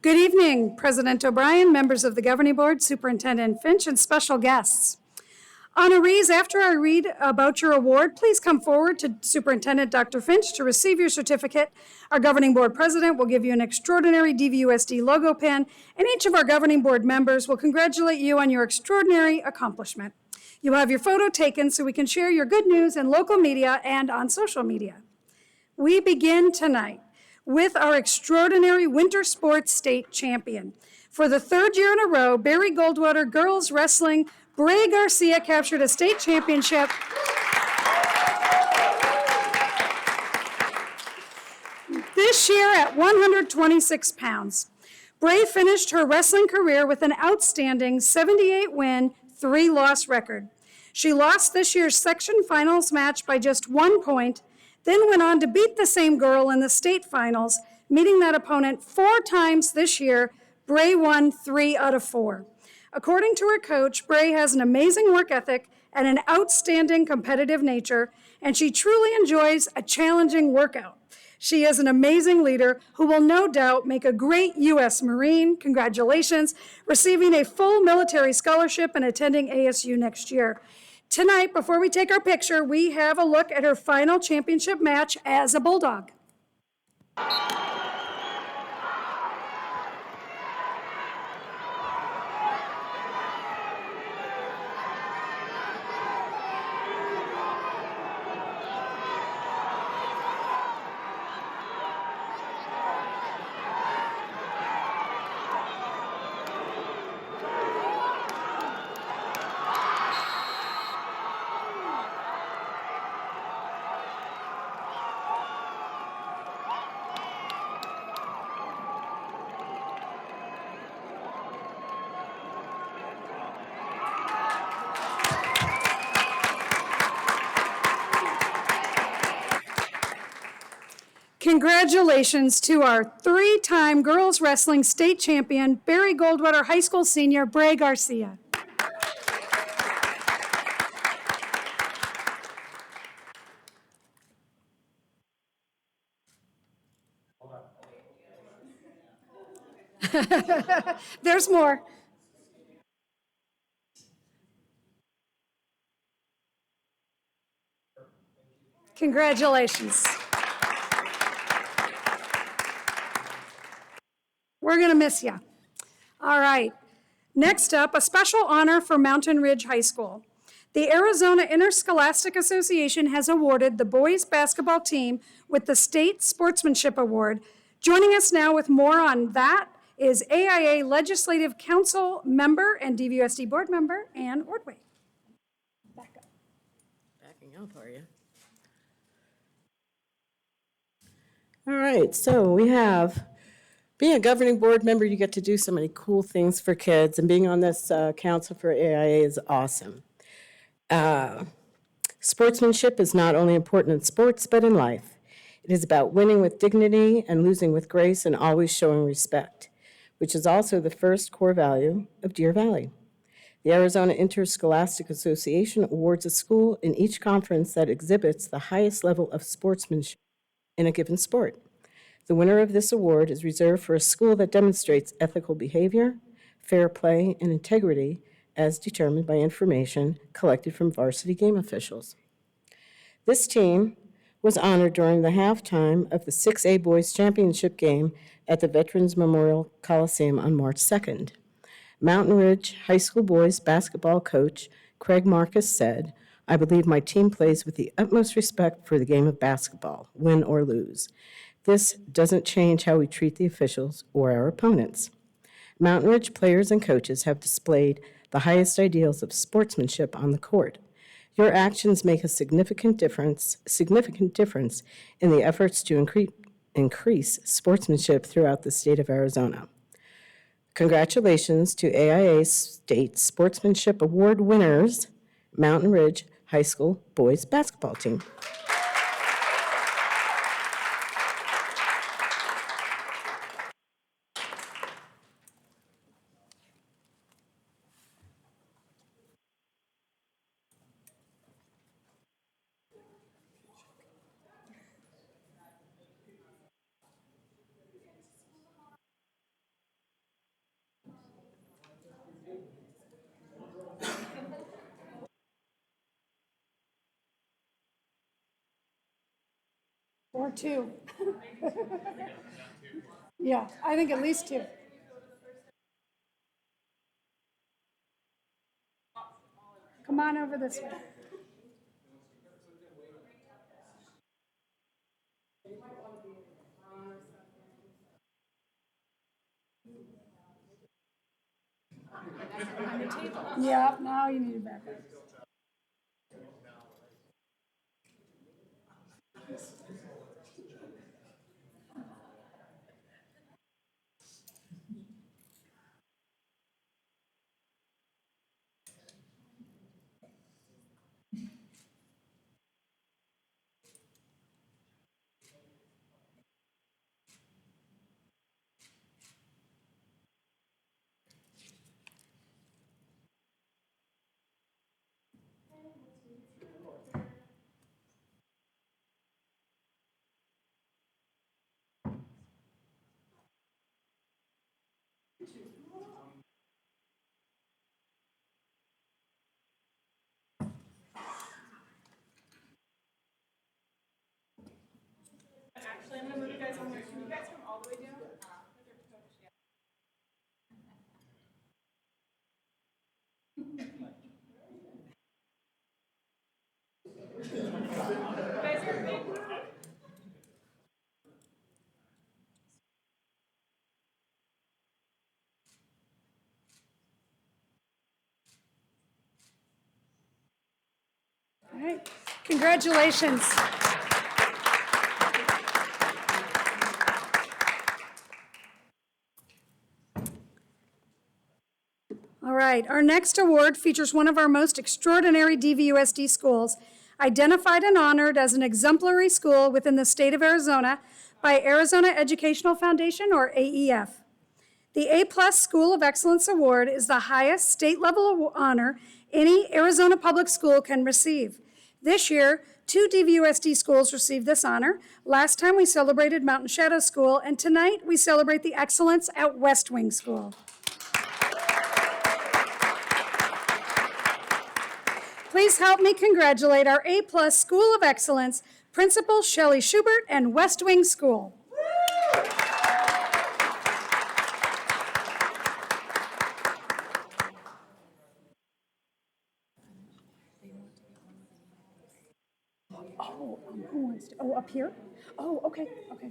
Good evening, President O'Brien, members of the Governing Board, Superintendent Finch, and special guests. Honorees, after I read about your award, please come forward to Superintendent Dr. Finch to receive your certificate. Our Governing Board President will give you an extraordinary DVUSD logo pin, and each of our Governing Board members will congratulate you on your extraordinary accomplishment. You will have your photo taken so we can share your good news in local media and on social media. We begin tonight with our extraordinary winter sports state champion. For the third year in a row, Barry Goldwater Girls Wrestling Bray Garcia captured a state championship. This year at 126 pounds. Bray finished her wrestling career with an outstanding 78-win, 3-loss record. She lost this year's section finals match by just 1 point, then went on to beat the same girl in the state finals, meeting that opponent 4 times this year. Bray won 3 out of 4. According to her coach, Bray has an amazing work ethic and an outstanding competitive nature, and she truly enjoys a challenging workout. She is an amazing leader who will no doubt make a great U.S. Marine. Congratulations, receiving a full military scholarship and attending ASU next year. Tonight, before we take our picture, we have a look at her final championship match as a Bulldog. Congratulations to our 3-time girls wrestling state champion, Barry Goldwater High School senior, Bray Garcia. There's more. Congratulations. We're going to miss you. All right. Next up, a special honor for Mountain Ridge High School. The Arizona Interscholastic Association has awarded the boys basketball team with the State Sportsmanship Award. Joining us now with more on that is AIA Legislative Council member and DVUSD board member, Ann Ordway. Back up. Backing up, are you? All right, so we have, being a governing board member, you get to do so many cool things for kids, and being on this council for AIA is awesome. Sportsmanship is not only important in sports, but in life. It is about winning with dignity and losing with grace and always showing respect, which is also the first core value of Deer Valley. The Arizona Interscholastic Association awards a school in each conference that exhibits the highest level of sportsmanship in a given sport. The winner of this award is reserved for a school that demonstrates ethical behavior, fair play, and integrity as determined by information collected from varsity game officials. This team was honored during the halftime of the 6A Boys Championship game at the Veterans Memorial Coliseum on March 2nd. Mountain Ridge High School boys basketball coach Craig Marcus said, "I believe my team plays with the utmost respect for the game of basketball, win or lose. This doesn't change how we treat the officials or our opponents." Mountain Ridge players and coaches have displayed the highest ideals of sportsmanship on the court. Your actions make a significant difference in the efforts to increase sportsmanship throughout the state of Arizona. Congratulations to AIA State Sportsmanship Award winners, Mountain Ridge High School boys basketball team. Or two. Yeah, I think at least two. Come on over this way. Yeah, now you need to back up. All right, congratulations. All right, our next award features one of our most extraordinary DVUSD schools, identified and honored as an exemplary school within the state of Arizona by Arizona Educational Foundation, or AEF. The A-plus School of Excellence Award is the highest state-level honor any Arizona public school can receive. This year, 2 DVUSD schools received this honor. Last time we celebrated Mountain Shadow School, and tonight we celebrate the excellence at West Wing School. Please help me congratulate our A-plus School of Excellence, Principal Shelley Schubert and West Wing School. Oh, who wants to? Oh, up here? Oh, okay, okay.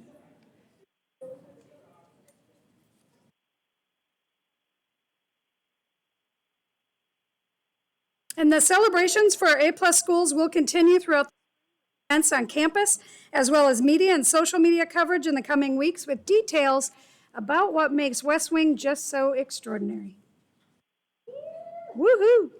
And the celebrations for our A-plus schools will continue throughout the events on campus, as well as media and social media coverage in the coming weeks with details about what makes West Wing just so extraordinary. Woohoo!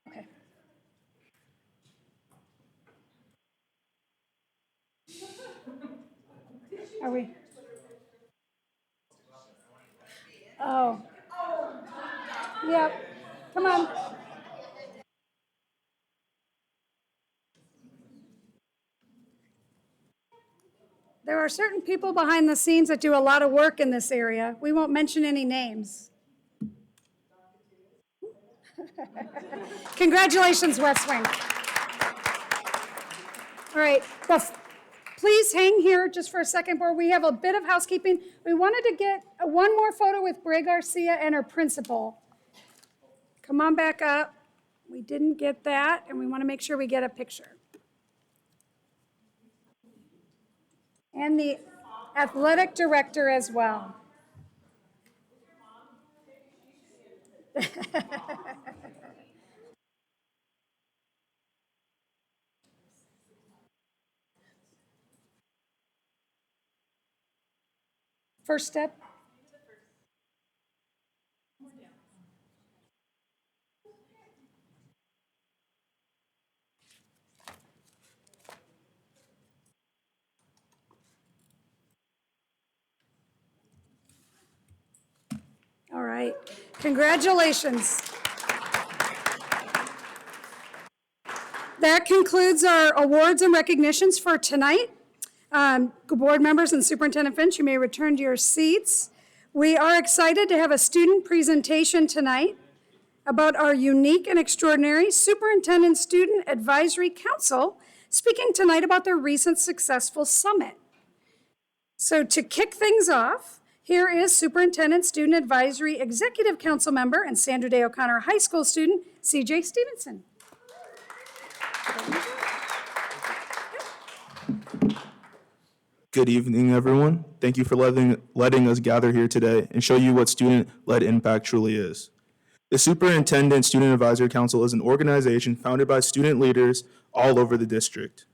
Okay. Are we? Oh. Yep. Come on. There are certain people behind the scenes that do a lot of work in this area. We won't mention any names. Congratulations, West Wing. All right, please hang here just for a second, board. We have a bit of housekeeping. We wanted to get one more photo with Bray Garcia and her principal. Come on back up. We didn't get that, and we want to make sure we get a picture. And the athletic director as well. First step. right. Congratulations. That concludes our awards and recognitions for tonight. Board members and Superintendent Finch, you may return to your seats. We are excited to have a student presentation tonight about our unique and extraordinary Superintendent Student Advisory Council, speaking tonight about their recent successful summit. So to kick things off, here is Superintendent Student Advisory Executive Council member and Sandra Day O'Connor High School student, CJ Stevenson. Good evening, everyone. Thank you for letting us gather here today and show you what student-led impact truly is. The Superintendent Student Advisory Council is an organization founded by student leaders all over the district.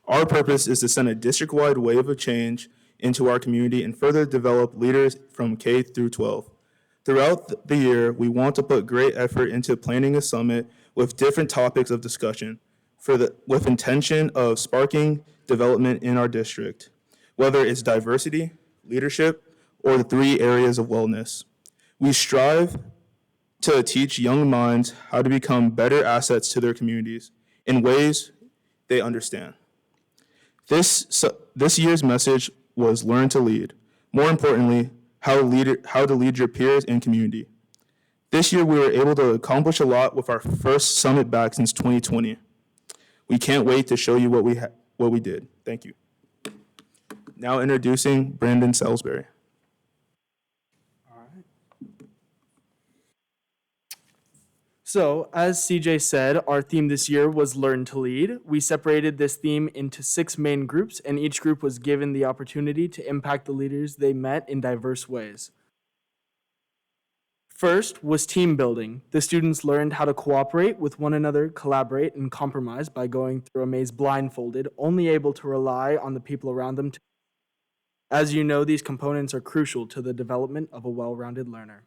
Our purpose is to send a district-wide wave of change into our community and further develop leaders from K through 12. Throughout the year, we want to put great effort into planning a summit with different topics of discussion with intention of sparking development in our district, whether it's diversity, leadership, or the 3 areas of wellness. We strive to teach young minds how to become better assets to their communities in ways they understand. This year's message was learn to lead. More importantly, how to lead your peers and community. This year, we were able to accomplish a lot with our first summit back since 2020. We can't wait to show you what we did. Thank you. Now introducing Brandon Salisbury. So, as CJ said, our theme this year was Learn to Lead. We separated this theme into 6 main groups, and each group was given the opportunity to impact the leaders they met in diverse ways. First was team building. The students learned how to cooperate with one another, collaborate, and compromise by going through a maze blindfolded, only able to rely on the people around them. As you know, these components are crucial to the development of a well-rounded learner.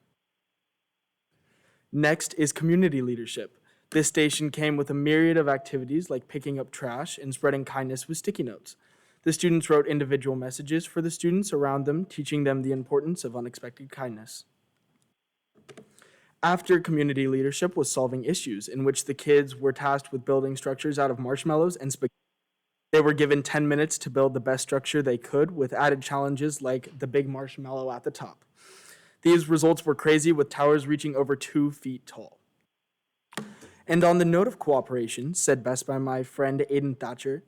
Next is community leadership. This station came with a myriad of activities like picking up trash and spreading kindness with sticky notes. The students wrote individual messages for the students around them, teaching them the importance of unexpected kindness. After community leadership was solving issues, in which the kids were tasked with building structures out of marshmallows and spaghetti. They were given 10 minutes to build the best structure they could, with added challenges like the big marshmallow at the top. These results were crazy, with towers reaching over 2 feet tall. And on the note of cooperation, said best by my friend Aiden Thatcher,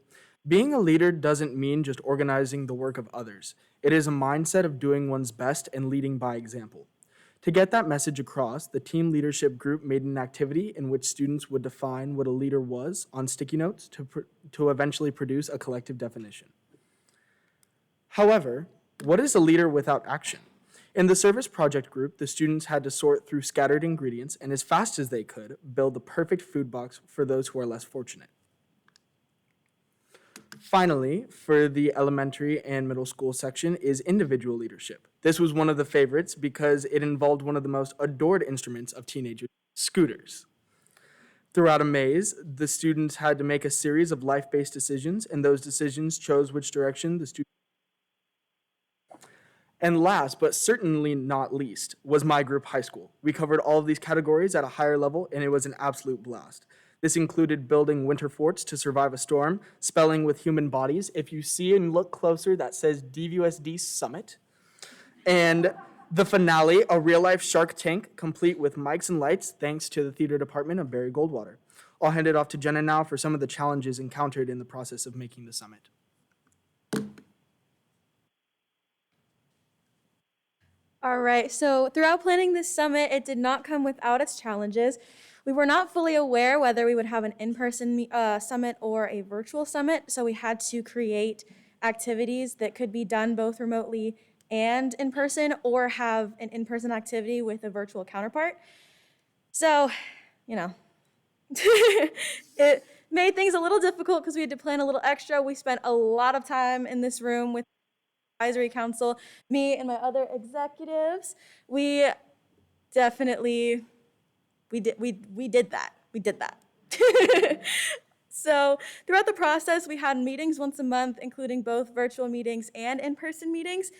being a leader doesn't mean just organizing the work of others. It is a mindset of doing one's best and leading by example. To get that message across, the team leadership group made an activity in which students would define what a leader was on sticky notes to eventually produce a collective definition. However, what is a leader without action? In the service project group, the students had to sort through scattered ingredients and, as fast as they could, build the perfect food box for those who are less fortunate. Finally, for the elementary and middle school section is individual leadership. This was one of the favorites because it involved one of the most adored instruments of teenagers, scooters. Throughout a maze, the students had to make a series of life-based decisions, and those decisions chose which direction the student. And last, but certainly not least, was my group high school. We covered all of these categories at a higher level, and it was an absolute blast. This included building winter forts to survive a storm, spelling with human bodies. If you see and look closer, that says DVUSD Summit. And the finale, a real-life shark tank, complete with mics and lights, thanks to the theater department of Barry Goldwater. I'll hand it off to Jenna now for some of the challenges encountered in the process of making the summit. All right, so throughout planning this summit, it did not come without its challenges. We were not fully aware whether we would have an in-person summit or a virtual summit, so we had to create activities that could be done both remotely and in person, or have an in-person activity with a virtual counterpart. So, it made things a little difficult because we had to plan a little extra. We spent a lot of time in this room with the advisory council, me and my other executives. We definitely we did that. So throughout the process, we had meetings once a month, including both virtual meetings and in-person meetings.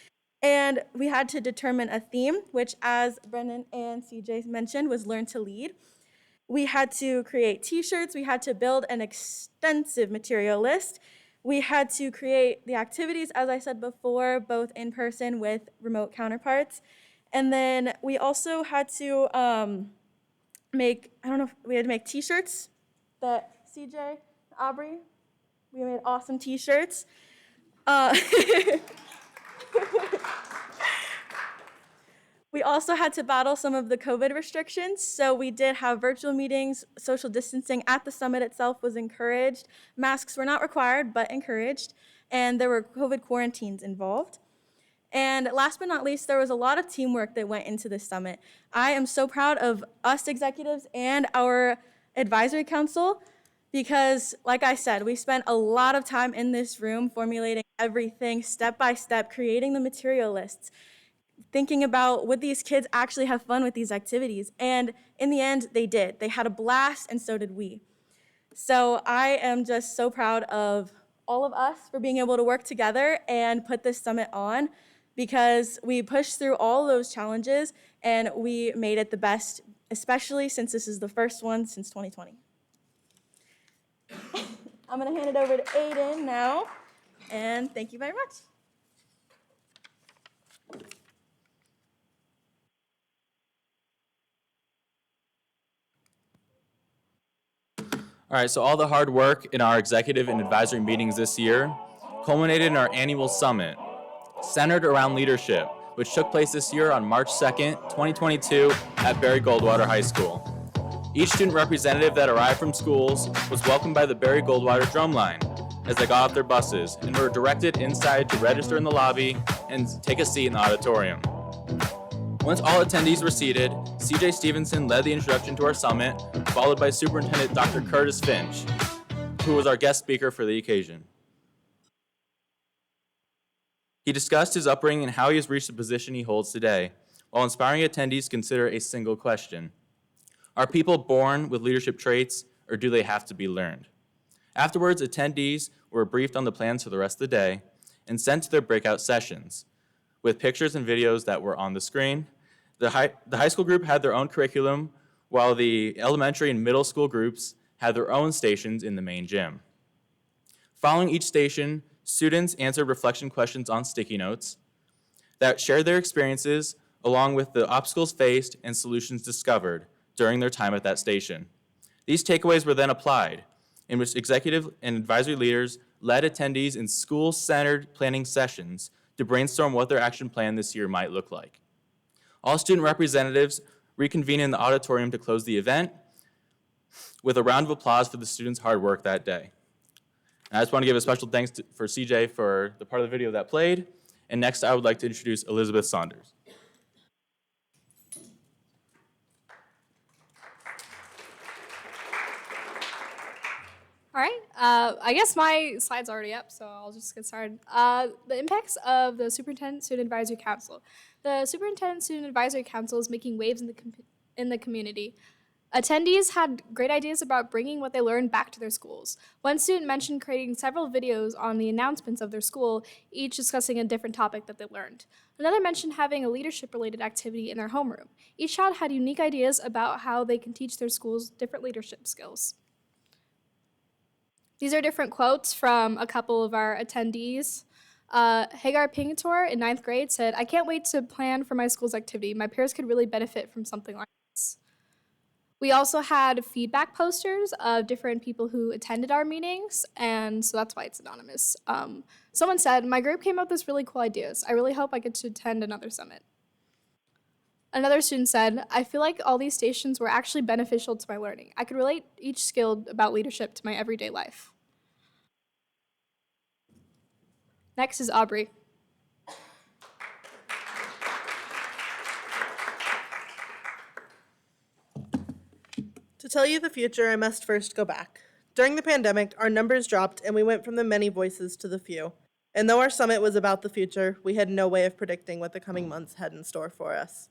And we had to determine a theme, which, as Brendan and CJ mentioned, was Learn to Lead. We had to create t-shirts. We had to build an extensive material list. We had to create the activities, as I said before, both in person with remote counterparts. And then we also had to we had to make t-shirts that CJ, Aubrey, we made awesome t-shirts. We also had to battle some of the COVID restrictions, so we did have virtual meetings. Social distancing at the summit itself was encouraged. Masks were not required, but encouraged, and there were COVID quarantines involved. And last but not least, there was a lot of teamwork that went into this summit. I am so proud of us executives and our advisory council because, like I said, we spent a lot of time in this room formulating everything step by step, creating the material lists, thinking about would these kids actually have fun with these activities. And in the end, they did. They had a blast, and so did we. So I am just so proud of all of us for being able to work together and put this summit on because we pushed through all those challenges and we made it the best, especially since this is the first one since 2020. I'm gonna hand it over to Aiden now, and thank you very much. All right, so all the hard work in our executive and advisory meetings this year culminated in our annual summit, centered around leadership, which took place this year on March 2nd, 2022 at Barry Goldwater High School. Each student representative that arrived from schools was welcomed by the Barry Goldwater drumline as they got off their buses and were directed inside to register in the lobby and take a seat in the auditorium. Once all attendees were seated, CJ Stevenson led the introduction to our summit, followed by Superintendent Dr. Curtis Finch, who was our guest speaker for the occasion. He discussed his upbringing and how he has reached the position he holds today, while inspiring attendees to consider a single question. Are people born with leadership traits, or do they have to be learned? Afterwards, attendees were briefed on the plans for the rest of the day and sent to their breakout sessions, with pictures and videos that were on the screen. The high school group had their own curriculum, while the elementary and middle school groups had their own stations in the main gym. Following each station, students answered reflection questions on sticky notes that shared their experiences along with the obstacles faced and solutions discovered during their time at that station. These takeaways were then applied, in which executive and advisory leaders led attendees in school-centered planning sessions to brainstorm what their action plan this year might look like. All student representatives reconvened in the auditorium to close the event with a round of applause for the students' hard work that day. And I just want to give a special thanks for CJ for the part of the video that played. And next, I would like to introduce Elizabeth Saunders. All right, I guess my slide's already up, so I'll just get started. The impacts of the Superintendent Student Advisory Council. The Superintendent Student Advisory Council is making waves in the community. Attendees had great ideas about bringing what they learned back to their schools. One student mentioned creating several videos on the announcements of their school, each discussing a different topic that they learned. Another mentioned having a leadership-related activity in their homeroom. Each child had unique ideas about how they can teach their schools different leadership skills. These are different quotes from a couple of our attendees. Hagar Pingator in 9th grade said, "I can't wait to plan for my school's activity. My peers could really benefit from something like this." We also had feedback posters of different people who attended our meetings, and so that's why it's anonymous. Someone said, "My group came up with really cool ideas. I really hope I get to attend another summit." Another student said, "I feel like all these stations were actually beneficial to my learning. I could relate each skill about leadership to my everyday life." Next is Aubrey. To tell you the future, I must first go back. During the pandemic, our numbers dropped and we went from the many voices to the few. And though our summit was about the future, we had no way of predicting what the coming months had in store for us.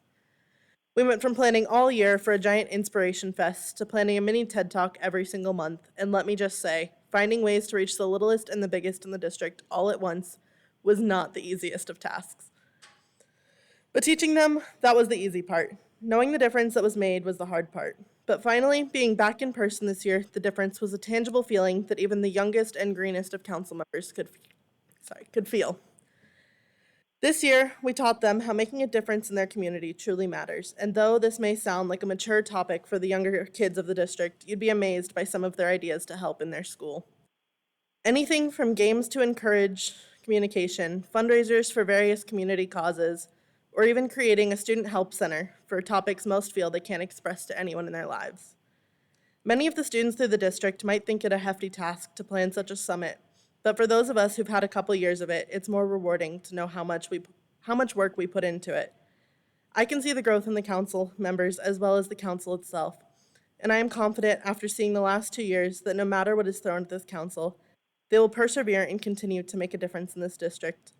We went from planning all year for a giant inspiration fest to planning a mini TED Talk every single month, and let me just say, finding ways to reach the littlest and the biggest in the district all at once was not the easiest of tasks. But teaching them, that was the easy part. Knowing the difference that was made was the hard part. But finally, being back in person this year, the difference was a tangible feeling that even the youngest and greenest of council members could feel. This year, we taught them how making a difference in their community truly matters. And though this may sound like a mature topic for the younger kids of the district, you'd be amazed by some of their ideas to help in their school. Anything from games to encourage communication, fundraisers for various community causes, or even creating a student help center for topics most feel they can't express to anyone in their lives. Many of the students through the district might think it a hefty task to plan such a summit, but for those of us who've had a couple years of it, it's more rewarding to know how much work we put into it. I can see the growth in the council members as well as the council itself, and I am confident after seeing the last 2 years that no matter what is thrown at this council, they will persevere and continue to make a difference in this district.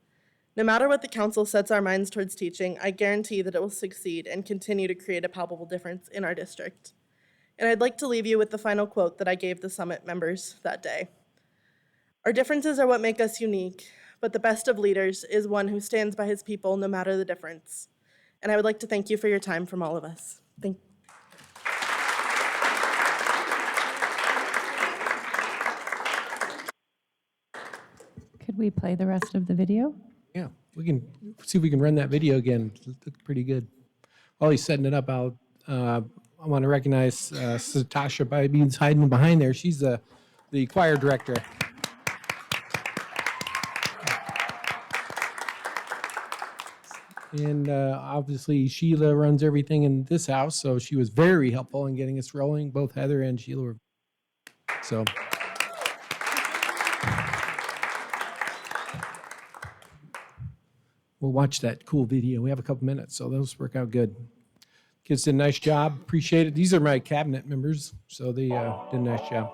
No matter what the council sets our minds towards teaching, I guarantee that it will succeed and continue to create a palpable difference in our district. And I'd like to leave you with the final quote that I gave the summit members that day. Our differences are what make us unique, but the best of leaders is one who stands by his people no matter the difference. And I would like to thank you for your time from all of us. Thank you. Could we play the rest of the video? Yeah, we can see if we can run that video again. It looked pretty good. While he's setting it up, I want to recognize Satasha Bybeans hiding behind there. She's the choir director. And obviously Sheila runs everything in this house, so she was very helpful in getting us rolling. Both Heather and Sheila were. So. We'll watch that cool video. We have a couple minutes, so those work out good. Kids did a nice job. Appreciate it. These are my cabinet members, so they did a nice job.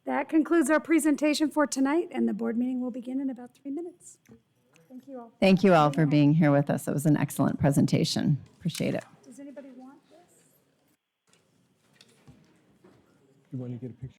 That concludes our presentation for tonight, and the board meeting will begin in about 3 minutes. Thank you all. Thank you all for being here with us. It was an excellent presentation. Appreciate it. Does anybody want this? You want to get a picture?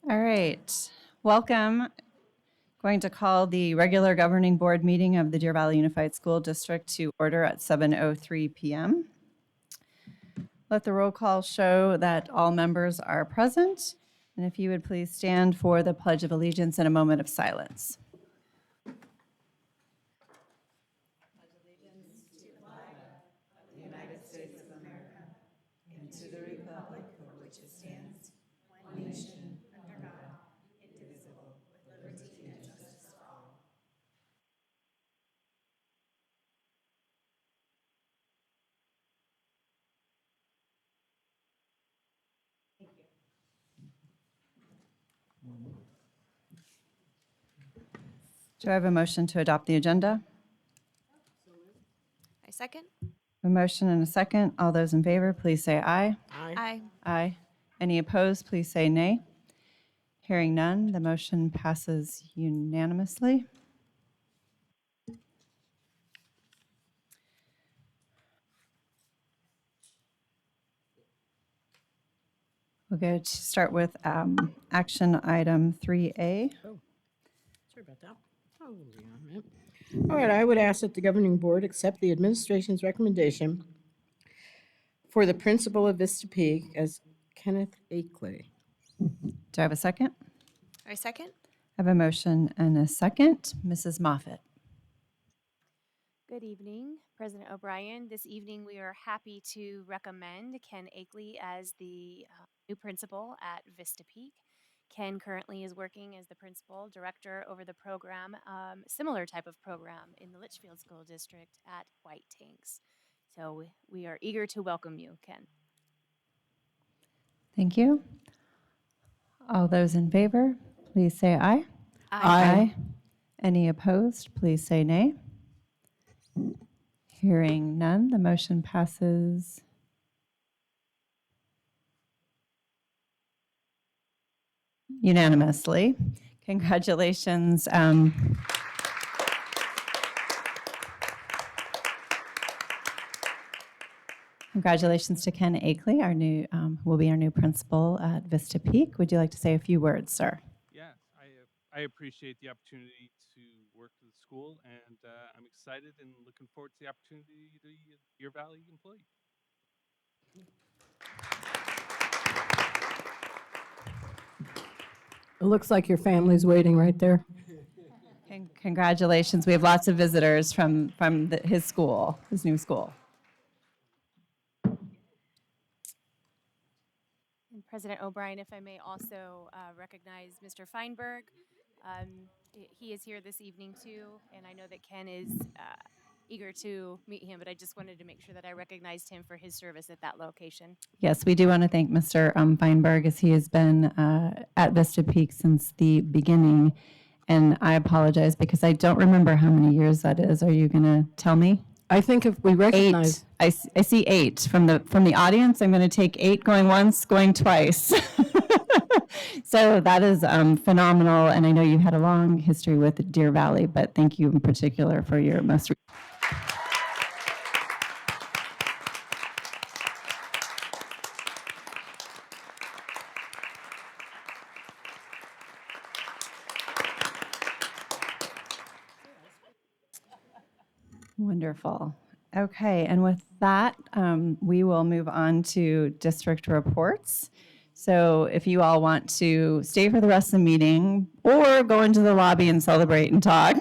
All right, welcome. Going to call the regular governing board meeting of the Deer Valley Unified School District to order at 7:03 p.m. Let the roll call show that all members are present. And if you would please stand for the Pledge of Allegiance and a moment of silence. Do I have a motion to adopt the agenda? I second. A motion and a second. All those in favor, please say aye. Aye. Aye. Any opposed, please say nay. Hearing none, the motion passes unanimously. We'll go to start with action item 3A. Sorry about that. Hold on a minute. All right, I would ask that the governing board accept the administration's recommendation for the principal of Vista Peak as Kenneth Akeley. Do I have a second? I second. I have a motion and a second. Mrs. Moffett. Good evening, President O'Brien. This evening, we are happy to recommend Ken Akeley as the new principal at Vista Peak. Ken currently is working as the principal director over the program, similar type of program in the Litchfield School District at White Tanks. So we are eager to welcome you, Ken. Thank you. All those in favor, please say aye. Aye. Any opposed, please say nay. Hearing none, the motion passes unanimously. Congratulations. Congratulations to Ken Akeley, our new, will be our new principal at Vista Peak. Would you like to say a few words, sir? Yeah, I appreciate the opportunity to work with the school, and I'm excited and looking forward to the opportunity to be a Deer Valley employee. It looks like your family's waiting right there. Congratulations. We have lots of visitors from his school, his new school. And President O'Brien, if I may also recognize Mr. Feinberg. He is here this evening too, and I know that Ken is eager to meet him, but I just wanted to make sure that I recognized him for his service at that location. Yes, we do want to thank Mr. Feinberg, as he has been at Vista Peak since the beginning. And I apologize because I don't remember how many years that is. Are you going to tell me? I think if we recognize. 8. I see 8 from the audience. I'm going to take 8 going once, going twice. So that is phenomenal. And I know you had a long history with Deer Valley, but thank you in particular for your most. Wonderful. Okay, and with that, we will move on to district reports. So if you all want to stay for the rest of the meeting or go into the lobby and celebrate and talk,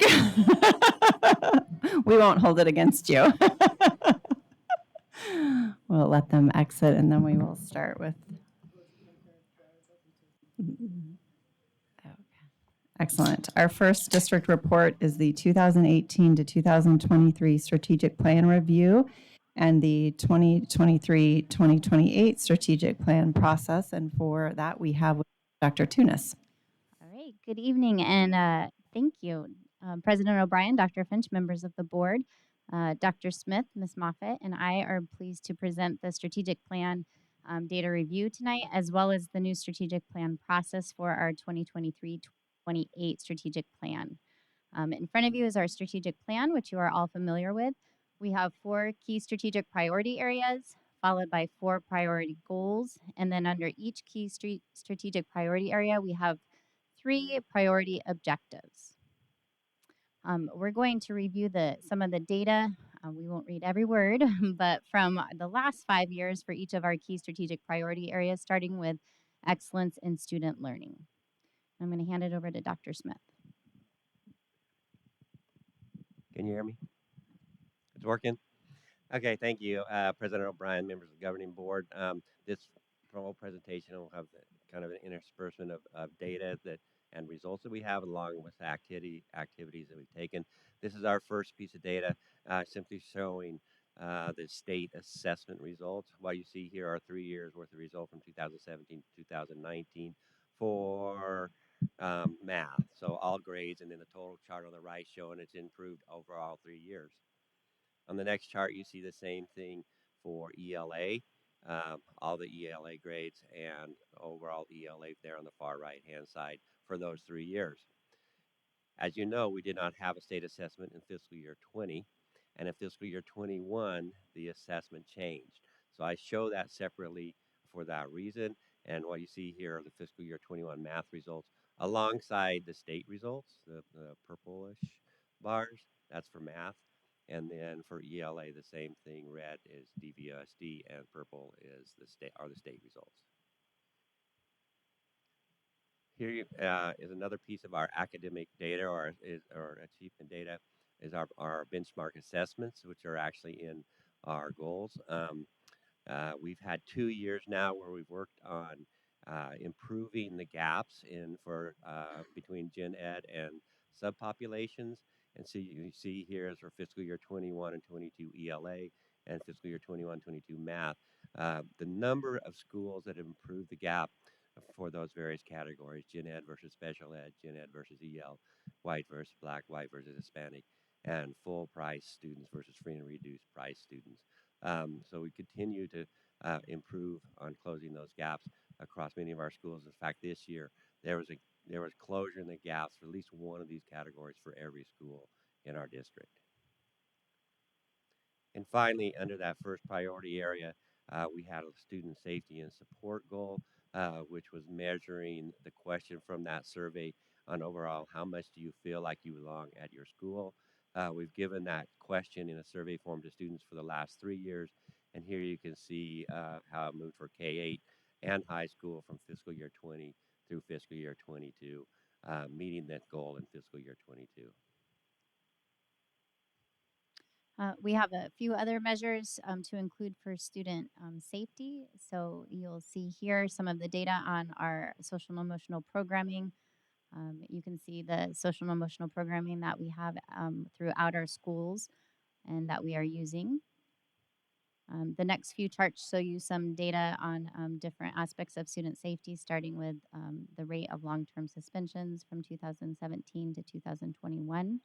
we won't hold it against you. We'll let them exit and then we will start with. Okay. Excellent. Our first district report is the 2018 to 2023 strategic plan review and the 2023-2028 strategic plan process. And for that, we have Dr. Tunis. All right. Good evening, and thank you, President O'Brien, Dr. Finch, members of the board, Dr. Smith, Ms. Moffett, and I are pleased to present the strategic plan data review tonight, as well as the new strategic plan process for our 2023-28 strategic plan. In front of you is our strategic plan, which you are all familiar with. We have 4 key strategic priority areas, followed by 4 priority goals. And then under each key strategic priority area, we have 3 priority objectives. We're going to review some of the data. We won't read every word, but from the last 5 years for each of our key strategic priority areas, starting with excellence in student learning. I'm going to hand it over to Dr. Smith. Can you hear me? It's working? Okay, thank you, President O'Brien, members of the governing board. This whole presentation will have kind of an interspersement of data and results that we have, along with activities that we've taken. This is our first piece of data, simply showing the state assessment results. What you see here are 3 years worth of results from 2017 to 2019 for math. So all grades, and then the total chart on the right showing it's improved over all 3 years. On the next chart, you see the same thing for ELA, all the ELA grades and overall ELA there on the far right-hand side for those 3 years. As you know, we did not have a state assessment in fiscal year 20, and in fiscal year 21, the assessment changed. So I show that separately for that reason, and what you see here are the fiscal year 21 math results alongside the state results, the purplish bars, that's for math. And then for ELA, the same thing. Red is DVUSD, and purple is the state results. Here is another piece of our academic data or achievement data is our benchmark assessments, which are actually in our goals. We've had 2 years now where we've worked on improving the gaps between gen ed and subpopulations. And so you see here is for fiscal year 21 and 22 ELA and fiscal year 21-22 math, the number of schools that have improved the gap for those various categories: gen ed versus special ed, gen ed versus EL, white versus black, white versus Hispanic, and full price students versus free and reduced price students. So we continue to improve on closing those gaps across many of our schools. In fact, this year there was closure in the gaps for at least one of these categories for every school in our district. And finally, under that first priority area, we had a student safety and support goal, which was measuring the question from that survey on overall how much do you feel like you belong at your school. We've given that question in a survey form to students for the last 3 years, and here you can see how it moved for K-8 and high school from fiscal year 20 through fiscal year 22, meeting that goal in fiscal year 22. We have a few other measures to include for student safety. So you'll see here some of the data on our social and emotional programming. You can see the social and emotional programming that we have throughout our schools and that we are using. The next few charts show you some data on different aspects of student safety, starting with the rate of long-term suspensions from 2017 to 2021.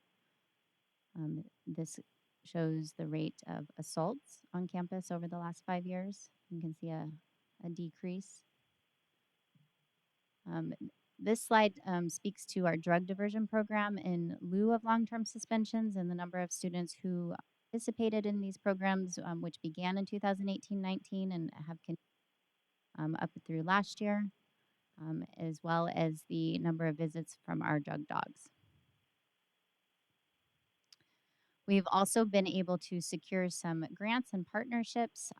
This shows the rate of assaults on campus over the last 5 years. You can see a decrease. This slide speaks to our drug diversion program in lieu of long-term suspensions and the number of students who participated in these programs, which began in 2018-19 and have continued up through last year, as well as the number of visits from our drug dogs. We've also been able to secure some grants and partnerships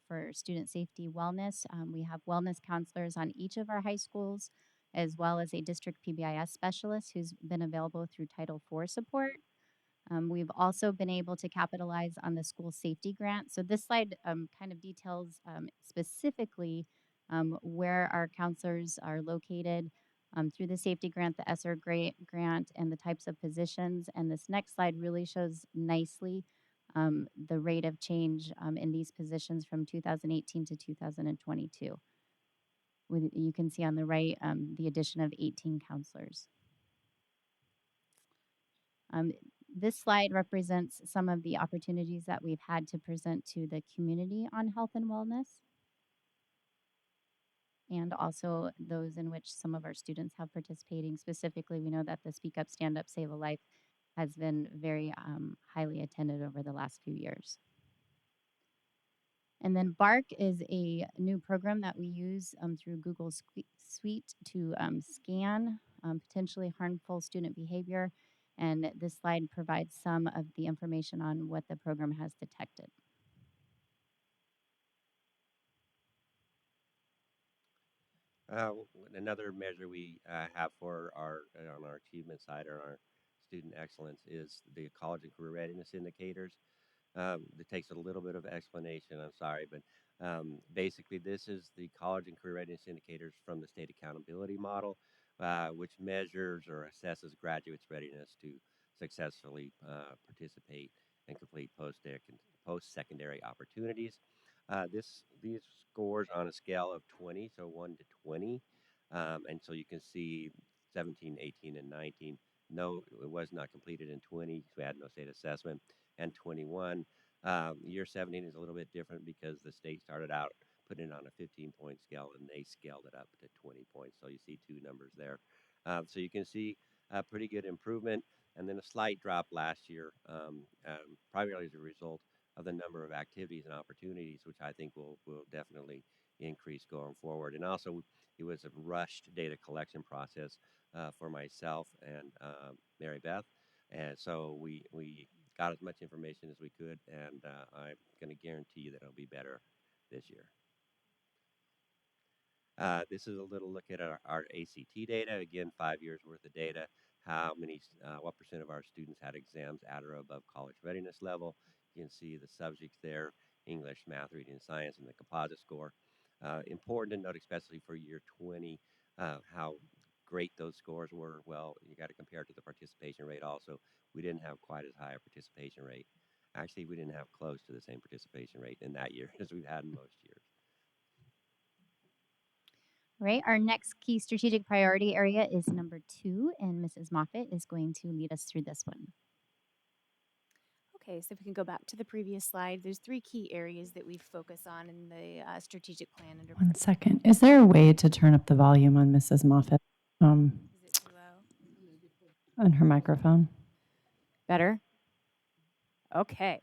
for student safety wellness. We have wellness counselors on each of our high schools, as well as a district PBIS specialist who's been available through Title IV support. We've also been able to capitalize on the school safety grant. So this slide kind of details specifically where our counselors are located through the safety grant, the ESSER grant, and the types of positions. And this next slide really shows nicely the rate of change in these positions from 2018 to 2022. You can see on the right the addition of 18 counselors. This slide represents some of the opportunities that we've had to present to the community on health and wellness, and also those in which some of our students have participating. Specifically, we know that the Speak Up, Stand Up, Save a Life has been very highly attended over the last few years. And then Bark is a new program that we use through Google Suite to scan potentially harmful student behavior. And this slide provides some of the information on what the program has detected. Another measure we have for our on our achievement side or our student excellence is the college and career readiness indicators. It takes a little bit of explanation. I'm sorry, but basically, this is the college and career readiness indicators from the state accountability model, which measures or assesses graduates' readiness to successfully participate and complete post-secondary opportunities. These scores on a scale of 20, so 1 to 20, and so you can see 17, 18, and 19. No, it was not completed in 20. So we had no state assessment, and 21. Year 17 is a little bit different because the state started out putting it on a 15-point scale and they scaled it up to 20 points. So you see two numbers there. So you can see a pretty good improvement and then a slight drop last year, primarily as a result of the number of activities and opportunities, which I think will definitely increase going forward. And also, it was a rushed data collection process for myself and Mary Beth. And so we got as much information as we could, and I'm going to guarantee you that it'll be better this year. This is a little look at our ACT data. Again, 5 years worth of data. What percent of our students had exams at or above college readiness level. You can see the subjects there: English, math, reading, and science, and the composite score. Important to note, especially for year 20, how great those scores were. Well, you got to compare it to the participation rate also. We didn't have quite as high a participation rate. Actually, we didn't have close to the same participation rate in that year as we've had in most years. Right, our next key strategic priority area is number 2, and Mrs. Moffett is going to lead us through this one. Okay, so if we can go back to the previous slide, there's 3 key areas that we focus on in the strategic plan. Under 1 second. Is there a way to turn up the volume on Mrs. Moffett? Is it too low? On her microphone? Better? Okay.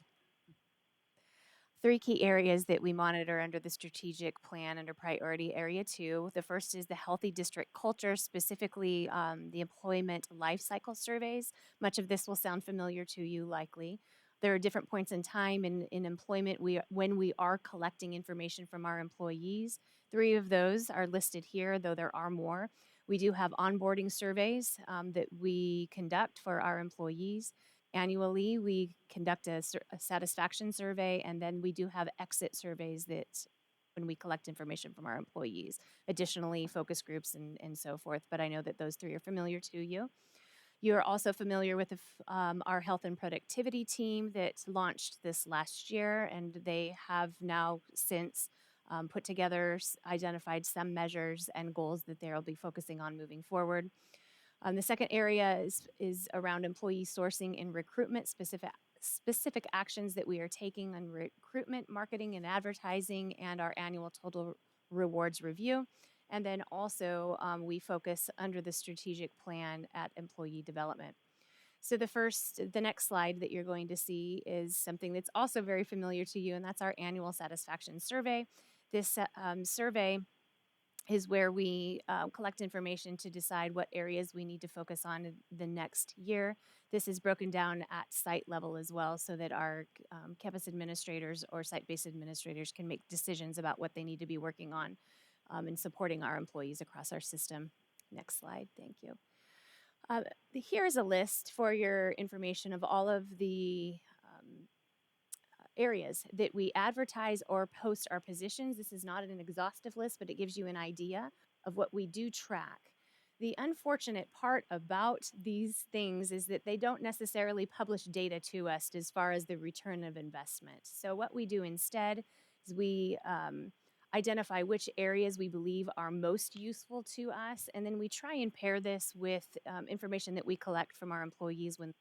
3 key areas that we monitor under the strategic plan under priority area 2. The first is the healthy district culture, specifically the employment life cycle surveys. Much of this will sound familiar to you likely. There are different points in time in employment when we are collecting information from our employees. 3 of those are listed here, though there are more. We do have onboarding surveys that we conduct for our employees. Annually, we conduct a satisfaction survey, and then we do have exit surveys that when we collect information from our employees. Additionally, focus groups and so forth, but I know that those 3 are familiar to you. You're also familiar with our health and productivity team that launched this last year, and they have now since put together, identified some measures and goals that they'll be focusing on moving forward. The second area is around employee sourcing and recruitment, specific actions that we are taking on recruitment, marketing, and advertising, and our annual total rewards review. And then also we focus under the strategic plan at employee development. So the next slide that you're going to see is something that's also very familiar to you, and that's our annual satisfaction survey. This survey is where we collect information to decide what areas we need to focus on the next year. This is broken down at site level as well so that our campus administrators or site-based administrators can make decisions about what they need to be working on and supporting our employees across our system. Next slide, thank you. Here's a list for your information of all of the areas that we advertise or post our positions. This is not an exhaustive list, but it gives you an idea of what we do track. The unfortunate part about these things is that they don't necessarily publish data to us as far as the return of investment. So what we do instead is we identify which areas we believe are most useful to us, and then we try and pair this with information that we collect from our employees when they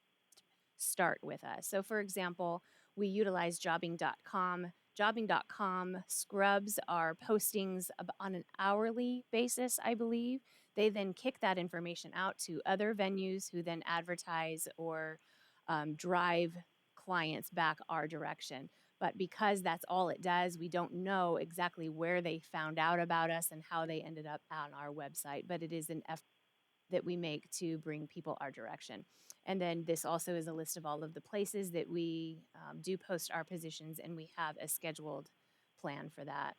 start with us. So for example, we utilize jobbing.com. Jobbing.com scrubs our postings on an hourly basis, I believe. They then kick that information out to other venues who then advertise or drive clients back our direction. But because that's all it does, we don't know exactly where they found out about us and how they ended up on our website. But it is an effort that we make to bring people our direction. And then this also is a list of all of the places that we do post our positions, and we have a scheduled plan for that.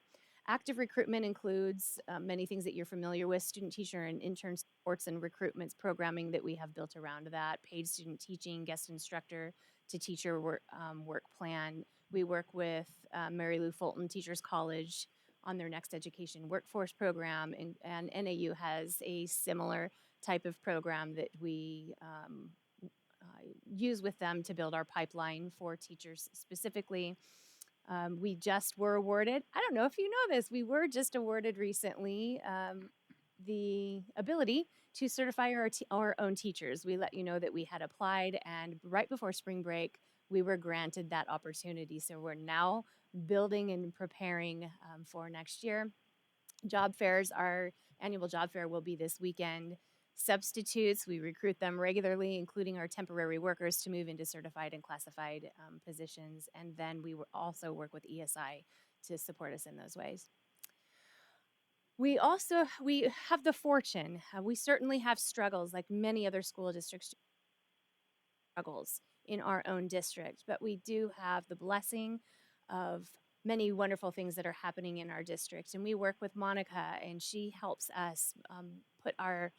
Active recruitment includes many things that you're familiar with: student teacher and intern supports and recruitments programming that we have built around that, paid student teaching, guest instructor to teacher work plan. We work with Mary Lou Fulton Teachers College on their next education workforce program, and NAU has a similar type of program that we use with them to build our pipeline for teachers specifically. We just were awarded, I don't know if you know this, we were just awarded recently the ability to certify our own teachers. We let you know that we had applied, and right before spring break, we were granted that opportunity. So we're now building and preparing for next year. Job fairs, our annual job fair will be this weekend. Substitutes, we recruit them regularly, including our temporary workers, to move into certified and classified positions. And then we also work with ESI to support us in those ways. We have the fortune, we certainly have struggles like many other school districts struggles in our own district, but we do have the blessing of many wonderful things that are happening in our district. And we work with Monica, and she helps us put our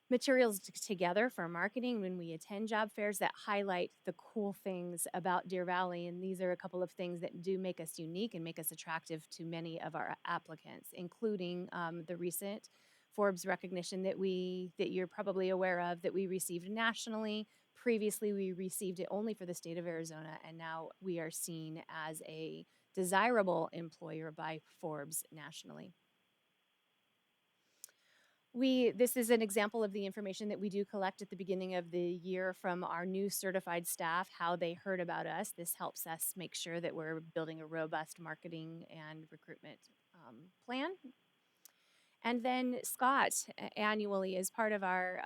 materials together for marketing when we attend job fairs that highlight the cool things about Deer Valley. And these are a couple of things that do make us unique and make us attractive to many of our applicants, including the recent Forbes recognition that you're probably aware of, that we received nationally. Previously, we received it only for the state of Arizona, and now we are seen as a desirable employer by Forbes nationally. This is an example of the information that we do collect at the beginning of the year from our new certified staff, how they heard about us. This helps us make sure that we're building a robust marketing and recruitment plan. And then Scott annually, as part of our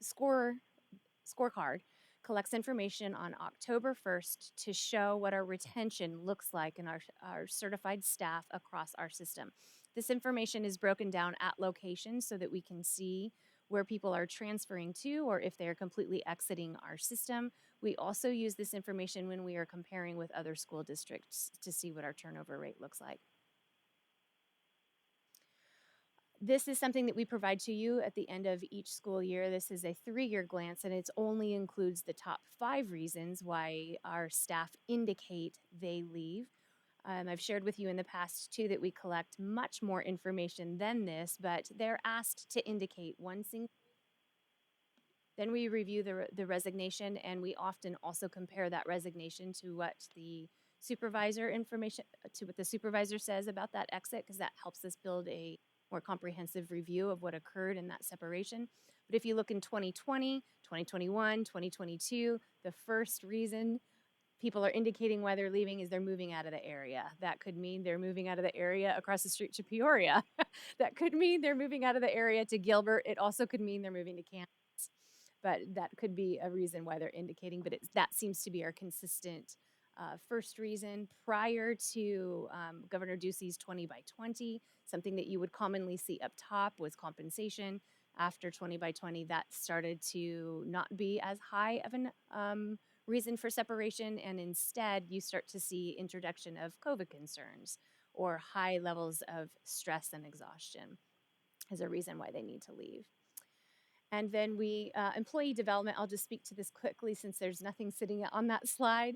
scorecard, collects information on October 1st to show what our retention looks like in our certified staff across our system. This information is broken down at locations so that we can see where people are transferring to or if they are completely exiting our system. We also use this information when we are comparing with other school districts to see what our turnover rate looks like. This is something that we provide to you at the end of each school year. This is a 3-year glance, and it only includes the top 5 reasons why our staff indicate they leave. I've shared with you in the past, too, that we collect much more information than this, but they're asked to indicate one single. Then we review the resignation, and we often also compare that resignation to what the supervisor says about that exit, because that helps us build a more comprehensive review of what occurred in that separation. But if you look in 2020, 2021, 2022, the first reason people are indicating why they're leaving is they're moving out of the area. That could mean they're moving out of the area across the street to Peoria. That could mean they're moving out of the area to Gilbert. It also could mean they're moving to Kansas. But that could be a reason why they're indicating, but that seems to be our consistent first reason. Prior to Governor Ducey's 20 by 20, something that you would commonly see up top was compensation. After 20 by 20, that started to not be as high of an reason for separation, and instead you start to see introduction of COVID concerns or high levels of stress and exhaustion as a reason why they need to leave. And then employee development, I'll just speak to this quickly since there's nothing sitting on that slide.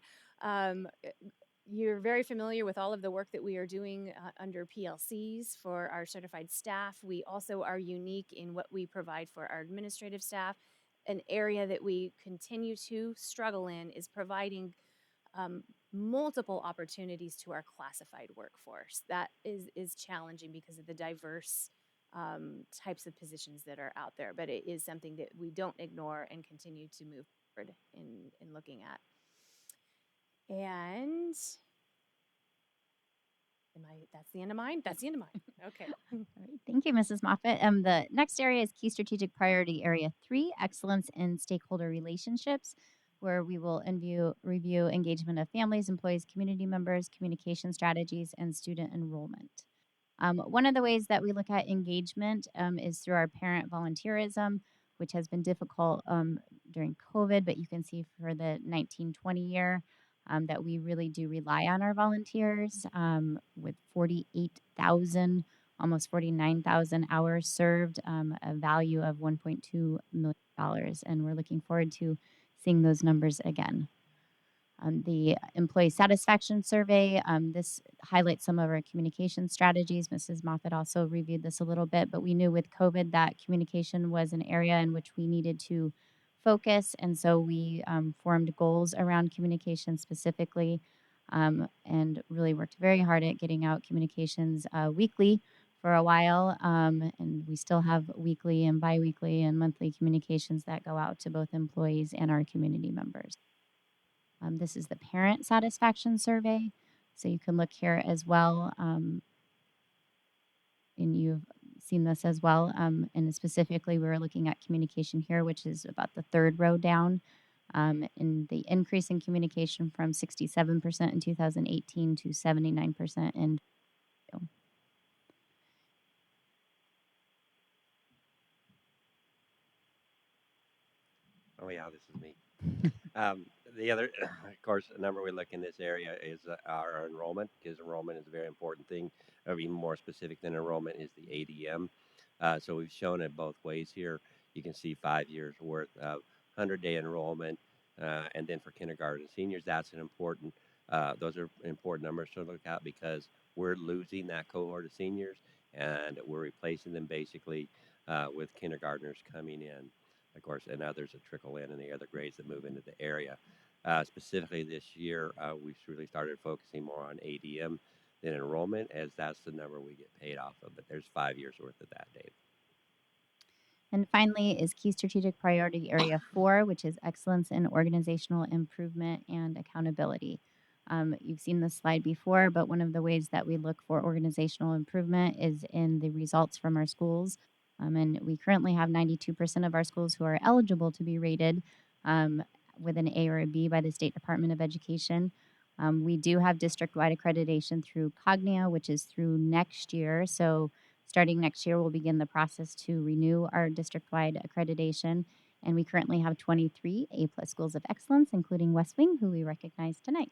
You're very familiar with all of the work that we are doing under PLCs for our certified staff. We also are unique in what we provide for our administrative staff. An area that we continue to struggle in is providing multiple opportunities to our classified workforce. That is challenging because of the diverse types of positions that are out there, but it is something that we don't ignore and continue to move forward in looking at. And that's the end of mine? That's the end of mine. Okay. All right. Thank you, Mrs. Moffett. The next area is Key Strategic Priority Area 3, Excellence in Stakeholder Relationships. where we will review engagement of families, employees, community members, communication strategies, and student enrollment. One of the ways that we look at engagement is through our parent volunteerism, which has been difficult during COVID, but you can see for the 1920 year that we really do rely on our volunteers with 48,000, almost 49,000 hours served, a value of $1.2 million. And we're looking forward to seeing those numbers again. The employee satisfaction survey, this highlights some of our communication strategies. Mrs. Moffett also reviewed this a little bit, but we knew with COVID that communication was an area in which we needed to focus. And so we formed goals around communication specifically and really worked very hard at getting out communications weekly for a while. And we still have weekly and biweekly and monthly communications that go out to both employees and our community members. This is the parent satisfaction survey. So you can look here as well. And you've seen this as well. And specifically, we were looking at communication here, which is about the third row down. In the increase in communication from 67% in 2018 to 79% in. Oh yeah, this is me. The other, of course, number we look in this area is our enrollment, because enrollment is a very important thing. Or even more specific than enrollment is the ADM. So we've shown it both ways here. You can see 5 years worth of 100-day enrollment, and then for kindergarten seniors, that's an important. Those are important numbers to look at because we're losing that cohort of seniors, and we're replacing them basically with kindergartners coming in, of course, and others that trickle in and the other grades that move into the area. Specifically this year, we've really started focusing more on ADM than enrollment, as that's the number we get paid off of, but there's 5 years worth of that data. And finally is key strategic priority area 4, which is excellence in organizational improvement and accountability. You've seen this slide before, but one of the ways that we look for organizational improvement is in the results from our schools. And we currently have 92% of our schools who are eligible to be rated with an A or a B by the State Department of Education. We do have district-wide accreditation through Cognia, which is through next year. So starting next year, we'll begin the process to renew our district-wide accreditation. And we currently have 23 A+ schools of excellence, including West Wing, who we recognize tonight.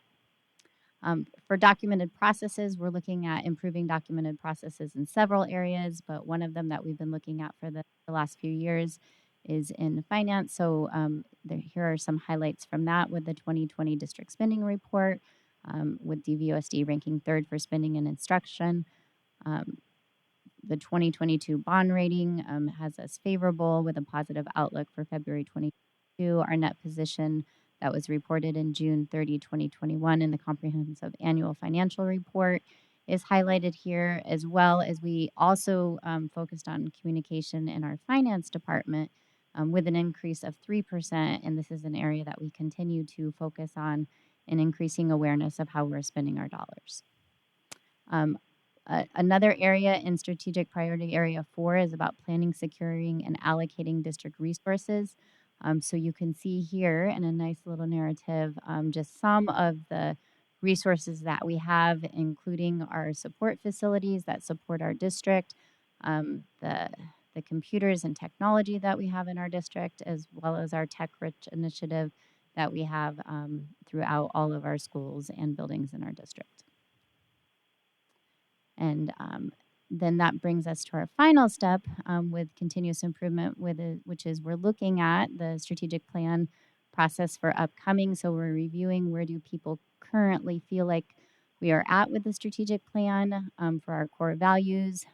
For documented processes, we're looking at improving documented processes in several areas, but one of them that we've been looking at for the last few years is in finance. So here are some highlights from that with the 2020 district spending report, with DVUSD ranking 3rd for spending and instruction. The 2022 bond rating has us favorable with a positive outlook for February 2022. Our net position that was reported in June 30, 2021 in the comprehensive annual financial report is highlighted here, as well as we also focused on communication in our finance department with an increase of 3%. And this is an area that we continue to focus on in increasing awareness of how we're spending our dollars. Another area in strategic priority area 4 is about planning, securing, and allocating district resources. So you can see here in a nice little narrative just some of the resources that we have, including our support facilities that support our district, the computers and technology that we have in our district, as well as our tech-rich initiative that we have throughout all of our schools and buildings in our district. And then that brings us to our final step with continuous improvement, which is we're looking at the strategic plan process for upcoming. So we're reviewing where do people currently feel like we are at with the strategic plan for our core values.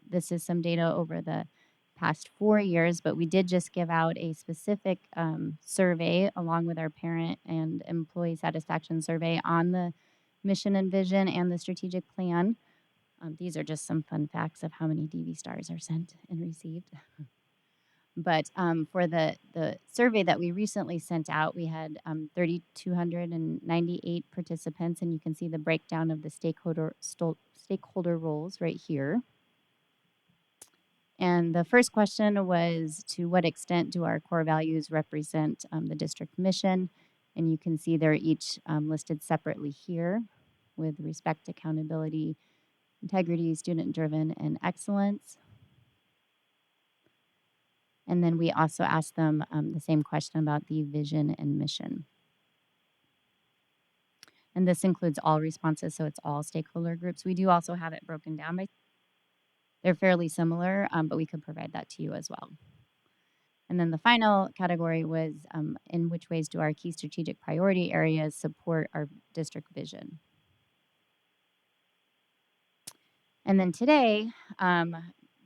This is some data over the past 4 years, but we did just give out a specific survey along with our parent and employee satisfaction survey on the mission and vision and the strategic plan. These are just some fun facts of how many DV stars are sent and received. But for the survey that we recently sent out, we had 3,298 participants, and you can see the breakdown of the stakeholder roles right here. And the first question was, to what extent do our core values represent the district mission? And you can see they're each listed separately here with respect, accountability, integrity, student-driven, and excellence. And then we also asked them the same question about the vision and mission. And this includes all responses, so it's all stakeholder groups. We do also have it broken down by, they're fairly similar, but we could provide that to you as well. And then the final category was in which ways do our key strategic priority areas support our district vision? And then today,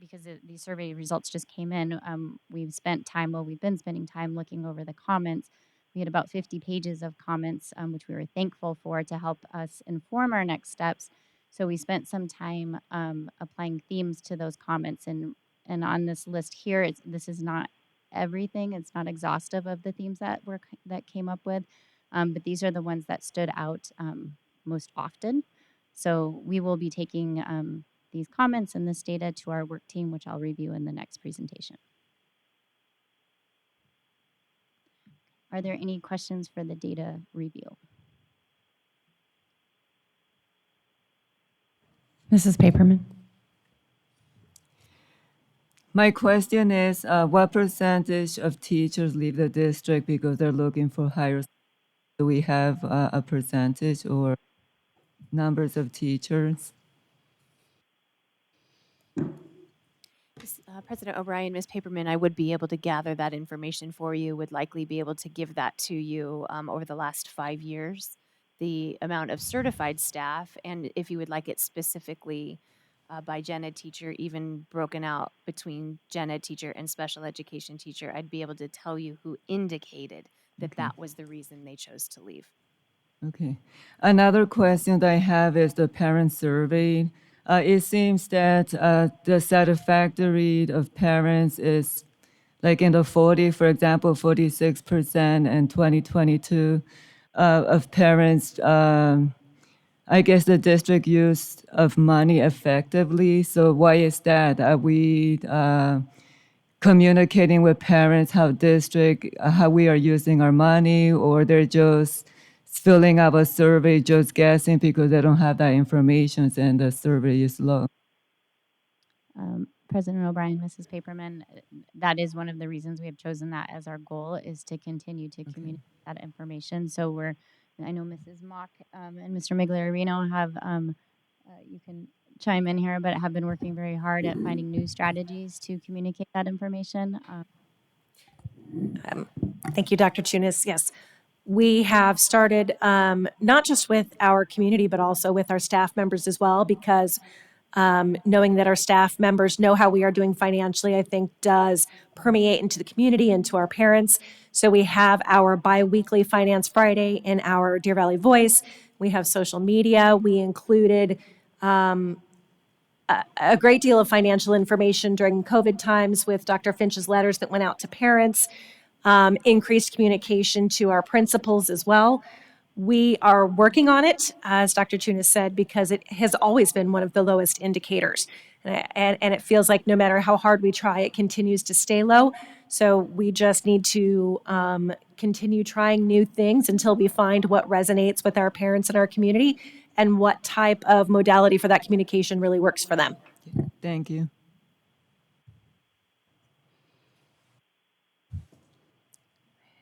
because these survey results just came in, we've been spending time looking over the comments. We had about 50 pages of comments, which we were thankful for to help us inform our next steps. So we spent some time applying themes to those comments. And on this list here, this is not everything. It's not exhaustive of the themes that came up with, but these are the ones that stood out most often. So we will be taking these comments and this data to our work team, which I'll review in the next presentation. Are there any questions for the data review? Mrs. Paperman. My question is, what percentage of teachers leave the district because they're looking for higher? Do we have a percentage or numbers of teachers? President O'Brien, Ms. Paperman, I would be able to gather that information for you, would likely be able to give that to you over the last 5 years, the amount of certified staff, and if you would like it specifically by gen ed teacher, even broken out between gen ed teacher and special education teacher, I'd be able to tell you who indicated that that was the reason they chose to leave. Okay. Another question that I have is the parent survey. It seems that the satisfactory of parents is like in the 40, for example, 46% in 2022 of parents, I guess the district use of money effectively. So why is that? Are we communicating with parents how we are using our money, or they're just filling out a survey, just guessing because they don't have that information and the survey is low? President O'Brien, Mrs. Paperman, that is one of the reasons we have chosen that as our goal, is to continue to communicate that information. So I know Mrs. Mock and Mr. Migliorino have, you can chime in here, but have been working very hard at finding new strategies to communicate that information. Thank you, Dr. Tunis. Yes, we have started not just with our community, but also with our staff members as well, because knowing that our staff members know how we are doing financially, I think does permeate into the community and to our parents. So we have our bi-weekly Finance Friday in our Deer Valley Voice. We have social media. We included a great deal of financial information during COVID times with Dr. Finch's letters that went out to parents, increased communication to our principals as well. We are working on it, as Dr. Tunis said, because it has always been one of the lowest indicators. And it feels like no matter how hard we try, it continues to stay low. So we just need to continue trying new things until we find what resonates with our parents and our community and what type of modality for that communication really works for them. Thank you.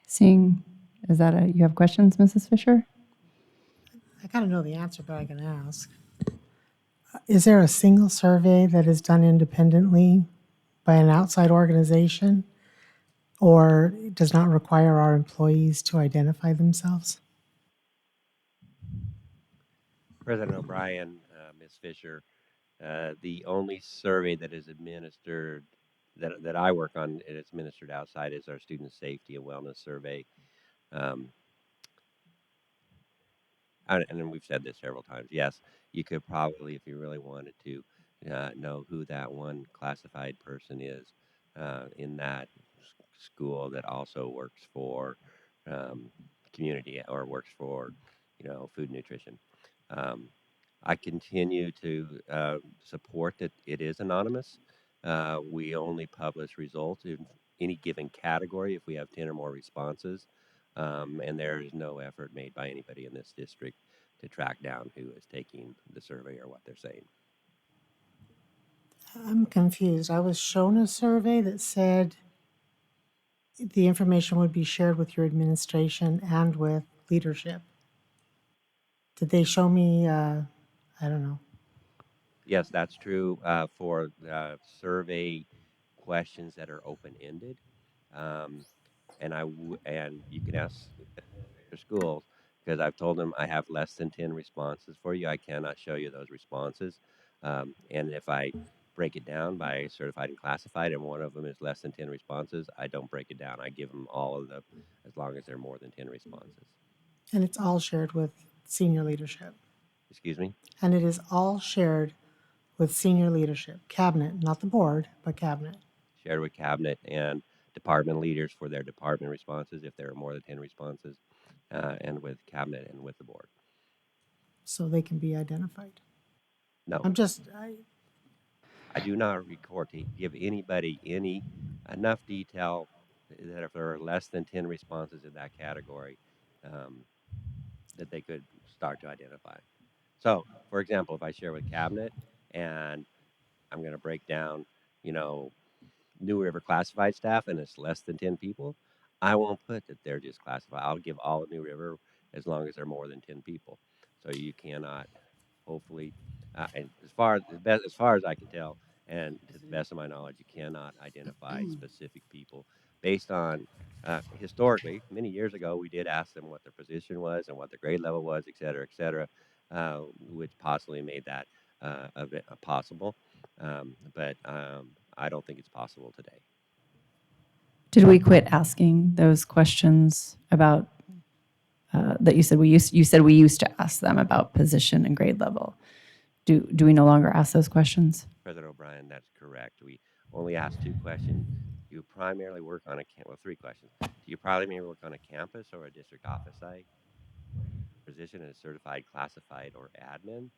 Seeing, you have questions, Mrs. Fisher? I kind of know the answer, but I can ask. Is there a single survey that is done independently by an outside organization or does not require our employees to identify themselves? President O'Brien, Ms. Fisher, the only survey that is administered that I work on and it's administered outside is our student safety and wellness survey. And then we've said this several times. Yes, you could probably, if you really wanted to, know who that one classified person is in that school that also works for community or works for, food and nutrition. I continue to support that it is anonymous. We only publish results in any given category if we have 10 or more responses. And there is no effort made by anybody in this district to track down who is taking the survey or what they're saying. I'm confused. I was shown a survey that said the information would be shared with your administration and with leadership. Did they show me, I don't know. Yes, that's true for survey questions that are open-ended. Um, and you can ask your schools, because I've told them I have less than 10 responses for you. I cannot show you those responses. And if I break it down by certified and classified, and one of them is less than 10 responses, I don't break it down. I give them all of them as long as they're more than 10 responses. And it's all shared with senior leadership. Excuse me? And it is all shared with senior leadership, cabinet, not the board, but cabinet. Shared with cabinet and department leaders for their department responses if there are more than 10 responses, and with cabinet and with the board. So they can be identified. No. I do not record to give anybody enough detail that if there are less than 10 responses in that category, that they could start to identify. So, for example, if I share with cabinet and I'm going to break down, New River classified staff and it's less than 10 people, I won't put that they're just classified. I'll give all of New River as long as they're more than 10 people. So you cannot, hopefully, and as far as I can tell, and to the best of my knowledge, you cannot identify specific people based on historically, many years ago, we did ask them what their position was and what their grade level was, et cetera, which possibly made that a bit possible. But I don't think it's possible today. Did we quit asking those questions about that you said we used to ask them about position and grade level? Do we no longer ask those questions? President O'Brien, that's correct. We only ask 2 questions. You primarily work on well, 3 questions. Do you primarily work on a campus or a district office site? Position as certified, classified, or admin?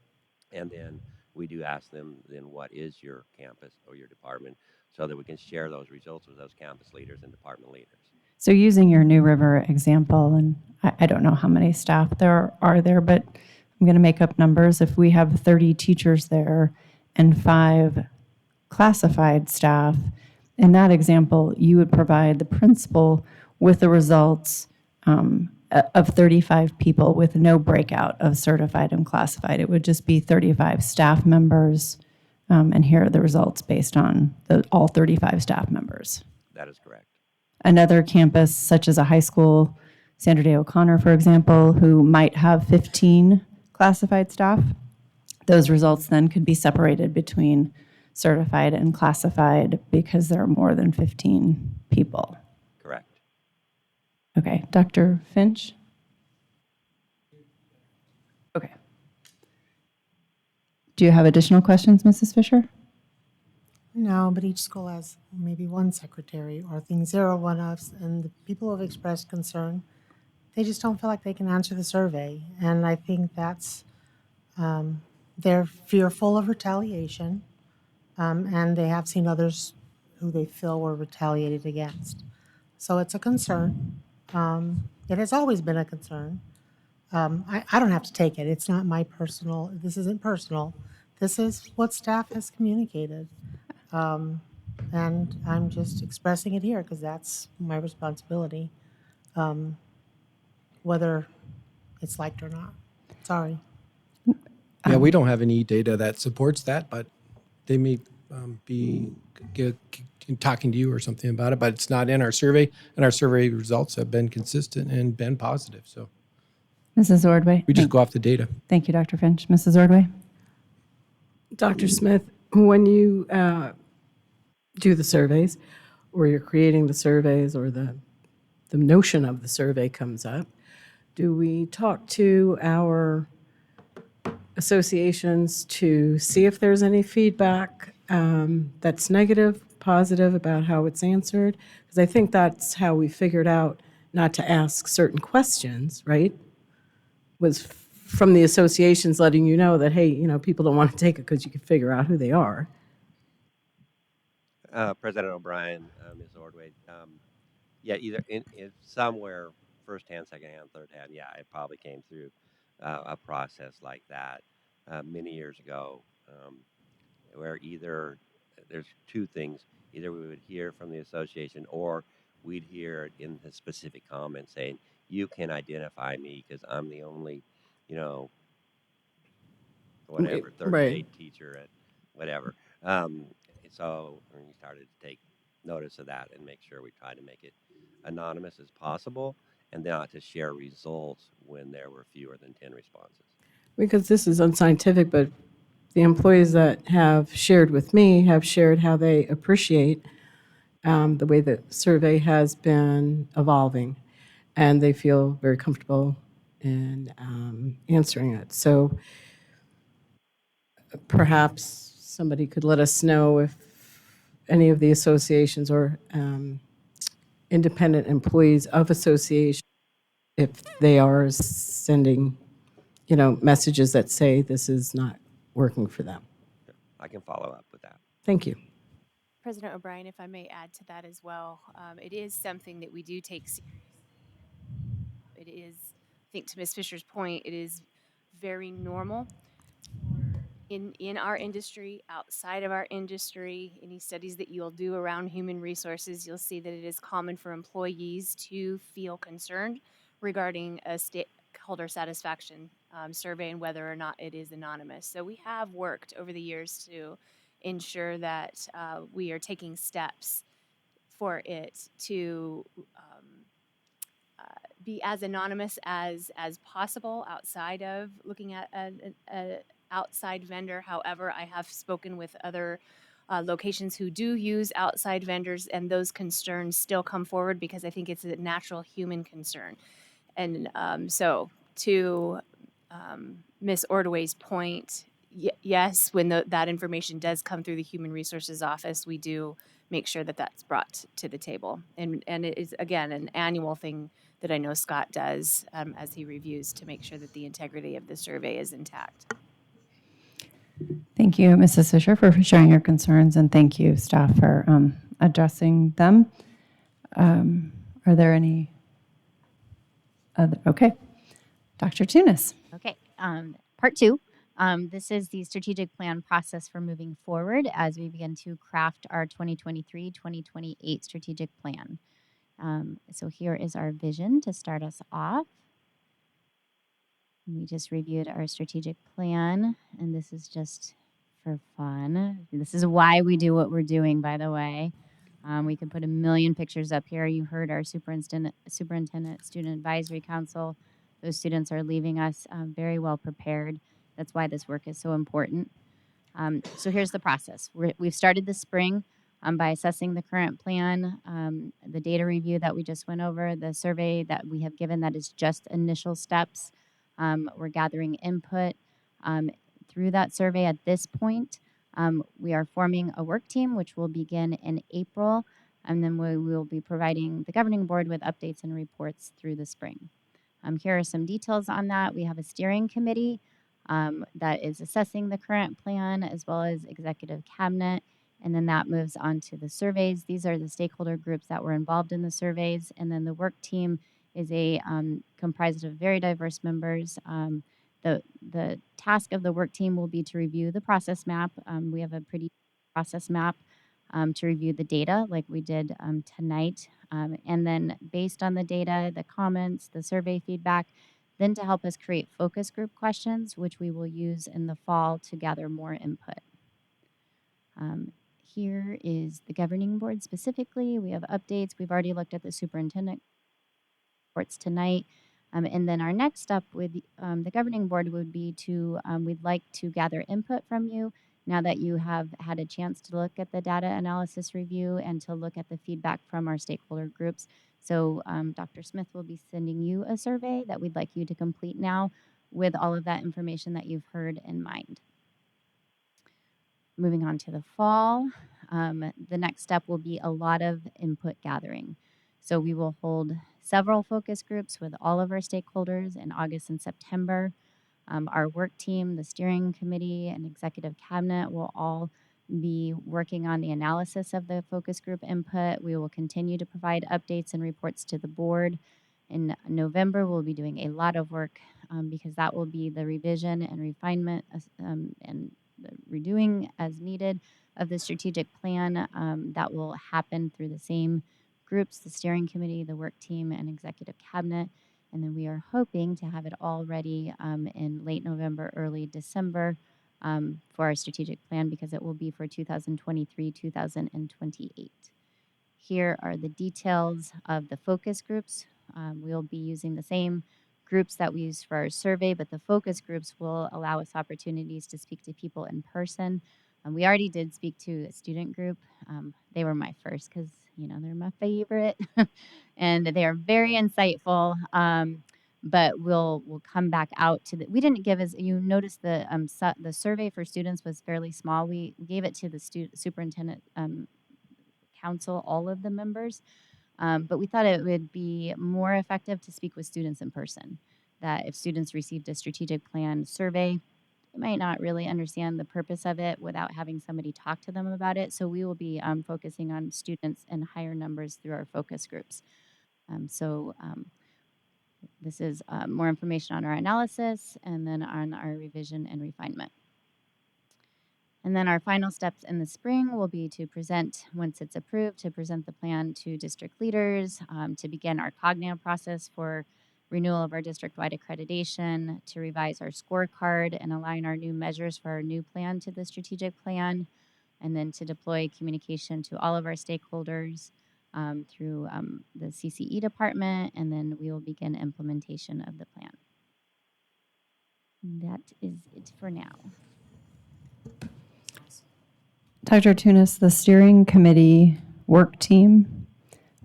And then we do ask them, then what is your campus or your department, so that we can share those results with those campus leaders and department leaders. So using your New River example, and I don't know how many staff there are there, but I'm going to make up numbers. If we have 30 teachers there and 5 classified staff, in that example, you would provide the principal with the results of 35 people with no breakout of certified and classified. It would just be 35 staff members, and here are the results based on all 35 staff members. That is correct. Another campus, such as a high school, Sandra Day O'Connor, for example, who might have 15 classified staff, those results then could be separated between certified and classified because there are more than 15 people. Correct. Okay, Dr. Finch? Okay. Do you have additional questions, Mrs. Fisher? No, but each school has maybe one secretary or things. There are one-offs, and the people who have expressed concern, they just don't feel like they can answer the survey. And I think that's, they're fearful of retaliation, and they have seen others who they feel were retaliated against. So it's a concern. It has always been a concern. I don't have to take it. It's not my personal, this isn't personal. This is what staff has communicated. And I'm just expressing it here because that's my responsibility, whether it's liked or not. Sorry. Yeah, we don't have any data that supports that, but they may be talking to you or something about it, but it's not in our survey, and our survey results have been consistent and been positive. So, Mrs. Ordway? We just go off the data. Thank you, Dr. Finch. Mrs. Ordway? Dr. Smith, when you do the surveys, or you're creating the surveys, or the notion of the survey comes up, do we talk to our associations to see if there's any feedback that's negative, positive about how it's answered? Because I think that's how we figured out not to ask certain questions, right? Was from the associations letting you know that, hey, people don't want to take it because you can figure out who they are. President O'Brien, Ms. Ordway, yeah, either in somewhere first hand, second hand, third hand. Yeah, it probably came through a process like that many years ago, where either there's two things: either we would hear from the association, or we'd hear it in the specific comment saying, "You can identify me because I'm the only, you know, whatever third Right. grade teacher at whatever." Um, so we started to take notice of that and make sure we try to make it anonymous as possible, and not to share results when there were fewer than 10 responses. Because this is unscientific, but the employees that have shared with me have shared how they appreciate the way the survey has been evolving, and they feel very comfortable in answering it. So perhaps somebody could let us know if any of the associations or independent employees of associations, if they are sending, messages that say this is not working for them. I can follow up with that. Thank you. President O'Brien, if I may add to that as well, it is something that we do take seriously. It is, I think to Ms. Fisher's point, it is very normal in our industry, outside of our industry. Any studies that you'll do around human resources, you'll see that it is common for employees to feel concerned regarding a stakeholder satisfaction survey and whether or not it is anonymous. So we have worked over the years to ensure that we are taking steps for it to be as anonymous as possible outside of looking at a outside vendor. However, I have spoken with other locations who do use outside vendors, and those concerns still come forward because I think it's a natural human concern. And so to Ms. Ordway's point, yes, when that information does come through the Human Resources Office, we do make sure that that's brought to the table. And it is, again, an annual thing that I know Scott does as he reviews to make sure that the integrity of the survey is intact. Thank you, Mrs. Fisher, for sharing your concerns, and thank you, staff, for addressing them. Are there any other? Okay. Dr. Tunis. Okay, part two. This is the strategic plan process for moving forward as we begin to craft our 2023-2028 strategic plan. So here is our vision to start us off. We just reviewed our strategic plan, and this is just for fun. This is why we do what we're doing, by the way. We could put a million pictures up here. You heard our superintendent, student advisory council. Those students are leaving us very well prepared. That's why this work is so important. So here's the process. We've started this spring by assessing the current plan, the data review that we just went over, the survey that we have given that is just initial steps. We're gathering input through that survey at this point. We are forming a work team, which will begin in April, and then we will be providing the governing board with updates and reports through the spring. Here are some details on that. We have a steering committee that is assessing the current plan, as well as executive cabinet, and then that moves on to the surveys. These are the stakeholder groups that were involved in the surveys, and then the work team is comprised of very diverse members. The task of the work team will be to review the process map. We have a pretty process map to review the data like we did tonight. And then based on the data, the comments, the survey feedback, then to help us create focus group questions, which we will use in the fall to gather more input. Here is the governing board specifically. We have updates. We've already looked at the superintendent reports tonight. And then our next step with the governing board would be to, we'd like to gather input from you now that you have had a chance to look at the data analysis review and to look at the feedback from our stakeholder groups. So Dr. Smith will be sending you a survey that we'd like you to complete now with all of that information that you've heard in mind. Moving on to the fall, the next step will be a lot of input gathering. So we will hold several focus groups with all of our stakeholders in August and September. Our work team, the steering committee, and executive cabinet will all be working on the analysis of the focus group input. We will continue to provide updates and reports to the board In November, we'll be doing a lot of work because that will be the revision and refinement and the redoing as needed of the strategic plan that will happen through the same groups, the steering committee, the work team, and executive cabinet. And then we are hoping to have it all ready in late November, early December for our strategic plan because it will be for 2023, 2028. Here are the details of the focus groups. We'll be using the same groups that we use for our survey, but the focus groups will allow us opportunities to speak to people in person. We already did speak to a student group. They were my first because, you know, they're my favorite and they are very insightful. But we'll come back out to the, we didn't give as, you notice the survey for students was fairly small. We gave it to the superintendent council, all of the members. But we thought it would be more effective to speak with students in person, that if students received a strategic plan survey, they might not really understand the purpose of it without having somebody talk to them about it. So we will be focusing on students in higher numbers through our focus groups. This is more information on our analysis and then on our revision and refinement. And then our final steps in the spring will be to present, once it's approved, to present the plan to district leaders, to begin our cognitive process for renewal of our district-wide accreditation, to revise our scorecard and align our new measures for our new plan to the strategic plan, and then to deploy communication to all of our stakeholders through the CCE department, and then we will begin implementation of the plan. That is it for now. Dr. Tunis, the steering committee work team,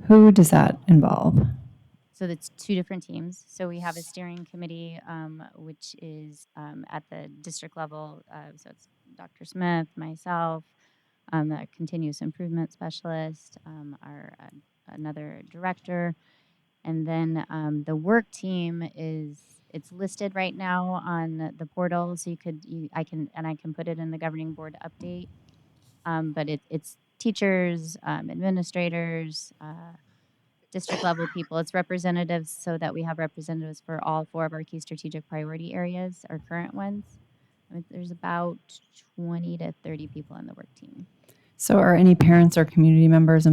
who does that involve? So it's two different teams. So we have a steering committee, which is at the district level. So it's Dr. Smith, myself, the continuous improvement specialist, another director, and then the work team it's listed right now on the portal. So I can put it in the governing board update. But it's teachers, administrators, district level people. It's representatives so that we have representatives for all 4 of our key strategic priority areas, our current ones. There's about 20 to 30 people on the work team. So are any parents or community members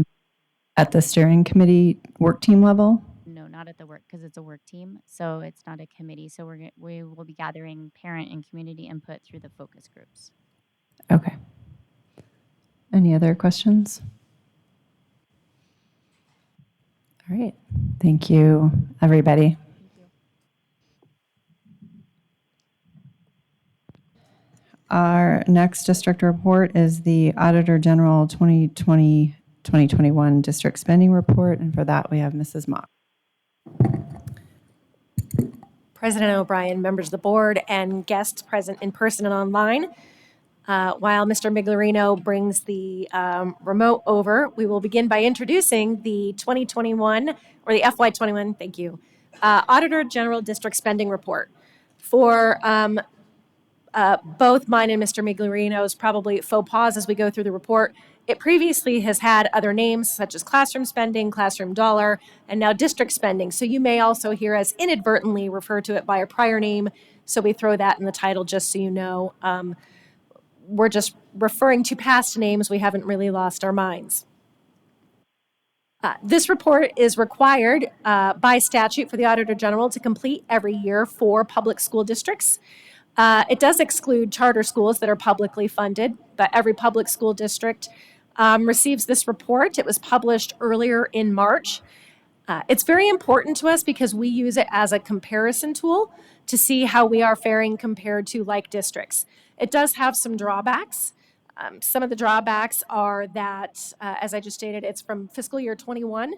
at the steering committee work team level? No, not at the work, because it's a work team. So it's not a committee. So we will be gathering parent and community input through the focus groups. Okay. Any other questions? All right. Thank you, everybody. Our next district report is the Auditor General 2020-2021 District Spending Report, and for that we have Mrs. Mock. President O'Brien, members of the board, and guests present in person and online. While Mr. Miglerino brings the remote over, we will begin by introducing the 2021, or the FY21, thank you, Auditor General District Spending Report. For both mine and Mr. Miglerino's probably faux pas as we go through the report, it previously has had other names such as classroom spending, classroom dollar, and now district spending. So you may also hear us inadvertently refer to it by a prior name. So we throw that in the title just so you know. We're just referring to past names. We haven't really lost our minds. This report is required by statute for the Auditor General to complete every year for public school districts. It does exclude charter schools that are publicly funded, but every public school district receives this report. It was published earlier in March. It's very important to us because we use it as a comparison tool to see how we are faring compared to like districts. It does have some drawbacks. Some of the drawbacks are that, as I just stated, it's from fiscal year 21,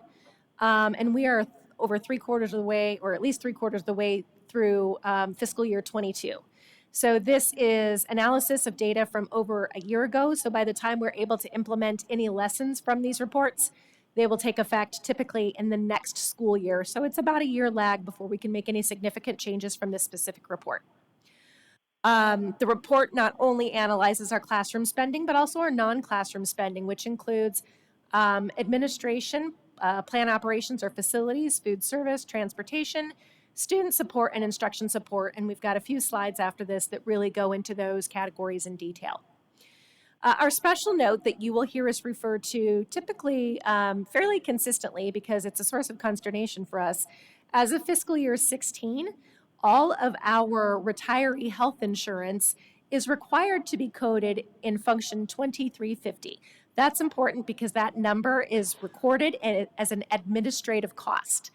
and we are over 3/4 of the way, or at least 3/4 of the way through fiscal year 22. So this is analysis of data from over a year ago. So by the time we're able to implement any lessons from these reports, they will take effect typically in the next school year. So it's about a year lag before we can make any significant changes from this specific report. The report not only analyzes our classroom spending, but also our non-classroom spending, which includes administration, plan operations or facilities, food service, transportation, student support, and instruction support. And we've got a few slides after this that really go into those categories in detail. Our special note that you will hear us refer to typically fairly consistently because it's a source of consternation for us. As of fiscal year 16, all of our retiree health insurance is required to be coded in function 2350. That's important because that number is recorded as an administrative cost.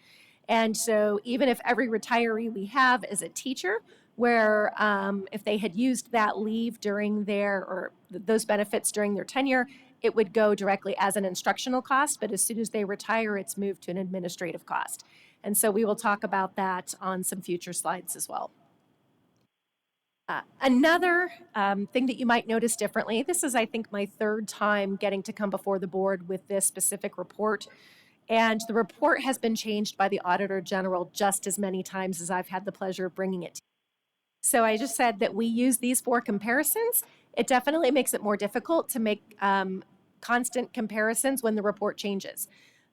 And so even if every retiree we have is a teacher, where if they had used that leave during those benefits during their tenure, it would go directly as an instructional cost, but as soon as they retire, it's moved to an administrative cost. And so we will talk about that on some future slides as well. Another thing that you might notice differently, this is, I think, my third time getting to come before the board with this specific report. And the report has been changed by the Auditor General just as many times as I've had the pleasure of bringing it to you. So I just said that we use these 4 comparisons. It definitely makes it more difficult to make constant comparisons when the report changes.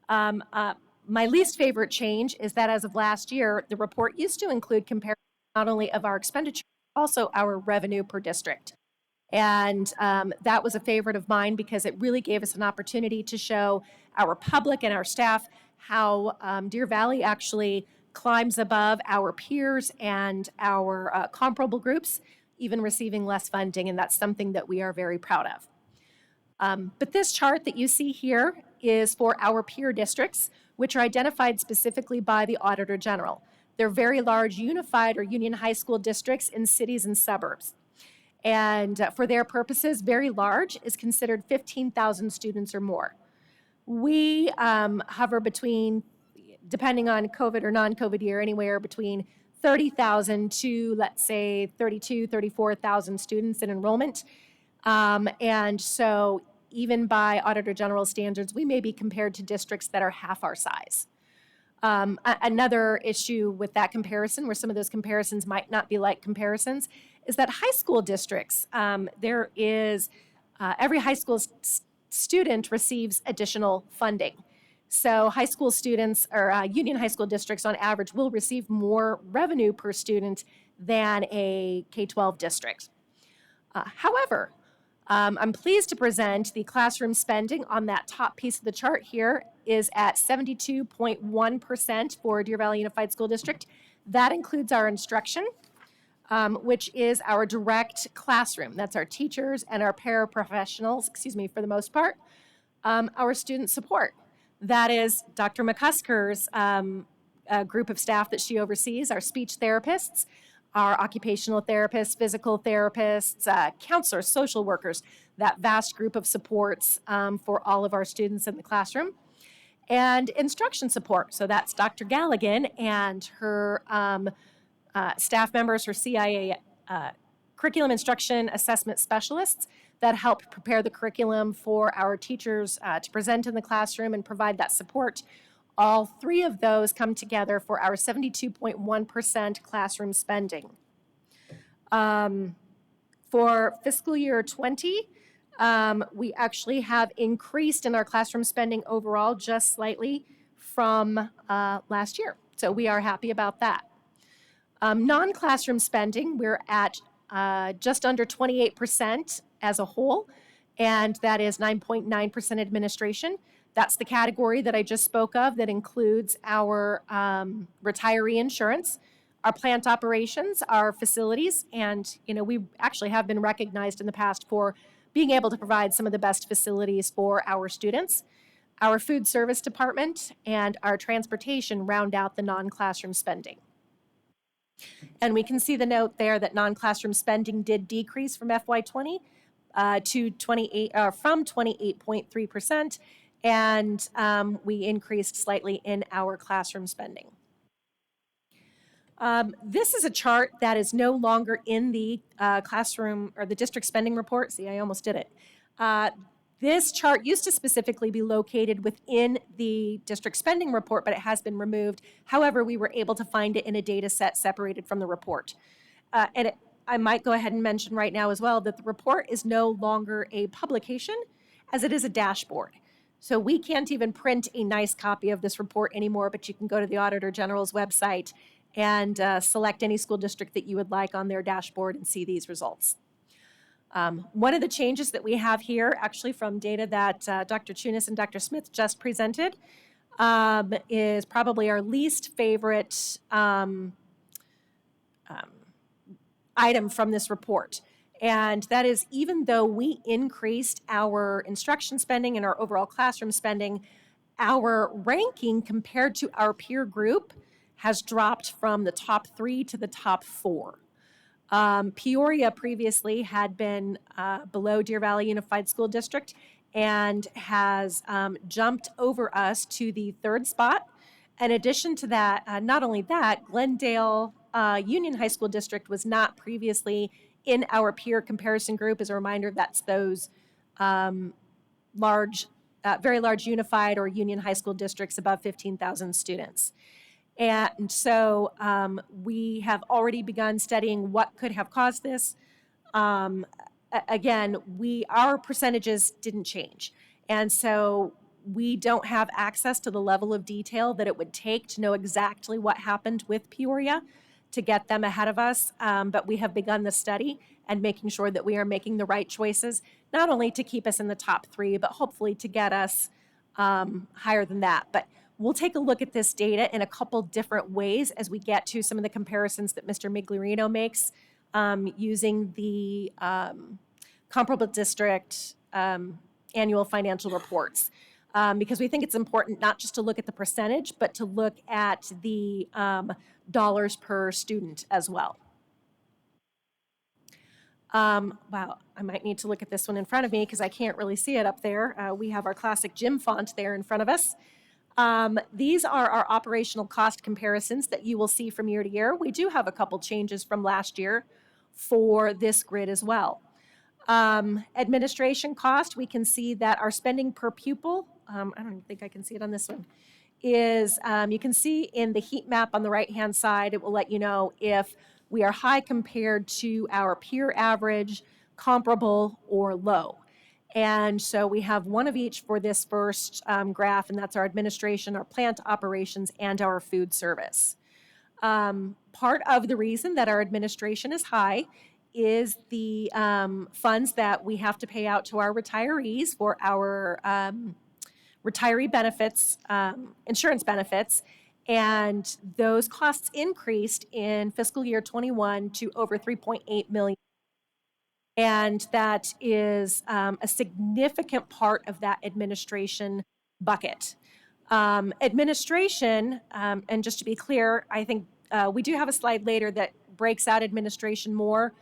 My least favorite change is that as of last year, the report used to include comparisons not only of our expenditure, but also our revenue per district. And that was a favorite of mine because it really gave us an opportunity to show our public and our staff how Deer Valley actually climbs above our peers and our comparable groups, even receiving less funding, and that's something that we are very proud of. But this chart that you see here is for our peer districts, which are identified specifically by the Auditor General. They're very large unified or union high school districts in cities and suburbs. And for their purposes, very large is considered 15,000 students or more. We hover between, depending on COVID or non-COVID year, anywhere between 30,000 to, let's say, 34,000 students in enrollment. And so even by Auditor General standards, we may be compared to districts that are half our size. Another issue with that comparison, where some of those comparisons might not be like comparisons, is that high school districts, there is, every high school student receives additional funding. So high school students or union high school districts on average will receive more revenue per student than a K-12 district. However, I'm pleased to present the classroom spending on that top piece of the chart here is at 72.1% for Deer Valley Unified School District. That includes our instruction, which is our direct classroom. That's our teachers and our paraprofessionals, for the most part. Our student support. That is Dr. McCusker's group of staff that she oversees, our speech therapists, our occupational therapists, physical therapists, counselors, social workers, that vast group of supports for all of our students in the classroom. And instruction support, so that's Dr. Galligan and her staff members, her CIA curriculum instruction assessment specialists that help prepare the curriculum for our teachers to present in the classroom and provide that support. All 3 of those come together for our 72.1% classroom spending. For fiscal year 20, we actually have increased in our classroom spending overall just slightly from last year. So we are happy about that. Non-classroom spending, we're at just under 28% as a whole, and that is 9.9% administration. That's the category that I just spoke of that includes our retiree insurance, our plant operations, our facilities, and we actually have been recognized in the past for being able to provide some of the best facilities for our students. Our food service department and our transportation round out the non-classroom spending. And we can see the note there that non-classroom spending did decrease from FY20 to 28.3%, and we increased slightly in our classroom spending. This is a chart that is no longer in the classroom or the district spending report. See, I almost did it. This chart used to specifically be located within the district spending report, but it has been removed. However, we were able to find it in a data set separated from the report. I might go ahead and mention right now as well that the report is no longer a publication, as it is a dashboard. So we can't even print a nice copy of this report anymore, but you can go to the Auditor General's website and select any school district that you would like on their dashboard and see these results. One of the changes that we have here, actually from data that Dr. Chunis and Dr. Smith just presented, is probably our least favorite item from this report. And that is, even though we increased our instruction spending and our overall classroom spending, our ranking compared to our peer group has dropped from the top 3 to the top 4. Peoria previously had been below Deer Valley Unified School District and has jumped over us to the 3rd spot. In addition to that, not only that, Glendale Union High School District was not previously in our peer comparison group. As a reminder, that's those large, very large unified or union high school districts above 15,000 students. And so we have already begun studying what could have caused this. Again, our percentages didn't change. And so we don't have access to the level of detail that it would take to know exactly what happened with Peoria to get them ahead of us. But we have begun the study and making sure that we are making the right choices, not only to keep us in the top 3, but hopefully to get us higher than that. But we'll take a look at this data in a couple different ways as we get to some of the comparisons that Mr. Migliorino makes using the comparable district annual financial reports. Because we think it's important not just to look at the percentage, but to look at the dollars per student as well. Wow, I might need to look at this one in front of me because I can't really see it up there. We have our classic gym font there in front of us. These are our operational cost comparisons that you will see from year to year. We do have a couple changes from last year for this grid as well. Administration cost, we can see that our spending per pupil, I don't think I can see it on this one, is you can see in the heat map on the right-hand side, it will let you know if we are high compared to our peer average, comparable, or low. And so we have one of each for this first graph, and that's our administration, our plant operations, and our food service. Part of the reason that our administration is high is the funds that we have to pay out to our retirees for our retiree benefits, insurance benefits, and those costs increased in fiscal year 21 to over 3.8 million. And that is a significant part of that administration bucket. Administration, and just to be clear, I think we do have a slide later that breaks out administration more,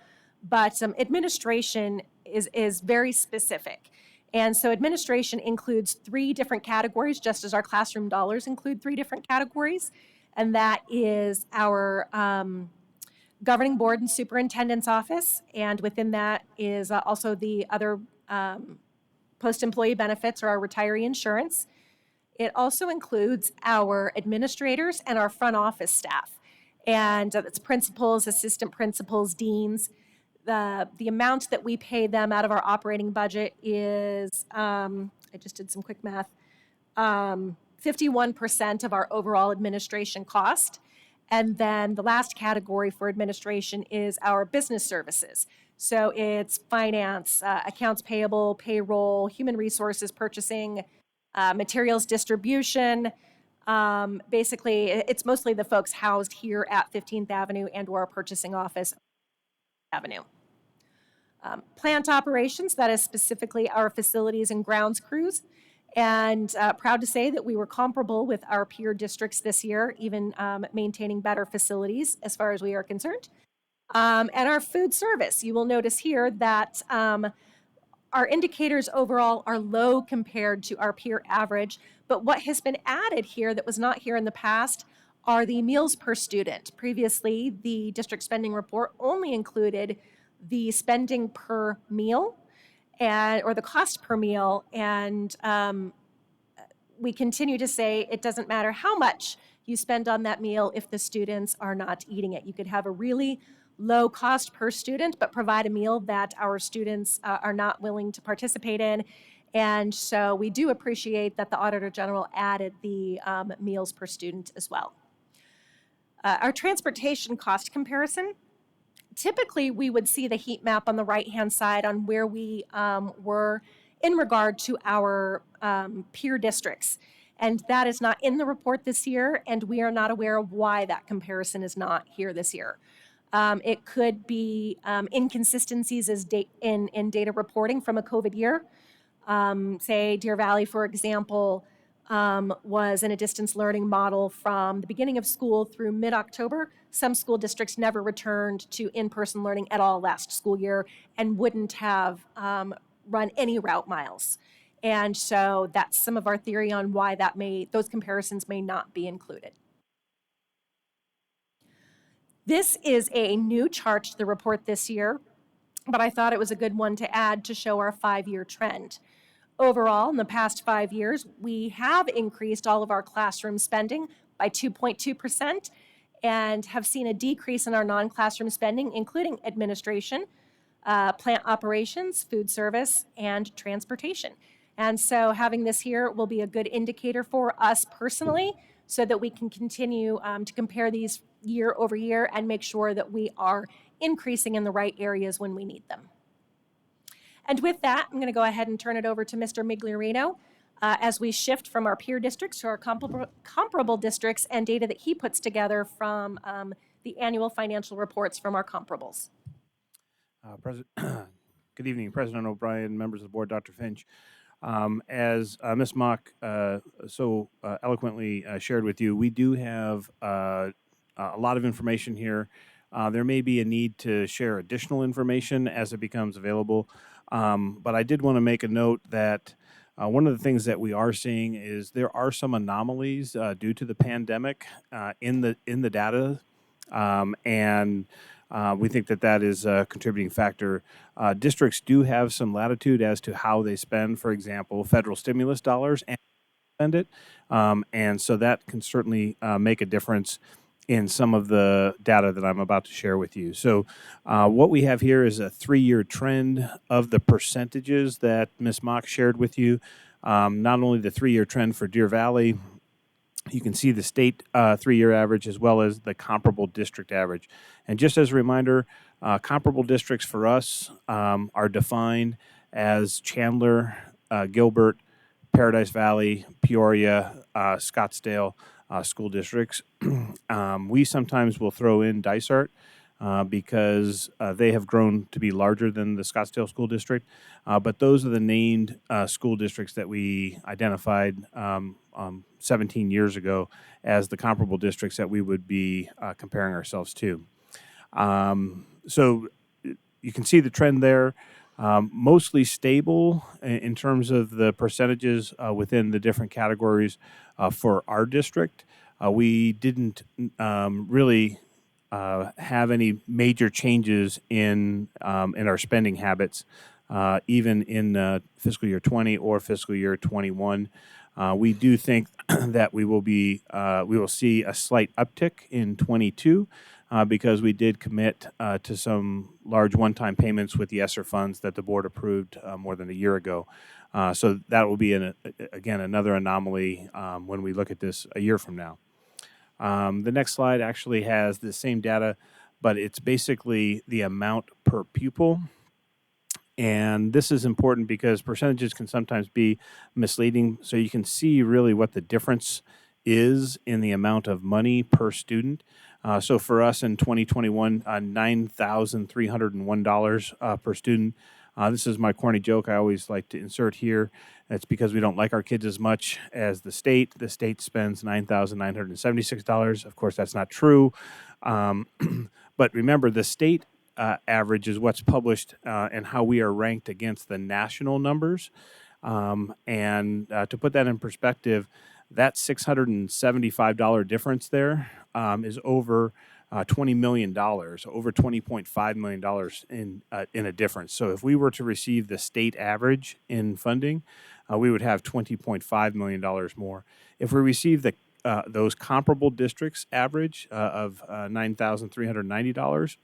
but administration is very specific. And so administration includes 3 different categories, just as our classroom dollars include 3 different categories. And that is our governing board and superintendent's office. And within that is also the other post-employee benefits or our retiree insurance. It also includes our administrators and our front office staff. And it's principals, assistant principals, deans. The amount that we pay them out of our operating budget is, I just did some quick math, 51% of our overall administration cost. And then the last category for administration is our business services. So it's finance, accounts payable, payroll, human resources, purchasing, materials distribution. Basically, it's mostly the folks housed here at 15th Avenue and or our purchasing office Avenue. Plant operations, that is specifically our facilities and grounds crews. And proud to say that we were comparable with our peer districts this year, even maintaining better facilities as far as we are concerned. And our food service, you will notice here that our indicators overall are low compared to our peer average. But what has been added here that was not here in the past are the meals per student. Previously, the district spending report only included the spending per meal or the cost per meal. And we continue to say it doesn't matter how much you spend on that meal if the students are not eating it. You could have a really low cost per student, but provide a meal that our students are not willing to participate in. And so we do appreciate that the Auditor General added the meals per student as well. Our transportation cost comparison. Typically, we would see the heat map on the right-hand side on where we were in regard to our peer districts. And that is not in the report this year, and we are not aware of why that comparison is not here this year. It could be inconsistencies in data reporting from a COVID year. Say Deer Valley, for example, was in a distance learning model from the beginning of school through mid-October. Some school districts never returned to in-person learning at all last school year and wouldn't have run any route miles. And so that's some of our theory on why those comparisons may not be included. This is a new chart to the report this year, but I thought it was a good one to add to show our 5-year trend. Overall, in the past 5 years, we have increased all of our classroom spending by 2.2% and have seen a decrease in our non-classroom spending, including administration, plant operations, food service, and transportation. And so having this here will be a good indicator for us personally so that we can continue to compare these year over year and make sure that we are increasing in the right areas when we need them. And with that, I'm going to go ahead and turn it over to Mr. Migliorino as we shift from our peer districts to our comparable districts and data that he puts together from the annual financial reports from our comparables. Good evening, President O'Brien, members of the board, Dr. Finch. As Ms. Mock so eloquently shared with you, we do have a lot of information here. There may be a need to share additional information as it becomes available. But I did want to make a note that one of the things that we are seeing is there are some anomalies due to the pandemic in the data, and we think that is a contributing factor. Districts do have some latitude as to how they spend, for example, federal stimulus dollars and spend it, and so that can certainly make a difference in some of the data that I'm about to share with you. So what we have here is a 3-year trend of the percentages that Ms. Mock shared with you. Not only the 3-year trend for Deer Valley, you can see the state 3-year average as well as the comparable district average. And just as a reminder, comparable districts for us are defined as Chandler, Gilbert, Paradise Valley, Peoria, Scottsdale, school districts. We sometimes will throw in Dysart because they have grown to be larger than the Scottsdale School District. But those are the named school districts that we identified 17 years ago as the comparable districts that we would be comparing ourselves to. So you can see the trend there. Mostly stable in terms of the percentages within the different categories for our district. We didn't really have any major changes in our spending habits, even in fiscal year 20 or fiscal year 21. We do think that we will see a slight uptick in 22. Because we did commit to some large one-time payments with the ESSER funds that the board approved more than a year ago. So that will be, again, another anomaly when we look at this a year from now. The next slide actually has the same data, but it's basically the amount per pupil. And this is important because percentages can sometimes be misleading. So you can see really what the difference is in the amount of money per student. So for us in 2021, $9,301 per student. This is my corny joke I always like to insert here. It's because we don't like our kids as much as the state. The state spends $9,976. Of course, that's not true. But remember, the state average is what's published and how we are ranked against the national numbers. And to put that in perspective, that $675 difference there is over $20 million, over $20.5 million in a difference. So if we were to receive the state average in funding, we would have $20.5 million more. If we receive those comparable districts average of $9,390,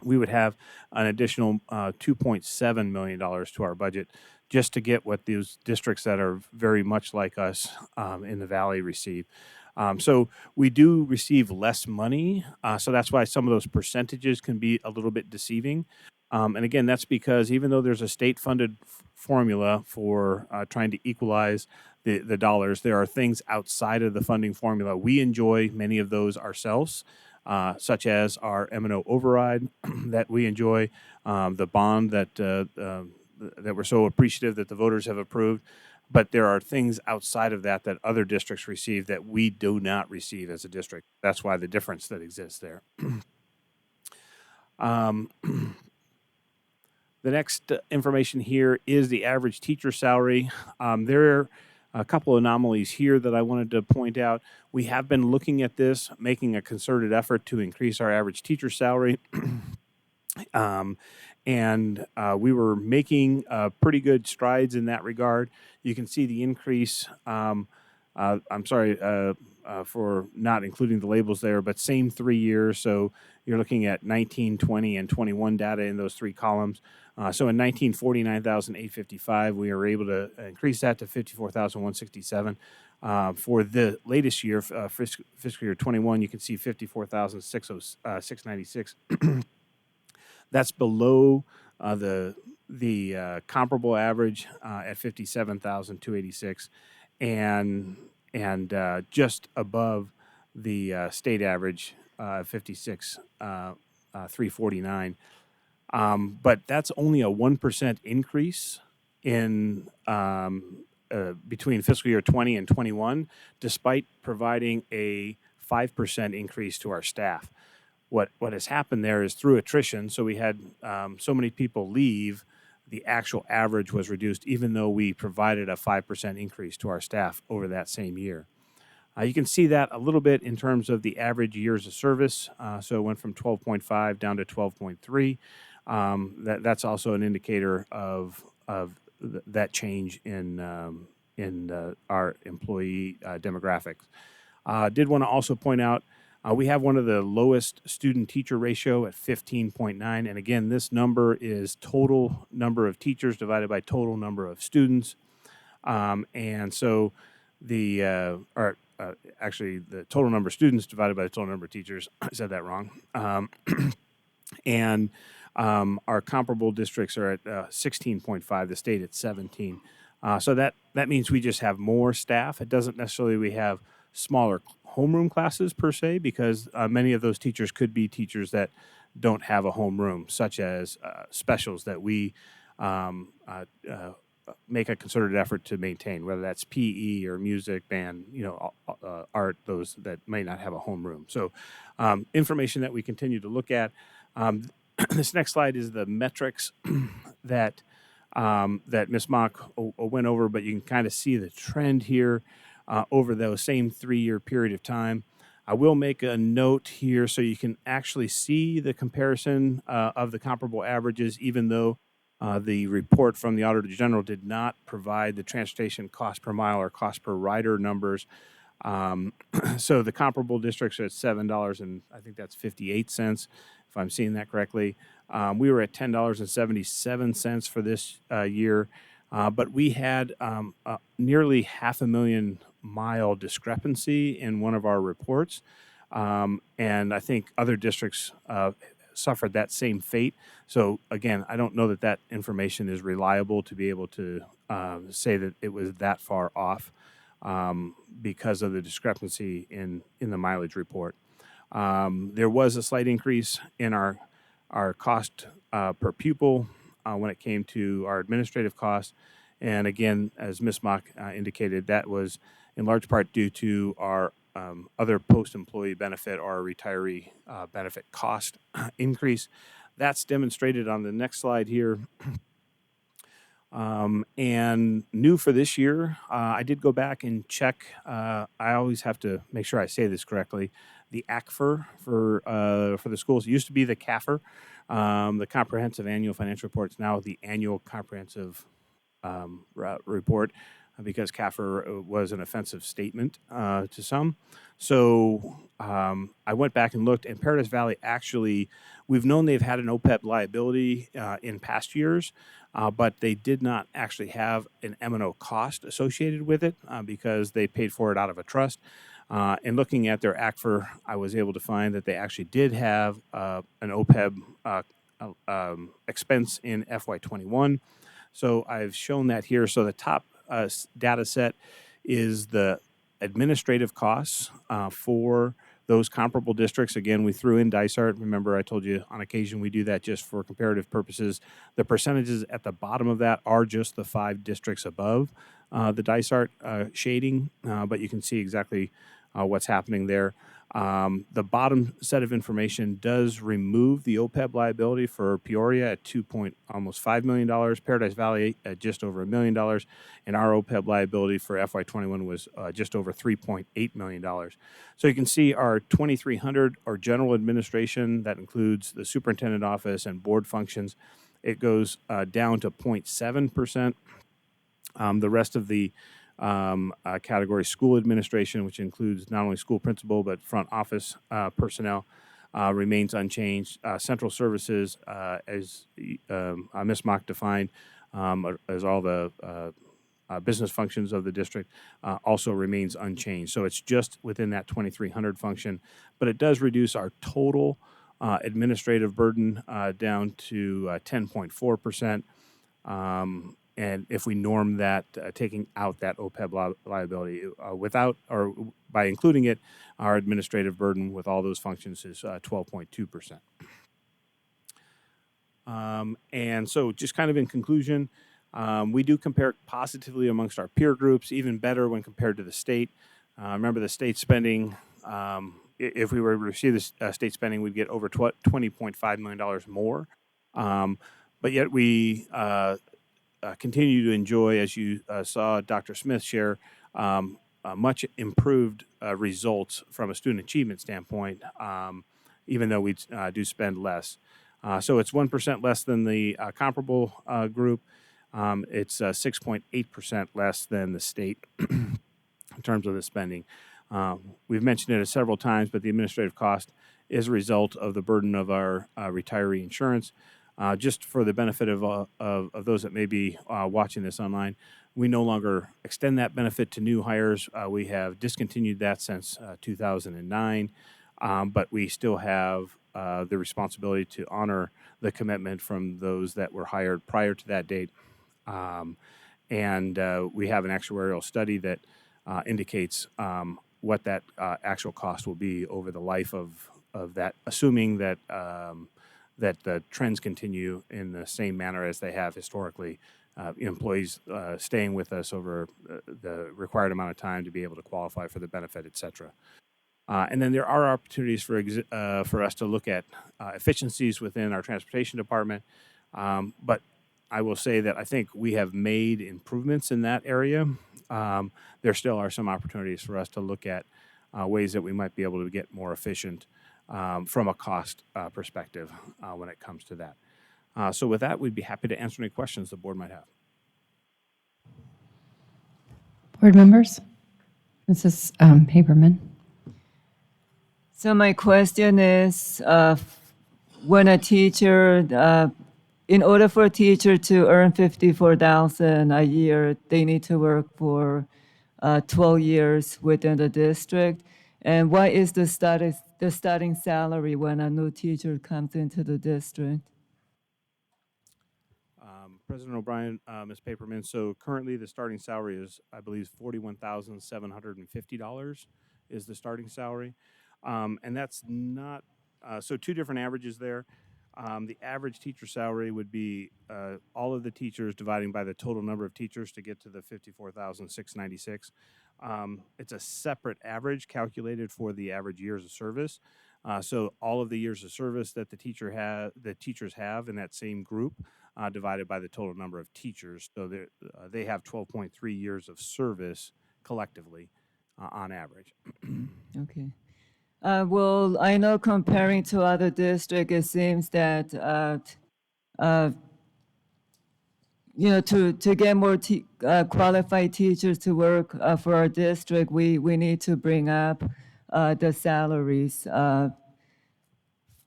we would have an additional $2.7 million to our budget just to get what those districts that are very much like us in the Valley receive. So we do receive less money, so that's why some of those percentages can be a little bit deceiving. And again, that's because even though there's a state-funded formula for trying to equalize the dollars, there are things outside of the funding formula. We enjoy many of those ourselves, such as our M&O override that we enjoy, the bond that we're so appreciative that the voters have approved. But there are things outside of that that other districts receive that we do not receive as a district. That's why the difference that exists there. The next information here is the average teacher salary. There are a couple anomalies here that I wanted to point out. We have been looking at this, making a concerted effort to increase our average teacher salary. And we were making pretty good strides in that regard. You can see the increase. I'm sorry for not including the labels there, but same 3 years. So you're looking at 19, 20, and 21 data in those 3 columns. So in 19, 49,855, we were able to increase that to 54,167. For the latest year, fiscal year 21, you can see 54,696. That's below the comparable average at 57,286, and just above the state average 56,349. But that's only a 1% increase in between fiscal year 20 and 21, despite providing a 5% increase to our staff. What has happened there is through attrition, so we had so many people leave, the actual average was reduced, even though we provided a 5% increase to our staff over that same year. You can see that a little bit in terms of the average years of service. So it went from 12.5 down to 12.3. That's also an indicator of that change in our employee demographics. Did want to also point out we have one of the lowest student-teacher ratio at 15.9, and again, this number is total number of teachers divided by total number of students, and so actually the total number of students divided by the total number of teachers. I said that wrong. And our comparable districts are at 16.5, the state at 17. So that means we just have more staff. It doesn't necessarily we have smaller homeroom classes per se, because many of those teachers could be teachers that don't have a homeroom, such as specials that we make a concerted effort to maintain, whether that's PE or music, band, art, those that may not have a homeroom. So information that we continue to look at. This next slide is the metrics that Ms. Mock went over, but you can kind of see the trend here over those same 3-year period of time. I will make a note here so you can actually see the comparison of the comparable averages, even though the report from the Auditor General did not provide the transportation cost per mile or cost per rider numbers. So the comparable districts are at $7, and I think that's 58 cents, if I'm seeing that correctly. We were at $10.77 for this year, but we had nearly 500,000 mile discrepancy in one of our reports, and I think other districts suffered that same fate. So again, I don't know that information is reliable to be able to say that it was that far off because of the discrepancy in the mileage report. There was a slight increase in our cost per pupil when it came to our administrative costs. And again, as Ms. Mock indicated, that was in large part due to our other post-employee benefit or retiree benefit cost increase. That's demonstrated on the next slide here. And new for this year, I did go back and check. I always have to make sure I say this correctly. The ACFR for the schools, it used to be the CAFR, the Comprehensive Annual Financial Report. It's now the Annual Comprehensive report because CAFR was an offensive statement to some. So I went back and looked, and Paradise Valley actually, we've known they've had an OPEB liability in past years, but they did not actually have an M&O cost associated with it because they paid for it out of a trust. And looking at their ACFR, I was able to find that they actually did have an OPEB expense in FY21. So I've shown that here. So the top data set is the administrative costs for those comparable districts. Again, we threw in Dysart. Remember, I told you on occasion we do that just for comparative purposes. The percentages at the bottom of that are just the 5 districts above the Dysart shading, but you can see exactly what's happening there. The bottom set of information does remove the OPEB liability for Peoria at almost $5 million, Paradise Valley at just over $1 million, and our OPEB liability for FY21 was just over $3.8 million. So you can see our 2,300, our general administration, that includes the superintendent office and board functions, it goes down to 0.7%. The rest of the category, school administration, which includes not only school principal but front office personnel, remains unchanged. Central services, as Ms. Mock defined, as all the business functions of the district, also remains unchanged. So it's just within that 2,300 function, but it does reduce our total administrative burden down to 10.4%. And if we norm that, taking out that OPEB liability, without or by including it, our administrative burden with all those functions is 12.2%. And so just kind of in conclusion, we do compare positively amongst our peer groups, even better when compared to the state. Remember the state spending, if we were to receive this state spending, we'd get over $20.5 million more. But yet we continue to enjoy, as you saw Dr. Smith share, much improved results from a student achievement standpoint, even though we do spend less. So it's 1% less than the comparable group. It's 6.8% less than the state in terms of the spending. We've mentioned it several times, but the administrative cost is a result of the burden of our retiree insurance. Just for the benefit of those that may be watching this online, we no longer extend that benefit to new hires. We have discontinued that since 2009, but we still have the responsibility to honor the commitment from those that were hired prior to that date. And we have an actuarial study that indicates what that actual cost will be over the life of that, assuming that that the trends continue in the same manner as they have historically, employees staying with us over the required amount of time to be able to qualify for the benefit, et cetera. And then there are opportunities for us to look at efficiencies within our transportation department. But I will say that I think we have made improvements in that area. There still are some opportunities for us to look at ways that we might be able to get more efficient from a cost perspective when it comes to that. So with that, we'd be happy to answer any questions the board might have. Board members? Mrs. Haberman. So my question is, when a teacher, in order for a teacher to earn $54,000 a year, they need to work for 12 years within the district. And what is the starting salary when a new teacher comes into the district? President O'Brien, Ms. Paperman, so currently the starting salary is, I believe, $41,750 is the starting salary. And that's not, so two different averages there. The average teacher salary would be all of the teachers dividing by the total number of teachers to get to the $54,696. It's a separate average calculated for the average years of service. So all of the years of service that the teachers have in that same group divided by the total number of teachers. So they have 12.3 years of service collectively on average. Okay. Well, I know comparing to other districts, it seems that to get more qualified teachers to work for our district, we need to bring up the salaries.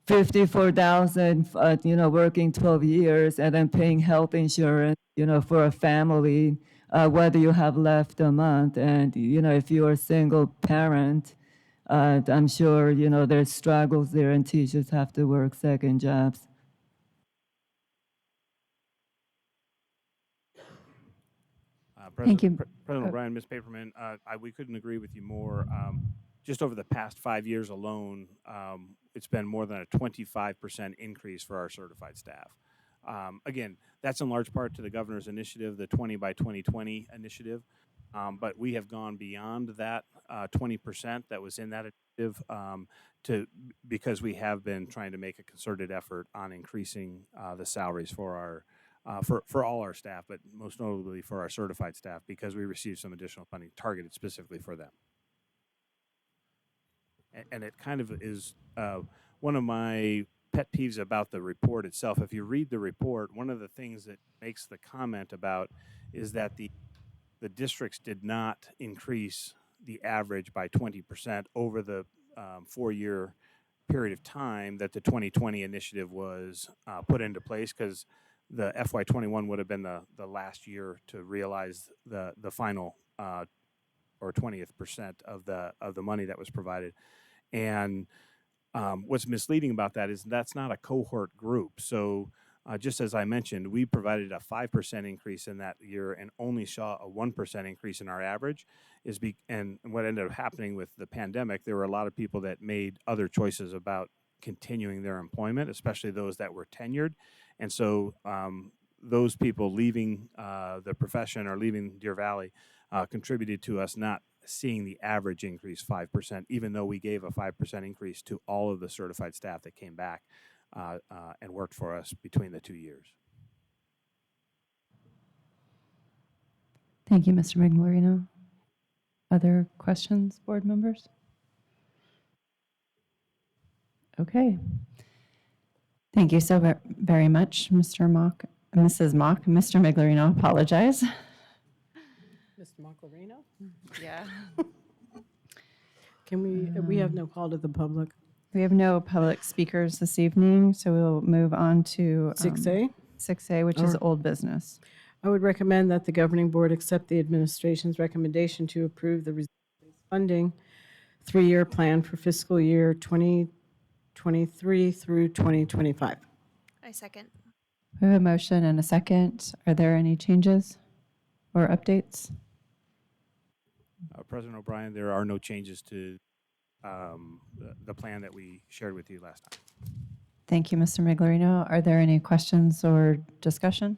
54,000, working 12 years and then paying health insurance, for a family, whether you have left a month. And, if you're a single parent, I'm sure, there's struggles there and teachers have to work second jobs. Thank you. President Oh. O'Brien, Ms. Paperman, we couldn't agree with you more. Just over the past 5 years alone, it's been more than a 25% increase for our certified staff. Again, that's in large part to the governor's initiative, the 20 by 2020 initiative. But we have gone beyond that 20% that was in that initiative because we have been trying to make a concerted effort on increasing the salaries for our for all our staff, but most notably for our certified staff, because we received some additional funding targeted specifically for them. And it kind of is one of my pet peeves about the report itself. If you read the report, one of the things that makes the comment about is that the districts did not increase the average by 20% over the 4-year period of time that the 2020 initiative was put into place, because the FY21 would have been the last year to realize the final or 20th percent of the money that was provided. And what's misleading about that is that's not a cohort group. So just as I mentioned, we provided a 5% increase in that year and only saw a 1% increase in our average. And what ended up happening with the pandemic, there were a lot of people that made other choices about continuing their employment, especially those that were tenured. And so those people leaving the profession or leaving Deer Valley contributed to us not seeing the average increase 5%, even though we gave a 5% increase to all of the certified staff that came back and worked for us between the 2 years. Thank you, Mr. Miglorino. Other questions, board members? Okay. Thank you so very much, Mr. Mock, Mrs. Mock. Mr. Miglorino, apologize. Mr. Maclarino? Yeah. Can we have no call to the public? We have no public speakers this evening, so we'll move on to 6A? 6A, which is old business. I would recommend that the governing board accept the administration's recommendation to approve the funding 3-year plan for fiscal year 2023 through 2025. I second. We have a motion and a second. Are there any changes or updates? President O'Brien, there are no changes to the plan that we shared with you last time. Thank you, Mr. Miglorino. Are there any questions or discussion?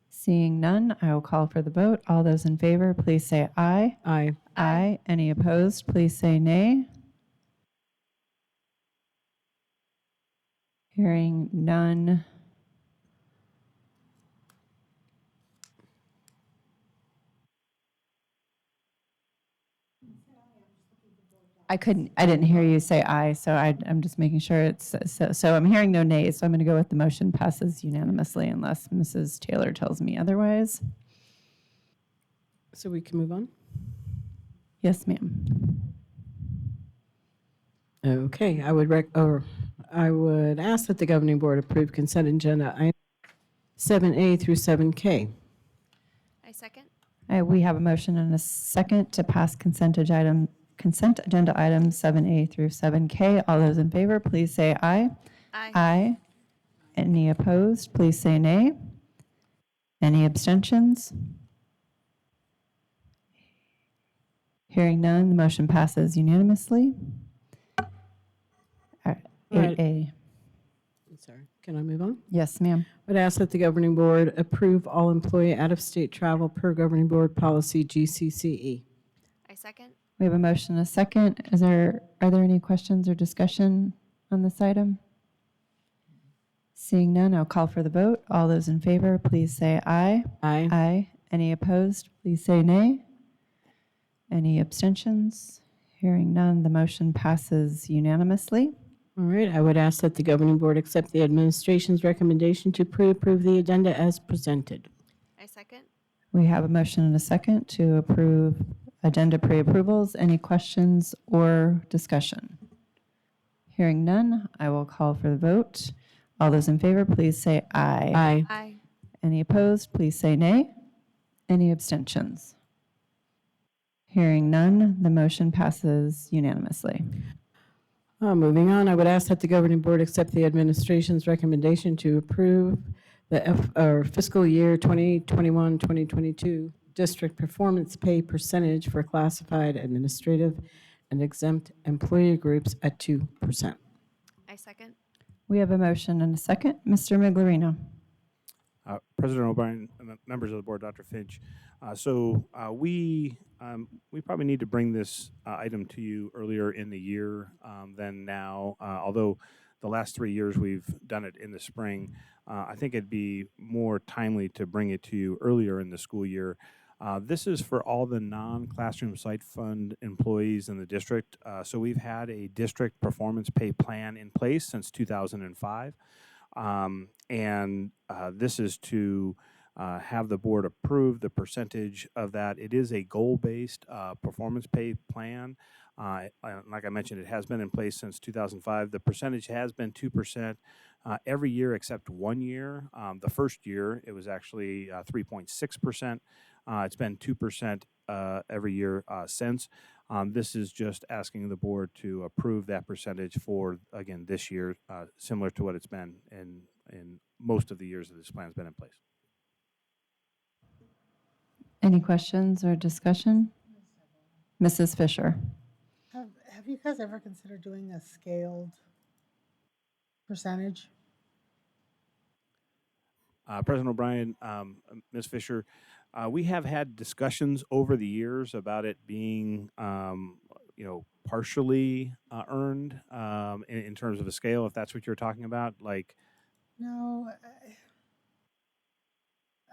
Seeing none, I will call for the vote. All those in favor, please say aye. Aye. Aye. Any opposed, please say nay. Hearing none. I didn't hear you say aye, so I'm just making sure it's, so I'm hearing no nays, so I'm going to go with the motion passes unanimously unless Mrs. Taylor tells me otherwise. So we can move on? Yes, ma'am. Okay, I would ask that the governing board approve consent agenda items 7A through 7K. I second. We have a motion and a second to pass consent agenda items 7A through 7K. All those in favor, please say aye. Aye. Aye. Any opposed, please say nay. Any abstentions? Hearing none, the motion passes unanimously. All right, 8A. Sorry, can I move on? Yes, ma'am. I would ask that the governing board approve all employee out-of-state travel per governing board policy GCCE. I second. We have a motion and a second. Are there any questions or discussion on this item? Seeing none, I'll call for the vote. All those in favor, please say aye. Aye. Aye. Any opposed, please say nay. Any abstentions? Hearing none, the motion passes unanimously. All right, I would ask that the governing board accept the administration's recommendation to pre-approve the agenda as presented. I second. We have a motion and a second to approve agenda pre-approvals. Any questions or discussion? Hearing none, I will call for the vote. All those in favor, please say aye. Aye. Aye. Any opposed, please say nay. Any abstentions? Hearing none, the motion passes unanimously. Moving on, I would ask that the governing board accept the administration's recommendation to approve the fiscal year 2021-2022 district performance pay percentage for classified, administrative, and exempt employee groups at 2%. I second. We have a motion and a second. Mr. Miglerino. President O'Brien, members of the board, Dr. Finch. We probably need to bring this item to you earlier in the year than now. Although the last 3 years we've done it in the spring, I think it'd be more timely to bring it to you earlier in the school year. This is for all the non-classroom site fund employees in the district. So we've had a district performance pay plan in place since 2005. This is to have the board approve the percentage of that. It is a goal-based performance pay plan. Like I mentioned, it has been in place since 2005. The percentage has been 2% every year except 1 year. The first year, it was actually 3.6%. It's been 2% every year since. This is just asking the board to approve that percentage for, again, this year, similar to what it's been in most of the years that this plan's been in place. Any questions or discussion? Mrs. Fisher. Have you guys ever considered doing a scaled percentage? President O'Brien, Ms. Fisher, we have had discussions over the years about it being, partially earned in terms of a scale, if that's what you're talking about. Like, No.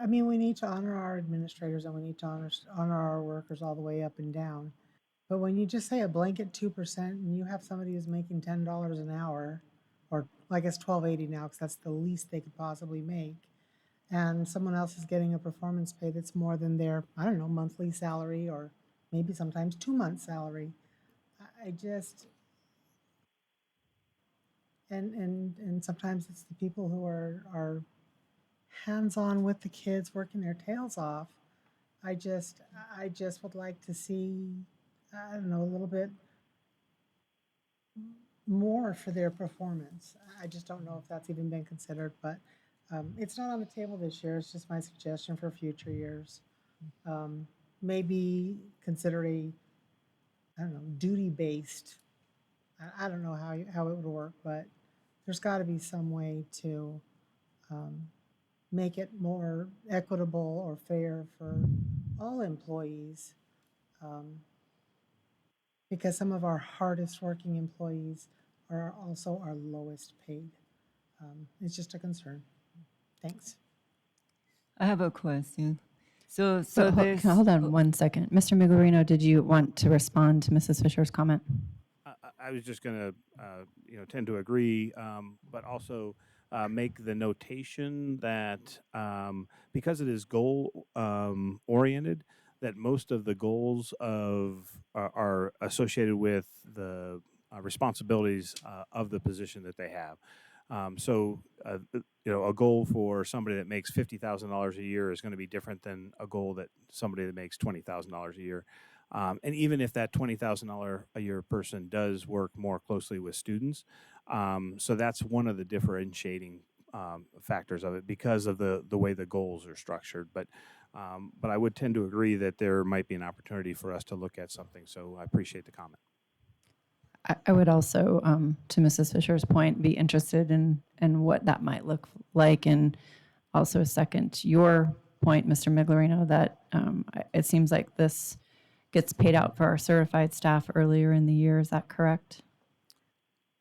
I mean, we need to honor our administrators and we need to honor our workers all the way up and down. But when you just say a blanket 2% and you have somebody who's making $10 an hour, or I guess $12.80 now because that's the least they could possibly make, and someone else is getting a performance pay that's more than their, I don't know, monthly salary or maybe sometimes 2 months salary. I just, and sometimes it's the people who are hands-on with the kids working their tails off. I just would like to see, I don't know, a little bit more for their performance. I just don't know if that's even been considered, but it's not on the table this year. It's just my suggestion for future years. Maybe consider I don't know, duty-based. I don't know how it would work, but there's got to be some way to make it more equitable or fair for all employees, because some of our hardest working employees are also our lowest paid. It's just a concern. Thanks. I have a question. So Hold on 1 second. Mr. Miglerino, did you want to respond to Mrs. Fisher's comment? I was just going to, tend to agree, but also make the notation that because it is goal oriented, that most of the goals are associated with the responsibilities of the position that they have. A goal for somebody that makes $50,000 a year is going to be different than a goal that somebody that makes $20,000 a year. And even if that $20,000 a year person does work more closely with students, so that's one of the differentiating factors of it because of the way the goals are structured. But I would tend to agree that there might be an opportunity for us to look at something. So I appreciate the comment. I would also, to Mrs. Fisher's point, be interested in what that might look like, and also second your point, Mr. Miglerino, that it seems like this gets paid out for our certified staff earlier in the year. Is that correct?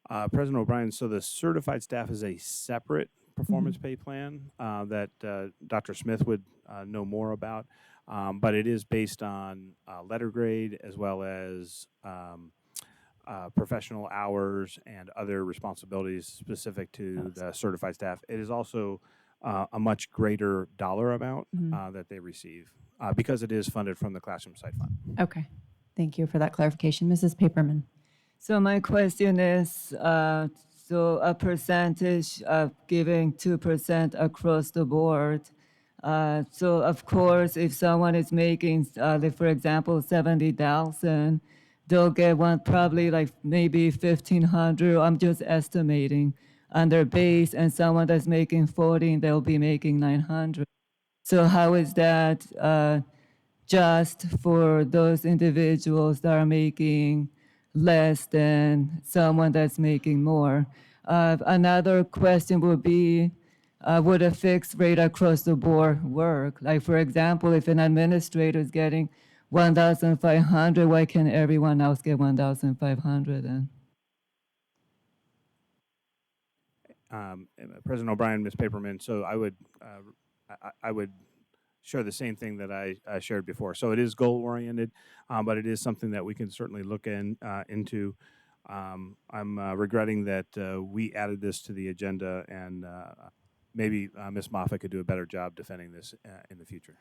President O'Brien, so the certified staff is a separate performance pay plan that Dr. Smith would know more about, but it is based on letter grade as well as professional hours and other responsibilities specific to the certified staff. It is also a much greater dollar amount that they receive because it is funded from the Classroom Site Fund. Okay. Thank you for that clarification. Mrs. Paperman. So my question is, so a percentage of giving 2% across the board. So of course, if someone is making, like for example, 70,000, they'll get one probably like maybe 1,500. I'm just estimating on their base, and someone that's making 14, they'll be making 900. So how is that just for those individuals that are making less than someone that's making more? Another question would be, would a fixed rate across the board work? Like, for example, if an administrator is getting 1,500, why can't everyone else get 1,500 then? President O'Brien, Ms. Paperman, so I would share the same thing that I shared before. So it is goal-oriented, but it is something that we can certainly look into. I'm regretting that we added this to the agenda, and maybe Ms. Moffitt could do a better job defending this in the future.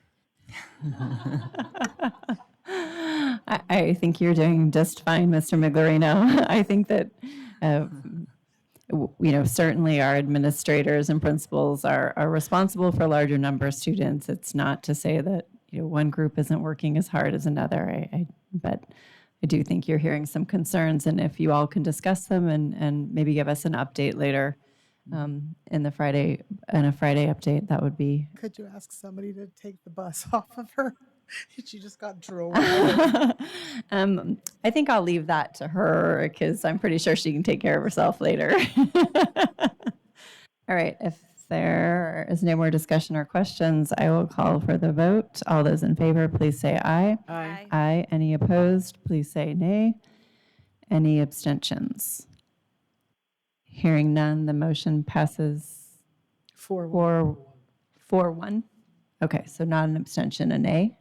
I think you're doing just fine, Mr. Miglerino. I think that, certainly our administrators and principals are responsible for a larger number of students. It's not to say that, one group isn't working as hard as another. But I do think you're hearing some concerns, and if you all can discuss them and maybe give us an update later in a Friday update, that would be. Could you ask somebody to take the bus off of her? She just got drove. I think I'll leave that to her because I'm pretty sure she can take care of herself later. All right, if there is no more discussion or questions, I will call for the vote. All those in favor, please say aye. Aye. Aye. Any opposed, please say nay. Any abstentions? Hearing none, the motion passes 4-1. Okay, so not an abstention, a nay.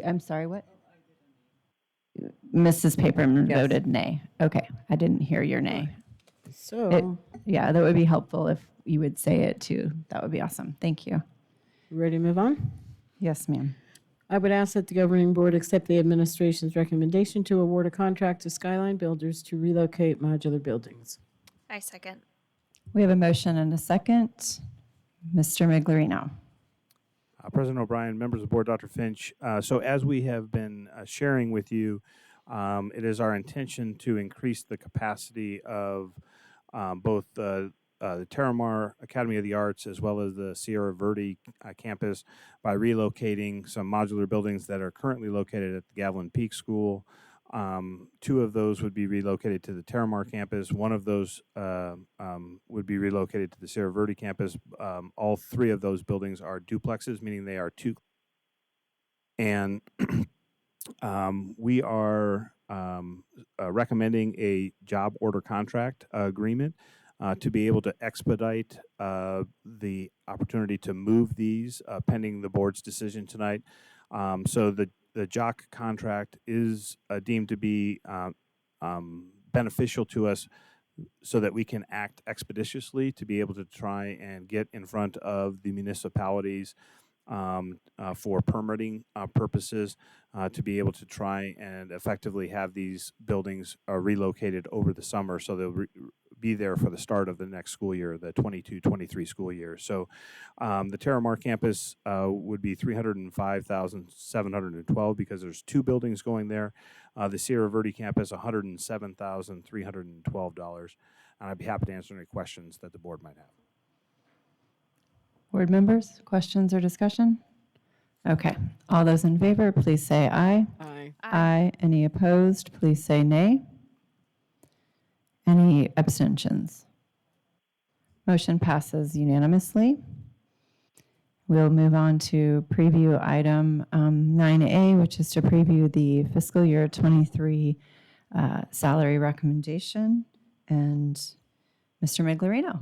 I'm sorry, what? Mrs. Paperman voted nay. Okay, I didn't hear your nay. So, Yeah, that would be helpful if you would say it too. That would be awesome. Thank you. ready to move on? Yes, ma'am. I would ask that the governing board accept the administration's recommendation to award a contract to Skyline Builders to relocate modular buildings. I second. We have a motion and a second. Mr. Miglerino. President O'Brien, members of the board, Dr. Finch. So as we have been sharing with you, it is our intention to increase the capacity of both the Terramar Academy of the Arts as well as the Sierra Verde campus by relocating some modular buildings that are currently located at the Gavilan Peak School. Two of those would be relocated to the Terramar campus. One of those would be relocated to the Sierra Verde campus. All three of those buildings are duplexes, meaning they are two. And we are recommending a job order contract agreement to be able to expedite the opportunity to move these pending the board's decision tonight. So the JOC contract is deemed to be beneficial to us so that we can act expeditiously to be able to try and get in front of the municipalities for permitting purposes to be able to try and effectively have these buildings relocated over the summer so they'll be there for the start of the next school year, the 22-23 school year. So the Terramar campus would be $305,712 because there's two buildings going there. The Sierra Verde campus, $107,312. And I'd be happy to answer any questions that the board might have. Board members, questions or discussion? Okay. All those in favor, please say aye. Aye. Aye. Any opposed, please say nay. Any abstentions? Motion passes unanimously. We'll move on to preview item 9A, which is to preview the fiscal year 23 salary recommendation. And Mr. Miglerino.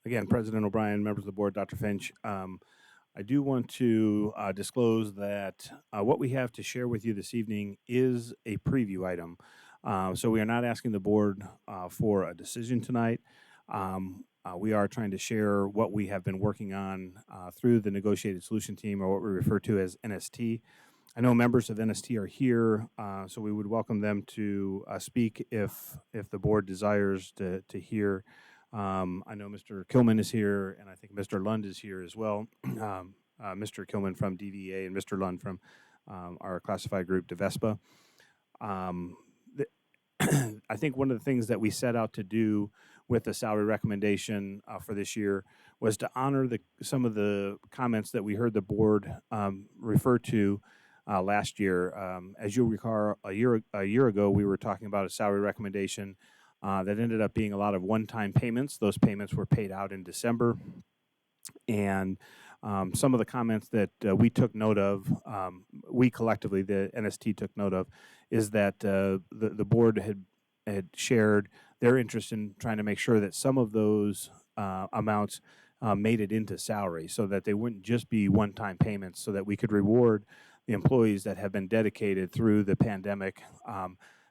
Again, President O'Brien, members of the board, Dr. Finch, I do want to disclose that what we have to share with you this evening is a preview item. So we are not asking the board for a decision tonight. We are trying to share what we have been working on through the negotiated solution team, or what we refer to as NST. I know members of NST are here, so we would welcome them to speak if the board desires to hear. I know Mr. Kilman is here, and I think Mr. Lund is here as well. Mr. Kilman from DVA and Mr. Lund from our classified group, DVESPA. I think one of the things that we set out to do with the salary recommendation for this year was to honor some of the comments that we heard the board refer to last year. As you'll recall, a year ago, we were talking about a salary recommendation that ended up being a lot of one-time payments. Those payments were paid out in December. And some of the comments that we took note of, we collectively, the NST took note of, is that the board had shared their interest in trying to make sure that some of those amounts made it into salary, so that they wouldn't just be one-time payments, so that we could reward the employees that have been dedicated through the pandemic.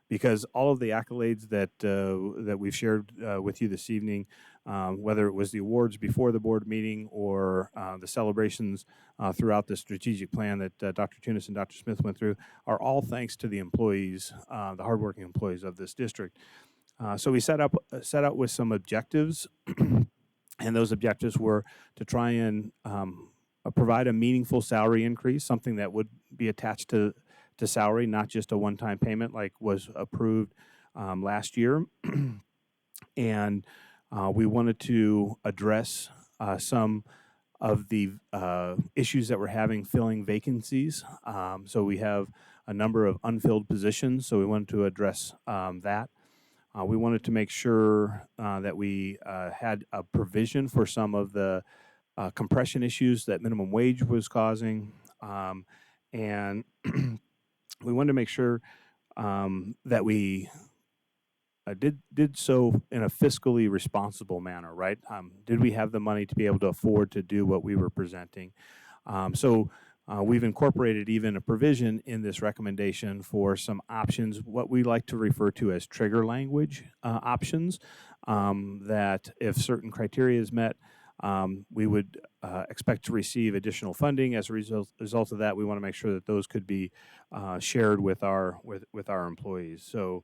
Because all of the accolades that we've shared with you this evening, whether it was the awards before the board meeting or the celebrations throughout the strategic plan that Dr. Tunis and Dr. Smith went through, are all thanks to the employees, the hardworking employees of this district. So we set out with some objectives, and those objectives were to try and provide a meaningful salary increase, something that would be attached to salary, not just a one-time payment like was approved last year. And we wanted to address some of the issues that we're having filling vacancies. So we have a number of unfilled positions, so we wanted to address that. We wanted to make sure that we had a provision for some of the compression issues that minimum wage was causing. And we wanted to make sure that we did so in a fiscally responsible manner, right? Did we have the money to be able to afford to do what we were presenting? So we've incorporated even a provision in this recommendation for some options, what we like to refer to as trigger language options, that if certain criteria is met, we would expect to receive additional funding. As a result of that, we want to make sure that those could be shared with our employees. So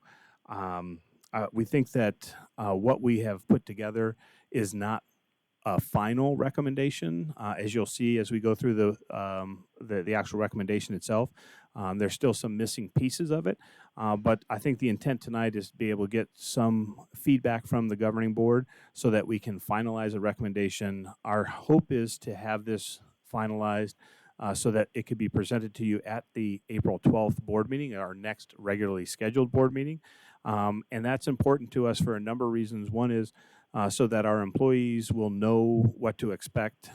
we think that what we have put together is not a final recommendation. As you'll see as we go through the actual recommendation itself, there's still some missing pieces of it. But I think the intent tonight is to be able to get some feedback from the governing board so that we can finalize a recommendation. Our hope is to have this finalized so that it could be presented to you at the April 12th board meeting, our next regularly scheduled board meeting. And that's important to us for a number of reasons. One is so that our employees will know what to expect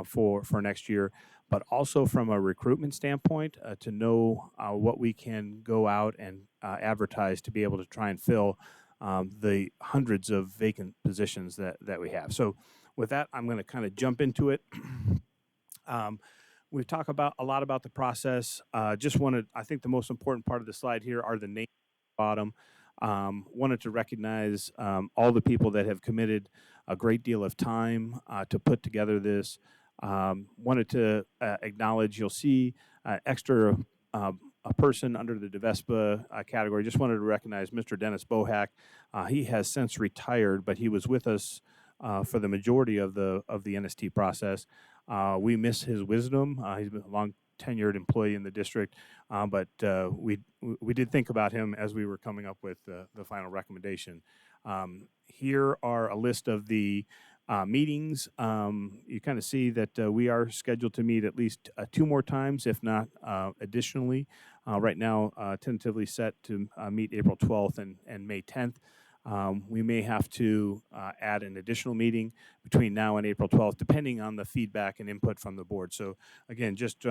for next year, but also from a recruitment standpoint to know what we can go out and advertise to be able to try and fill the hundreds of vacant positions that we have. So with that, I'm going to kind of jump into it. We talk a lot about the process. I think the most important part of the slide here are the names at the bottom. Wanted to recognize all the people that have committed a great deal of time to put together this. Wanted to acknowledge, you'll see extra a person under the DVESPA category. Just wanted to recognize Mr. Dennis Bohack. He has since retired, but he was with us for the majority of the NST process. We miss his wisdom. He's been a long tenured employee in the district, but we did think about him as we were coming up with the final recommendation. Here are a list of the meetings. You kind of see that we are scheduled to meet at least 2 more times, if not additionally. Right now, tentatively set to meet April 12th and May 10th. We may have to add an additional meeting between now and April 12th, depending on the feedback and input from the board. So again, just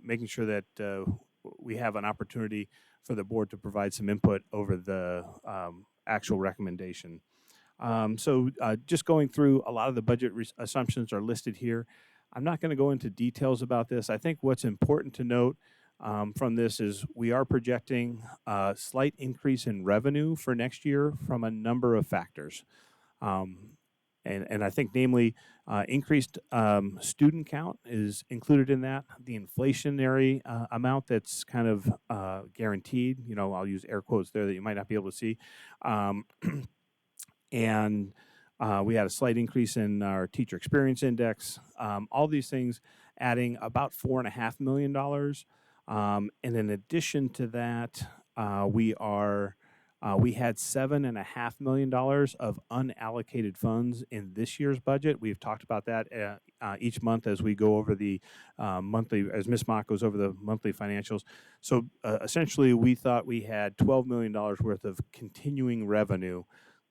making sure that we have an opportunity for the board to provide some input over the actual recommendation. So just going through, a lot of the budget assumptions are listed here. I'm not going to go into details about this. I think what's important to note from this is we are projecting a slight increase in revenue for next year from a number of factors. And I think, namely, increased student count is included in that. The inflationary amount that's kind of guaranteed, I'll use air quotes there that you might not be able to see. And we had a slight increase in our teacher experience index. All these things adding about $4.5 million. And in addition to that, we had $7.5 million of unallocated funds in this year's budget. We've talked about that each month as we go over the monthly, as Ms. Mock goes over the monthly financials. So essentially, we thought we had $12 million worth of continuing revenue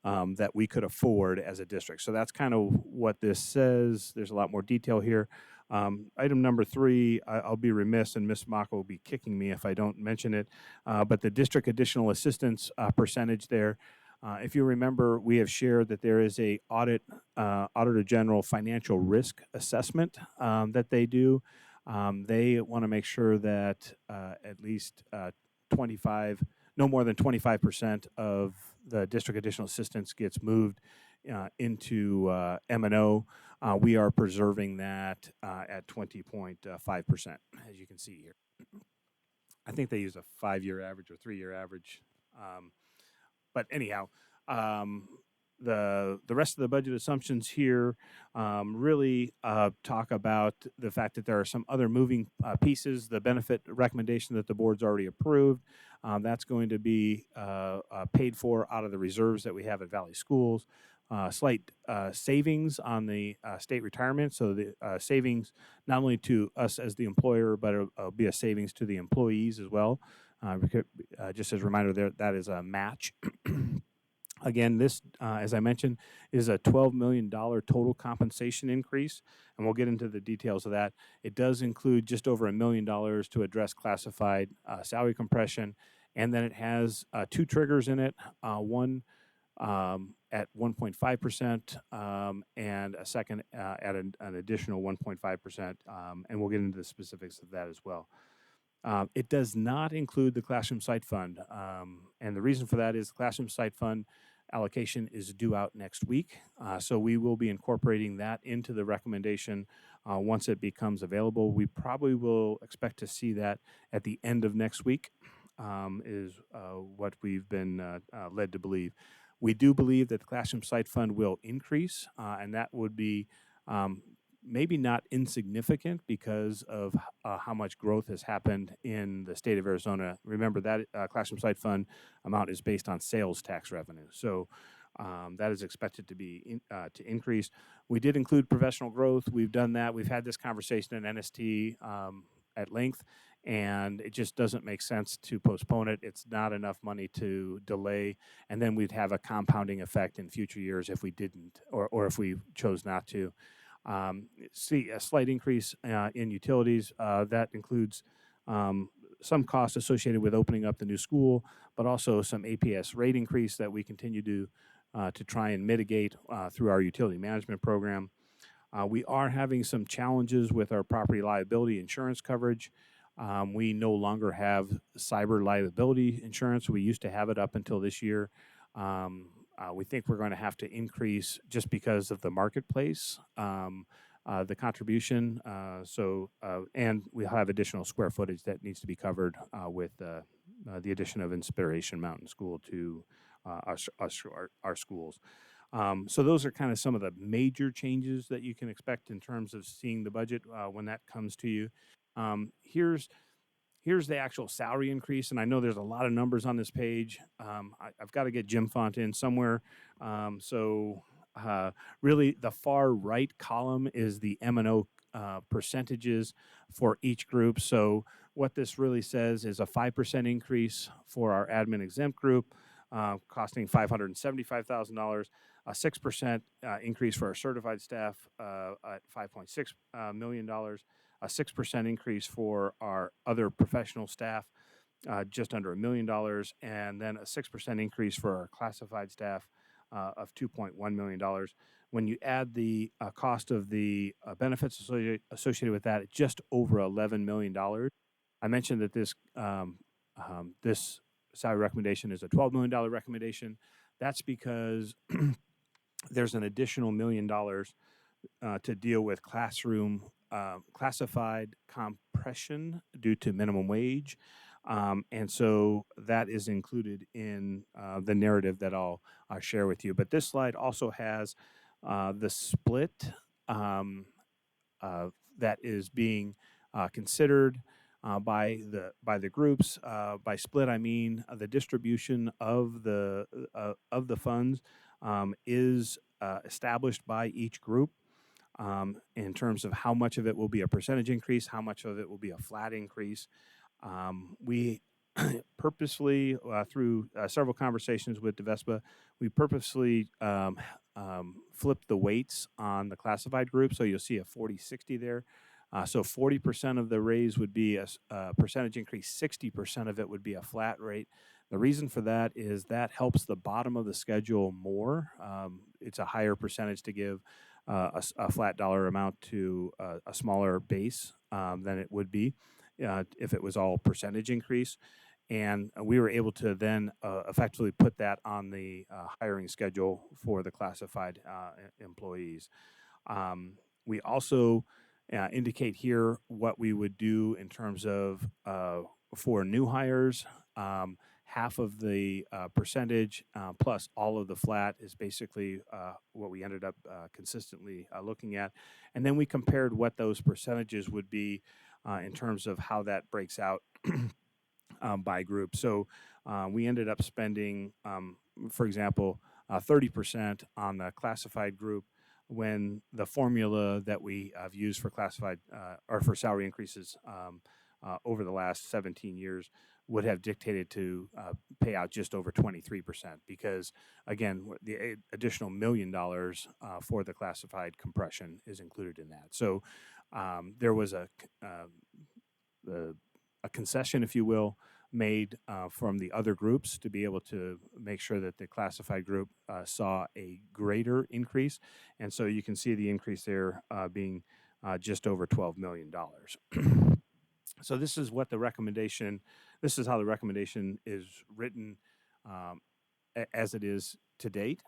that we could afford as a district. So that's kind of what this says. There's a lot more detail here. Item number 3, I'll be remiss, and Ms. Mock will be kicking me if I don't mention it, but the district additional assistance percentage there. If you remember, we have shared that there is a Auditor General financial risk assessment that they do. They want to make sure that at least no more than 25% of the district additional assistance gets moved into M&O. We are preserving that at 20.5%, as you can see here. I think they use a 5-year average or 3-year average. But anyhow, the rest of the budget assumptions here really talk about the fact that there are some other moving pieces. The benefit recommendation that the board's already approved, that's going to be paid for out of the reserves that we have at Valley Schools. Slight savings on the state retirement, so the savings not only to us as the employer, but it'll be a savings to the employees as well. Just as a reminder, that is a match. Again, this, as I mentioned, is a $12 million total compensation increase, and we'll get into the details of that. It does include just over $1 million to address classified salary compression, and then it has 2 triggers in it, one at 1.5% and a second at an additional 1.5%, and we'll get into the specifics of that as well. It does not include the Classroom Site Fund, and the reason for that is the Classroom Site Fund allocation is due out next week, so we will be incorporating that into the recommendation once it becomes available. We probably will expect to see that at the end of next week, is what we've been led to believe. We do believe that the Classroom Site Fund will increase, and that would be maybe not insignificant because of how much growth has happened in the state of Arizona. Remember that Classroom Site Fund amount is based on sales tax revenue, so that is expected to be to increase. We did include professional growth. We've done that. We've had this conversation in NST at length, and it just doesn't make sense to postpone it. It's not enough money to delay, and then we'd have a compounding effect in future years if we didn't, or if we chose not to. See a slight increase in utilities. That includes some costs associated with opening up the new school, but also some APS rate increase that we continue to try and mitigate through our utility management program. We are having some challenges with our property liability insurance coverage. We no longer have cyber liability insurance. We used to have it up until this year. We think we're going to have to increase just because of the marketplace, the contribution. And we have additional square footage that needs to be covered with the addition of Inspiration Mountain School to our schools. So those are kind of some of the major changes that you can expect in terms of seeing the budget when that comes to you. Here's the actual salary increase, and I know there's a lot of numbers on this page. I've got to get Jim Font in somewhere. Really, the far right column is the M&O percentages for each group. So what this really says is a 5% increase for our admin exempt group, costing $575,000, a 6% increase for our certified staff at $5.6 million, a 6% increase for our other professional staff, just under $1 million, and then a 6% increase for our classified staff of $2.1 million. When you add the cost of the benefits associated with that, it's just over $11 million. I mentioned that this salary recommendation is a $12 million recommendation. That's because there's an additional $1 million to deal with classroom classified compression due to minimum wage. And so that is included in the narrative that I'll share with you. But this slide also has the split that is being considered by the groups. By split, I mean the distribution of the funds is established by each group in terms of how much of it will be a percentage increase, how much of it will be a flat increase. We purposely, through several conversations with DVUSD, we purposely flipped the weights on the classified group. So you'll see a 40-60 there. So 40% of the raise would be a percentage increase, 60% of it would be a flat rate. The reason for that is that helps the bottom of the schedule more. It's a higher percentage to give a flat dollar amount to a smaller base than it would be if it was all percentage increase. And we were able to then effectively put that on the hiring schedule for the classified employees. We also indicate here what we would do in terms of for new hires. Half of the percentage plus all of the flat is basically what we ended up consistently looking at. And then we compared what those percentages would be in terms of how that breaks out by group. So we ended up spending, for example, 30% on the classified group when the formula that we have used for classified or for salary increases over the last 17 years would have dictated to pay out just over 23% because, again, the additional $1 million for the classified compression is included in that. So there was a concession, if you will, made from the other groups to be able to make sure that the classified group saw a greater increase. And so you can see the increase there being just over $12 million. So this is what the recommendation, this is how the recommendation is written as it is to date,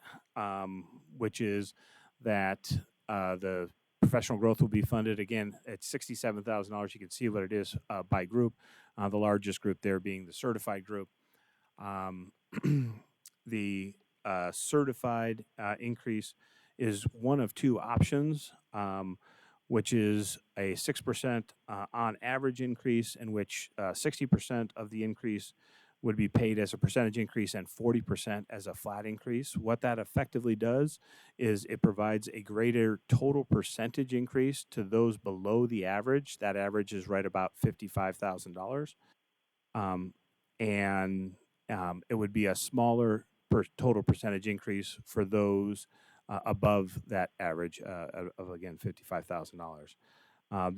which is that the professional growth will be funded again at $67,000. You can see what it is by group. The largest group there being the certified group. The certified increase is one of two options, which is a 6% on average increase, in which 60% of the increase would be paid as a percentage increase and 40% as a flat increase. What that effectively does is it provides a greater total percentage increase to those below the average. That average is right about $55,000. And it would be a smaller total percentage increase for those above that average of again, $55,000.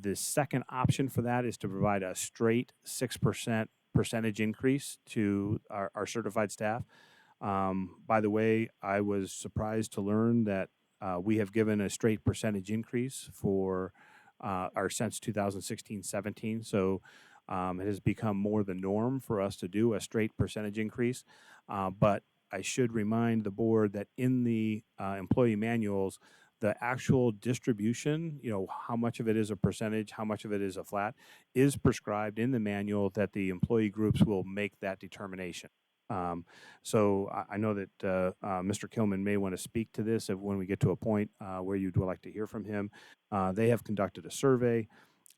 The second option for that is to provide a straight 6% percentage increase to our certified staff. By the way, I was surprised to learn that we have given a straight percentage increase for our since 2016-17. So it has become more the norm for us to do a straight percentage increase. But I should remind the board that in the employee manuals, the actual distribution, how much of it is a percentage, how much of it is a flat, is prescribed in the manual that the employee groups will make that determination. So I know that Mr. Kilman may want to speak to this when we get to a point where you'd like to hear from him. They have conducted a survey,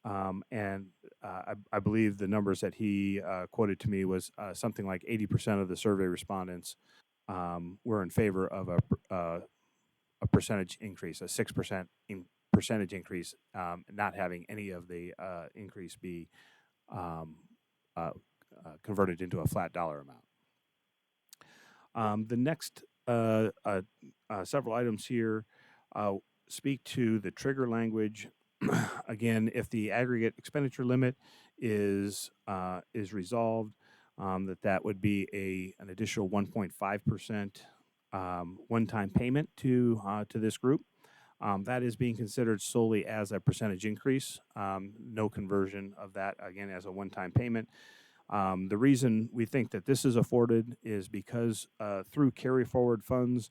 and I believe the numbers that he quoted to me was something like 80% of the survey respondents were in favor of a percentage increase, a 6% percentage increase, not having any of the increase be converted into a flat dollar amount. The next several items here speak to the trigger language. Again, if the aggregate expenditure limit is resolved, that would be an additional 1.5% one-time payment to this group. That is being considered solely as a percentage increase, no conversion of that, again, as a one-time payment. The reason we think that this is afforded is because through carry forward funds,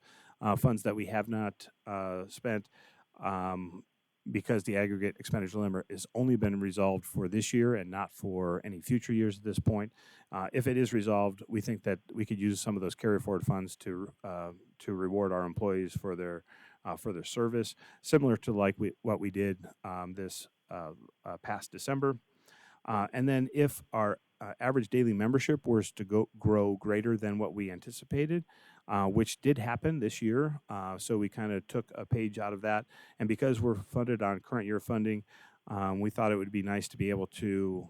funds that we have not spent, because the aggregate expenditure limit has only been resolved for this year and not for any future years at this point. If it is resolved, we think that we could use some of those carry forward funds to reward our employees for their service, similar to like what we did this past December. And then if our average daily membership was to grow greater than what we anticipated, which did happen this year, so we kind of took a page out of that. And because we're funded on current year funding, we thought it would be nice to be able to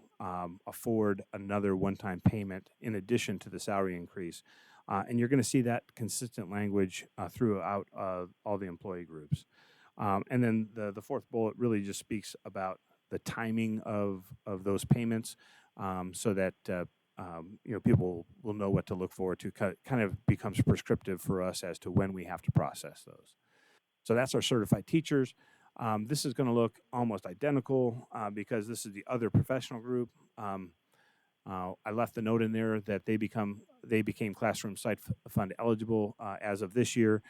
afford another one-time payment in addition to the salary increase. And you're going to see that consistent language throughout all the employee groups. And then the fourth bullet really just speaks about the timing of those payments, so that people will know what to look forward to. Kind of becomes prescriptive for us as to when we have to process those. So that's our certified teachers. This is going to look almost identical because this is the other professional group. I left the note in there that they became classroom site fund eligible as of this year,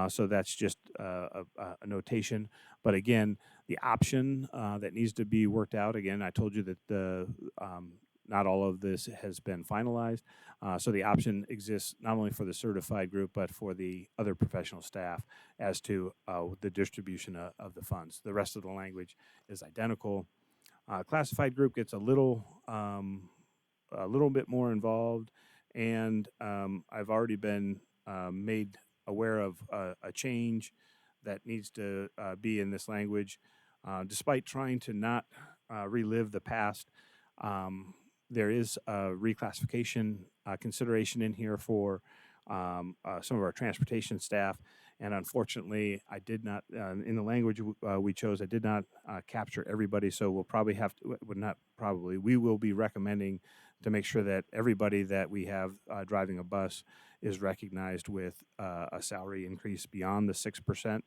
so that's just a notation. But again, the option that needs to be worked out. Again, I told you that not all of this has been finalized, so the option exists not only for the certified group but for the other professional staff as to the distribution of the funds. The rest of the language is identical. Classified group gets a little bit more involved, and I've already been made aware of a change that needs to be in this language. Despite trying to not relive the past, there is a reclassification consideration in here for some of our transportation staff, and unfortunately, I did not, in the language we chose, I did not capture everybody, so we'll probably have to, we will be recommending to make sure that everybody that we have driving a bus is recognized with a salary increase beyond the 6%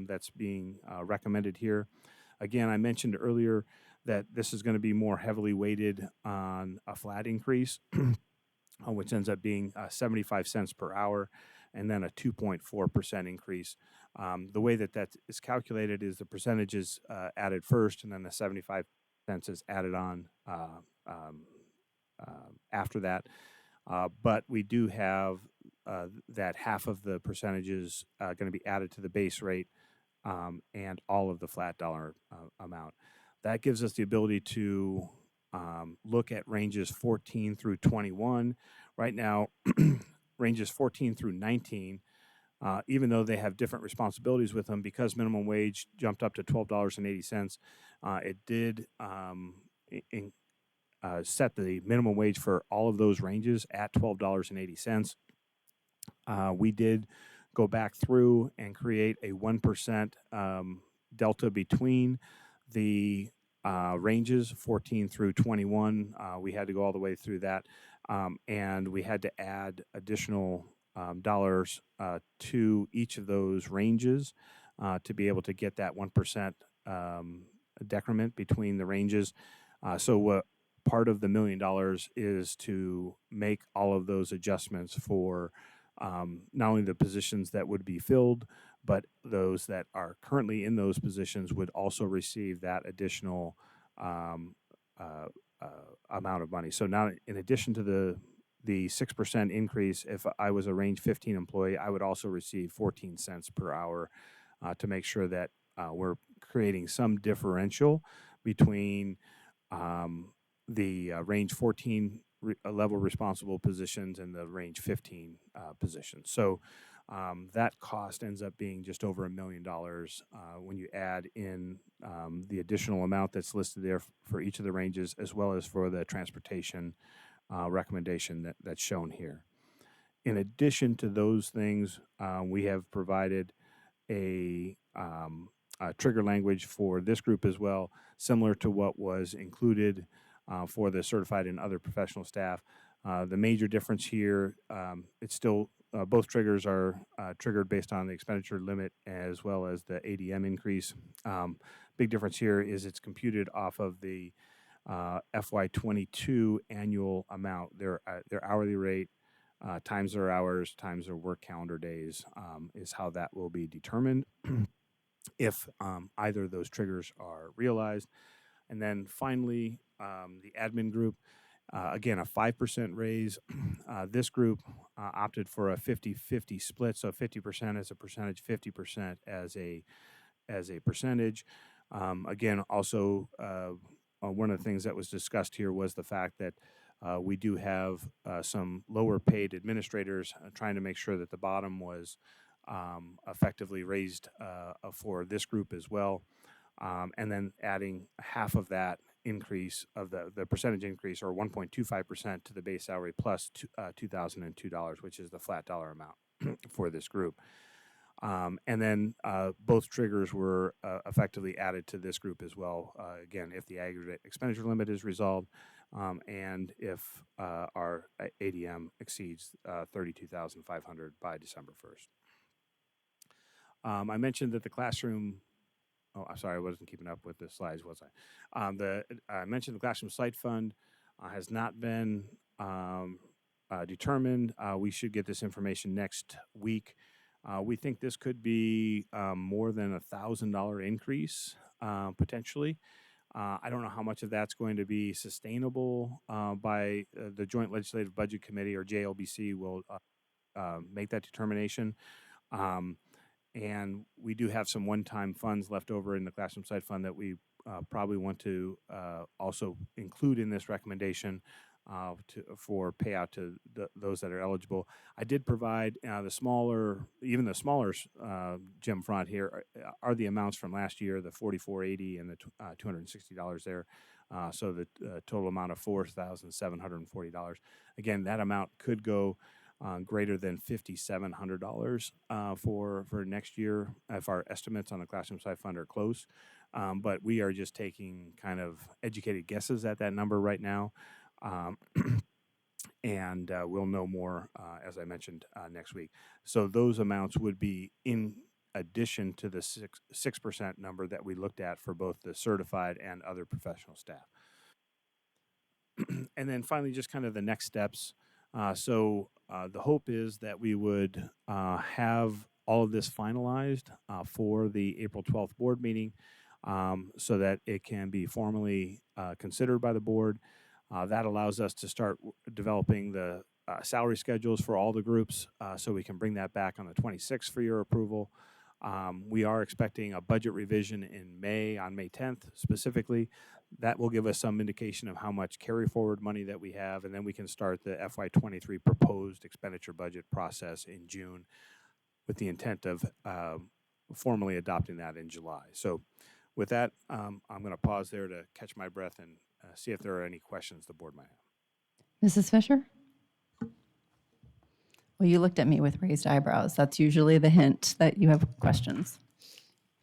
that's being recommended here. Again, I mentioned earlier that this is going to be more heavily weighted on a flat increase, which ends up being 75 cents per hour, and then a 2.4% increase. The way that is calculated is the percentage is added first, and then the 75 cents is added on after that. But we do have that half of the percentages going to be added to the base rate and all of the flat dollar amount. That gives us the ability to look at ranges 14 through 21. Right now, ranges 14 through 19, even though they have different responsibilities with them, because minimum wage jumped up to $12.80, it did set the minimum wage for all of those ranges at $12.80. We did go back through and create a 1% delta between the ranges 14 through 21. We had to go all the way through that, and we had to add additional dollars to each of those ranges to be able to get that 1% decrement between the ranges. So part of the $1 million is to make all of those adjustments for not only the positions that would be filled, but those that are currently in those positions would also receive that additional amount of money. So now, in addition to the 6% increase, if I was a range 15 employee, I would also receive 14 cents per hour to make sure that we're creating some differential between the range 14 level responsible positions and the range 15 positions. So that cost ends up being just over $1 million when you add in the additional amount that's listed there for each of the ranges, as well as for the transportation recommendation that's shown here. In addition to those things, we have provided a trigger language for this group as well, similar to what was included for the certified and other professional staff. The major difference here, it's still both triggers are triggered based on the expenditure limit as well as the ADM increase. Big difference here is it's computed off of the FY22 annual amount. Their hourly rate times their hours times their work calendar days is how that will be determined if either of those triggers are realized. And then finally, the admin group, again, a 5% raise. This group opted for a 50-50 split, so 50% as a percentage, 50% as a percentage. Again, also, one of the things that was discussed here was the fact that we do have some lower paid administrators trying to make sure that the bottom was effectively raised for this group as well. And then adding half of that increase of the percentage increase, or 1.25% to the base salary plus $2,002, which is the flat dollar amount for this group. And then both triggers were effectively added to this group as well. Again, if the aggregate expenditure limit is resolved and if our ADM exceeds $32,500 by December 1st. I mentioned that the classroom. Oh, I'm sorry, I wasn't keeping up with the slides, was I? I mentioned the classroom site fund has not been determined. We should get this information next week. We think this could be more than $1,000 increase potentially. I don't know how much of that's going to be sustainable by the Joint Legislative Budget Committee, or JLBC will make that determination. And we do have some one-time funds left over in the classroom site fund that we probably want to also include in this recommendation for payout to those that are eligible. I did provide the smaller gym front here are the amounts from last year, the $44.80 and the $260 there. So the total amount of $4,740. Again, that amount could go greater than $5,700 for next year if our estimates on the classroom site fund are close. But we are just taking kind of educated guesses at that number right now. And we'll know more, as I mentioned, next week. So those amounts would be in addition to the 6% number that we looked at for both the certified and other professional staff. And then finally, just kind of the next steps. So the hope is that we would have all of this finalized for the April 12th board meeting so that it can be formally considered by the board. That allows us to start developing the salary schedules for all the groups so we can bring that back on the 26th for your approval. We are expecting a budget revision in May, on May 10th specifically. That will give us some indication of how much carry forward money that we have, and then we can start the FY23 proposed expenditure budget process in June with the intent of formally adopting that in July. So with that, I'm going to pause there to catch my breath and see if there are any questions the board might have. Mrs. Fisher? Well, you looked at me with raised eyebrows. That's usually the hint that you have questions.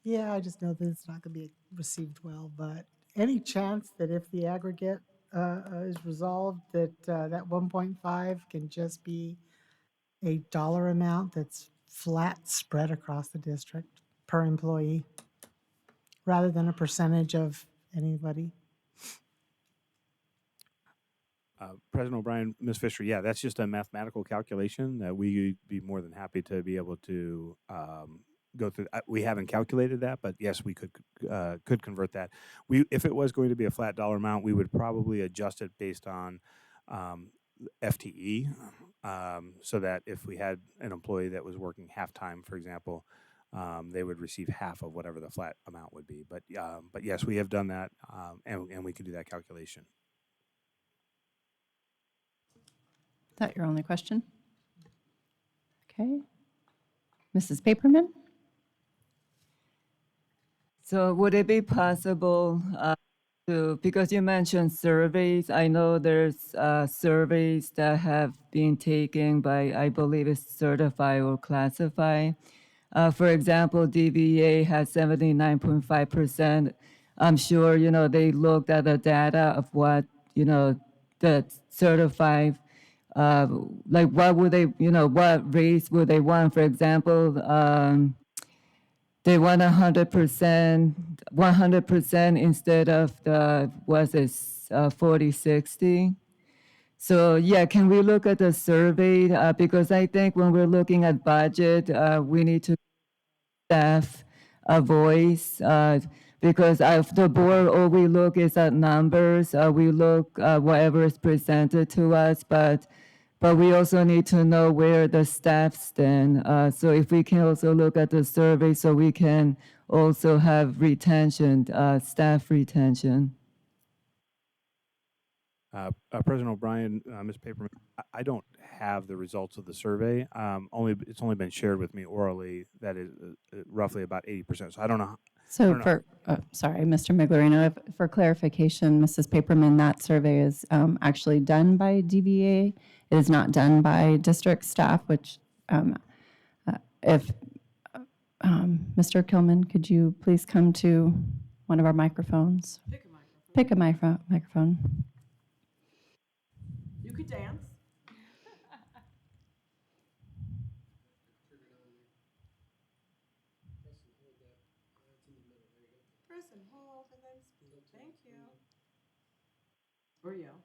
Yeah, I just know that it's not going to be received well, but any chance that if the aggregate is resolved, that that 1.5 can just be a dollar amount that's flat spread across the district per employee, rather than a percentage of anybody? President O'Brien, Ms. Fisher, yeah, that's just a mathematical calculation that we'd be more than happy to be able to go through. We haven't calculated that, but yes, we could convert that. If it was going to be a flat dollar amount, we would probably adjust it based on FTE, so that if we had an employee that was working half-time, for example, they would receive half of whatever the flat amount would be. But yes, we have done that, and we can do that calculation. Is that your only question? Okay. Mrs. Paperman? So would it be possible because you mentioned surveys, I know there's surveys that have been taken by, I believe it's Certify or Classify. For example, DVA has 79.5%. I'm sure, they looked at the data of what, the certified uh, like what would they, what race would they want? For example, they want 100% instead of the, was it 40/60? So yeah, can we look at the survey? Because I think when we're looking at budget, we need to staff a voice, because the board, all we look is at numbers. We look whatever is presented to us, but we also need to know where the staff stand. So if we can also look at the survey, so we can also have retention, staff retention. President O'Brien, Ms. Paperman, I don't have the results of the survey. It's only been shared with me orally that is roughly about 80%. So I don't know. So sorry, Mr. Miglerino, for clarification, Mrs. Paperman, that survey is actually done by DVA. It is not done by district staff, which if Mr. Kilman, could you please come to one of our microphones? Pick a microphone. You could dance. Press and hold and then speak. Thank you. Or yell.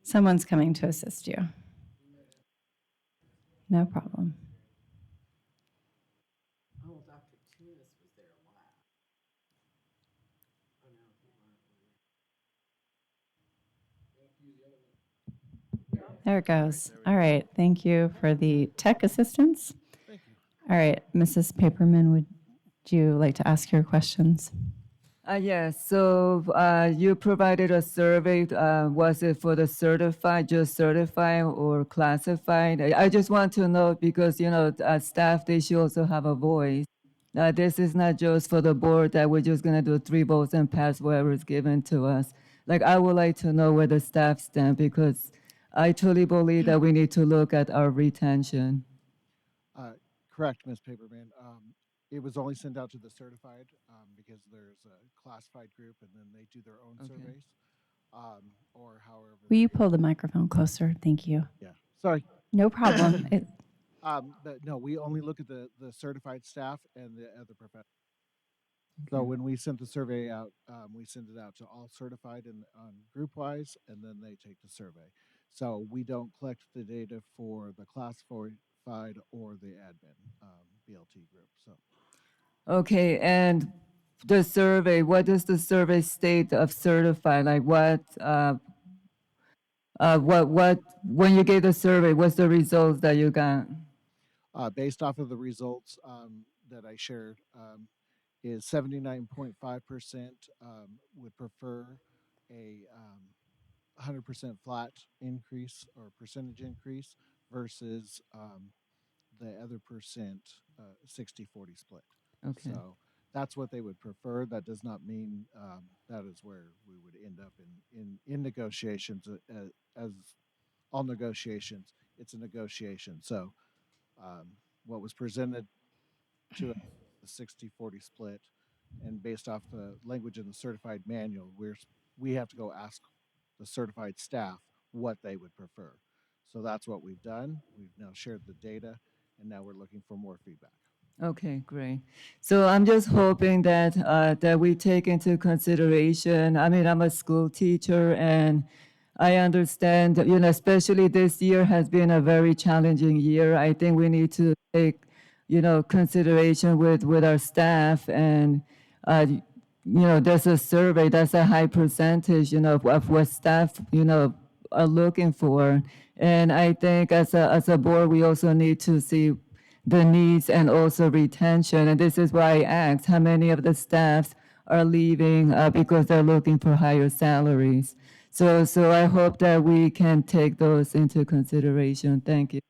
Someone's coming to assist you. No problem. Oh, Dr. Tunis was there a while. Oh, no, he weren't. There it goes. All right, thank you for the tech assistance. All right, Mrs. Paperman, would you like to ask your questions? Yes, so you provided a survey. Was it for the certified, just certified, or classified? I just want to know because, staff, they should also have a voice. This is not just for the board that we're just going to do 3 votes and pass whatever is given to us. Like, I would like to know where the staff stand because I truly believe that we need to look at our retention. Correct, Ms. Paperman. It was only sent out to the certified because there's a classified group and then they do their own surveys or however. Will you pull the microphone closer? Thank you. Yeah, sorry. No problem. But no, we only look at the certified staff and the other professionals. So when we sent the survey out, we send it out to all certified and group-wise, and then they take the survey. So we don't collect the data for the classified or the admin BLT group. So. Okay, and the survey, what does the survey state of certified? Like what, when you gave the survey, what's the results that you got? Based off of the results that I shared, is 79.5% would prefer a 100% flat increase or percentage increase versus the other percent 60-40 split. Okay. So that's what they would prefer. That does not mean that is where we would end up in negotiations. As all negotiations, it's a negotiation. So what was presented to the 60-40 split, and based off the language in the certified manual, we have to go ask the certified staff what they would prefer. So that's what we've done. We've now shared the data, and now we're looking for more feedback. Okay, great. So I'm just hoping that that we take into consideration. I mean, I'm a school teacher, and I understand, especially this year has been a very challenging year. I think we need to take, consideration with our staff, and there's a survey that's a high percentage, of what staff, are looking for, and I think as a board we also need to see the needs and also retention. And this is why I asked how many of the staffs are leaving because they're looking for higher salaries. So I hope that we can take those into consideration. Thank you.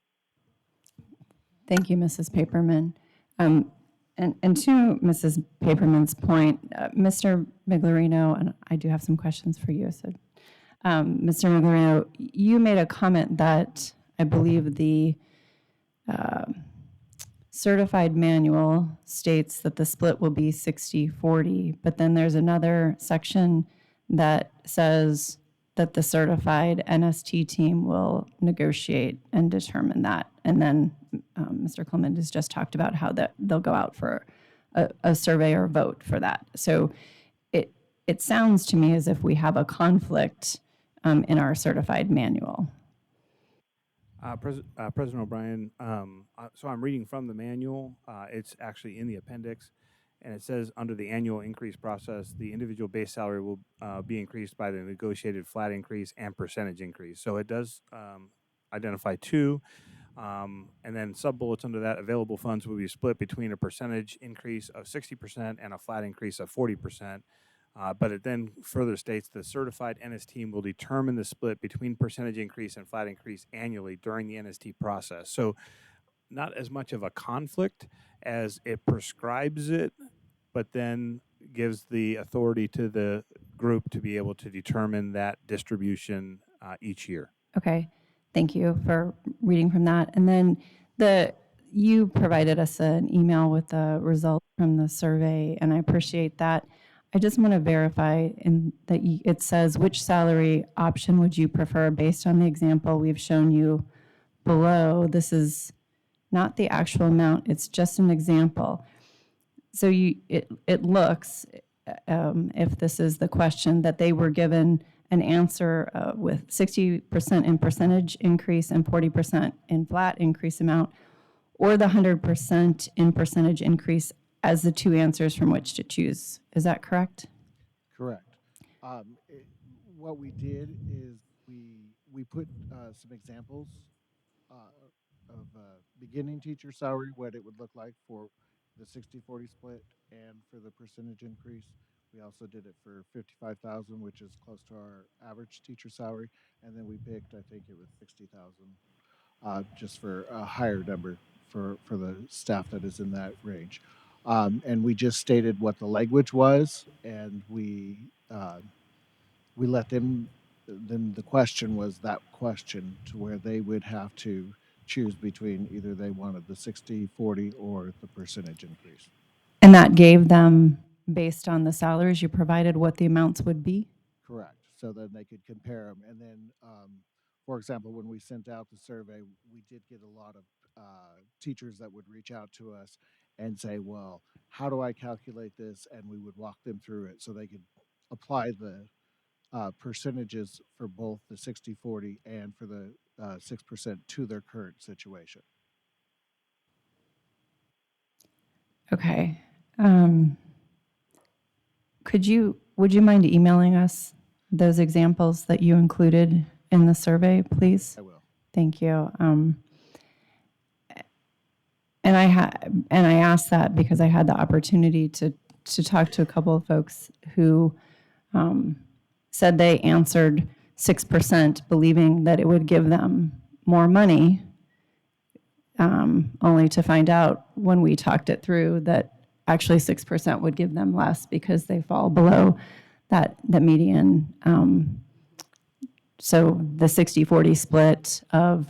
Thank you, Mrs. Paperman. And to Mrs. Paperman's point, Mr. Miglerino, and I do have some questions for you. So, Mr. Miglerino, you made a comment that I believe the certified manual states that the split will be 60-40, but then there's another section that says that the certified NST team will negotiate and determine that. And then Mr. Clement has just talked about how that they'll go out for a survey or vote for that. So it sounds to me as if we have a conflict in our certified manual. President O'Brien, so I'm reading from the manual. It's actually in the appendix, and it says under the annual increase process, the individual base salary will be increased by the negotiated flat increase and percentage increase. So it does identify two. And then sub-bullets under that, available funds will be split between a percentage increase of 60% and a flat increase of 40%. But it then further states the certified NS team will determine the split between percentage increase and flat increase annually during the NST process. So not as much of a conflict as it prescribes it, but then gives the authority to the group to be able to determine that distribution each year. Okay, thank you for reading from that. And then you provided us an email with the results from the survey, and I appreciate that. I just want to verify that it says, which salary option would you prefer based on the example we've shown you below? This is not the actual amount, it's just an example. So it looks, if this is the question, that they were given an answer with 60% in percentage increase and 40% in flat increase amount, or the 100% in percentage increase as the two answers from which to choose. Is that correct? Correct. What we did is we put some examples of beginning teacher salary, what it would look like for the 60-40 split and for the percentage increase. We also did it for 55,000, which is close to our average teacher salary, and then we picked, I think it was 60,000, just for a higher number for the staff that is in that range. And we just stated what the language was, and we let them. Then the question was that question to where they would have to choose between either they wanted the 60-40 or the percentage increase. And that gave them, based on the salaries you provided, what the amounts would be? Correct. So then they could compare them. And then, for example, when we sent out the survey, we did get a lot of teachers that would reach out to us and say, well, how do I calculate this? And we would walk them through it so they could apply the percentages for both the 60-40 and for the 6% to their current situation. Okay. Would you mind emailing us those examples that you included in the survey, please? I will. Thank you. And I asked that because I had the opportunity to talk to a couple of folks who said they answered 6%, believing that it would give them more money, only to find out when we talked it through that actually 6% would give them less because they fall below the median. So the 60-40 split of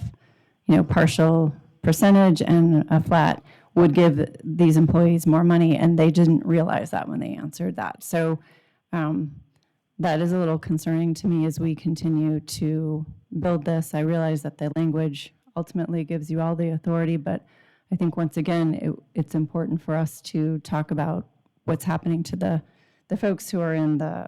partial percentage and a flat would give these employees more money, and they didn't realize that when they answered that. So that is a little concerning to me as we continue to build this. I realize that the language ultimately gives you all the authority, but I think once again, it's important for us to talk about what's happening to the folks who are in the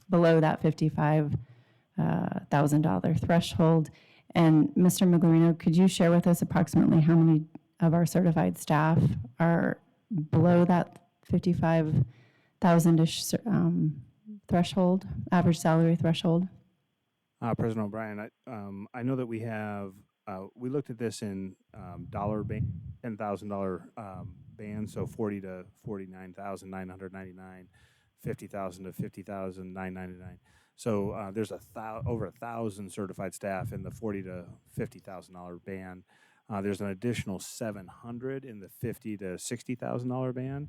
below that $55,000 threshold. And Mr. Miglorino, could you share with us approximately how many of our certified staff are below that 55,000-ish threshold, average salary threshold? President O'Brien, I know that we have, we looked at this in dollar band, $10,000 band, so 40 to 49,999, 50,000 to 50,999. So there's over 1,000 certified staff in the $40 to $50,000 band. There's an additional 700 in the $50 to $60,000 band,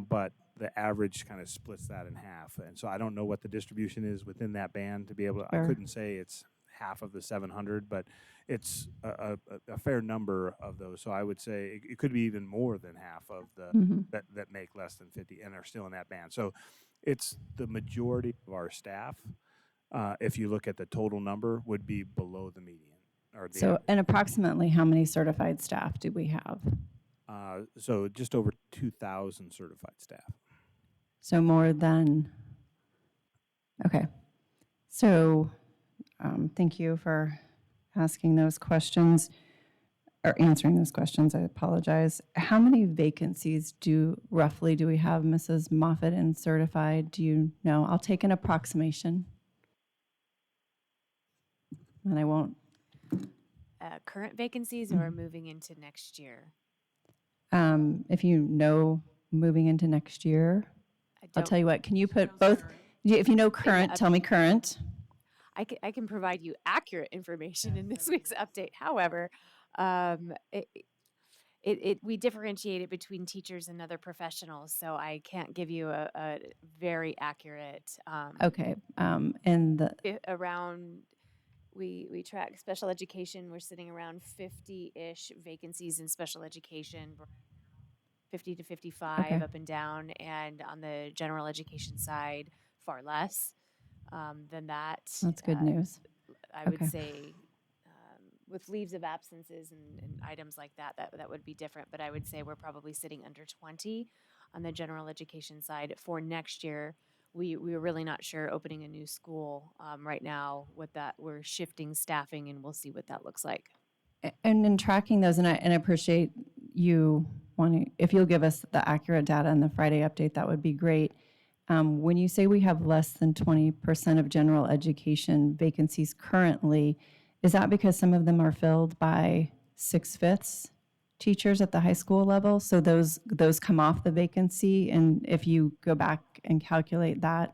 but the average kind of splits that in half. And so I don't know what the distribution is within that band to be able to, Sure. I couldn't say it's half of the 700, but it's a fair number of those. So I would say it could be even more than half of the that make less than 50 and are still in that band. So it's the majority of our staff if you look at the total number, would be below the median. Or the So, and approximately how many certified staff do we have? so just over 2,000 certified staff. So more than, okay. So thank you for asking those questions, or answering those questions, I apologize. How many vacancies roughly do we have, Mrs. Moffett, in certified? Do you know? I'll take an approximation. And I won't. Current vacancies or moving into next year? If you know moving into next year, I'll tell you what, can you put both, if you know current, tell me current. I can provide you accurate information in this week's update. However, we differentiate it between teachers and other professionals, so I can't give you a very accurate. Okay, and around we track special education. We're sitting around 50-ish vacancies in special education, 50 to 55 Okay. up and down, and on the general education side, far less than that. That's good news. I would Okay. say with leaves of absences and items like that, that would be different. But I would say we're probably sitting under 20 on the general education side. For next year, we're really not sure opening a new school right now with that. We're shifting staffing, and we'll see what that looks like. And in tracking those, and I appreciate you wanting, if you'll give us the accurate data in the Friday update, that would be great. When you say we have less than 20% of general education vacancies currently, is that because some of them are filled by 6/5 teachers at the high school level? So those come off the vacancy, and if you go back and calculate that,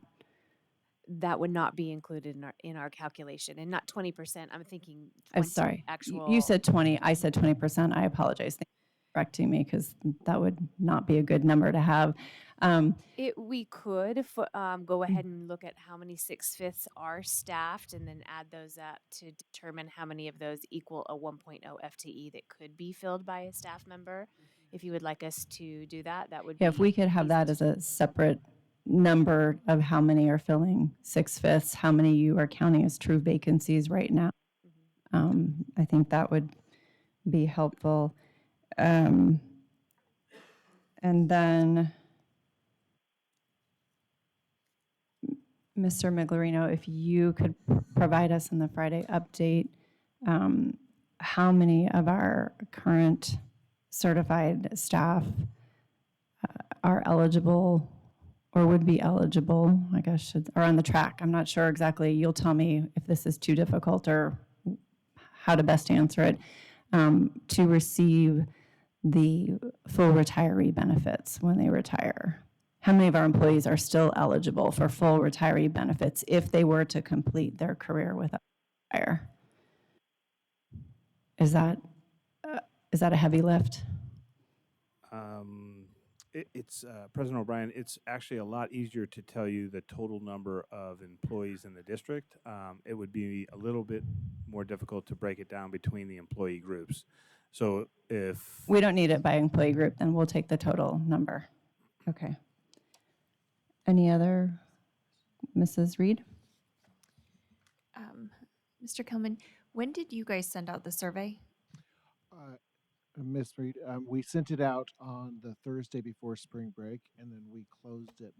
that would not be included in our calculation, and not 20%. I'm thinking 20 I'm sorry. actual. You said 20. I said 20%. I apologize. Thank you for correcting me, because that would not be a good number to have. We could go ahead and look at how many 6/5 are staffed, and then add those up to determine how many of those equal a 1.0 FTE that could be filled by a staff member. If you would like us to do that, that would be. Yeah, if we could have that as a separate number of how many are filling 6/5, how many you are counting as true vacancies right now. I think that would be helpful. And then, Mr. Miglerino, if you could provide us in the Friday update, how many of our current certified staff are eligible or would be eligible, I guess, or on the track. I'm not sure exactly. You'll tell me if this is too difficult or how to best answer it, to receive the full retiree benefits when they retire. How many of our employees are still eligible for full retiree benefits if they were to complete their career without retire? Is that a heavy lift? It's President O'Brien. It's actually a lot easier to tell you the total number of employees in the district. It would be a little bit more difficult to break it down between the employee groups. So if We don't need it by employee group, then we'll take the total number. Okay. Any other, Mrs. Reed? Mr. Kelman, when did you guys send out the survey? Ms. Reed, we sent it out on the Thursday before spring break, and then we closed it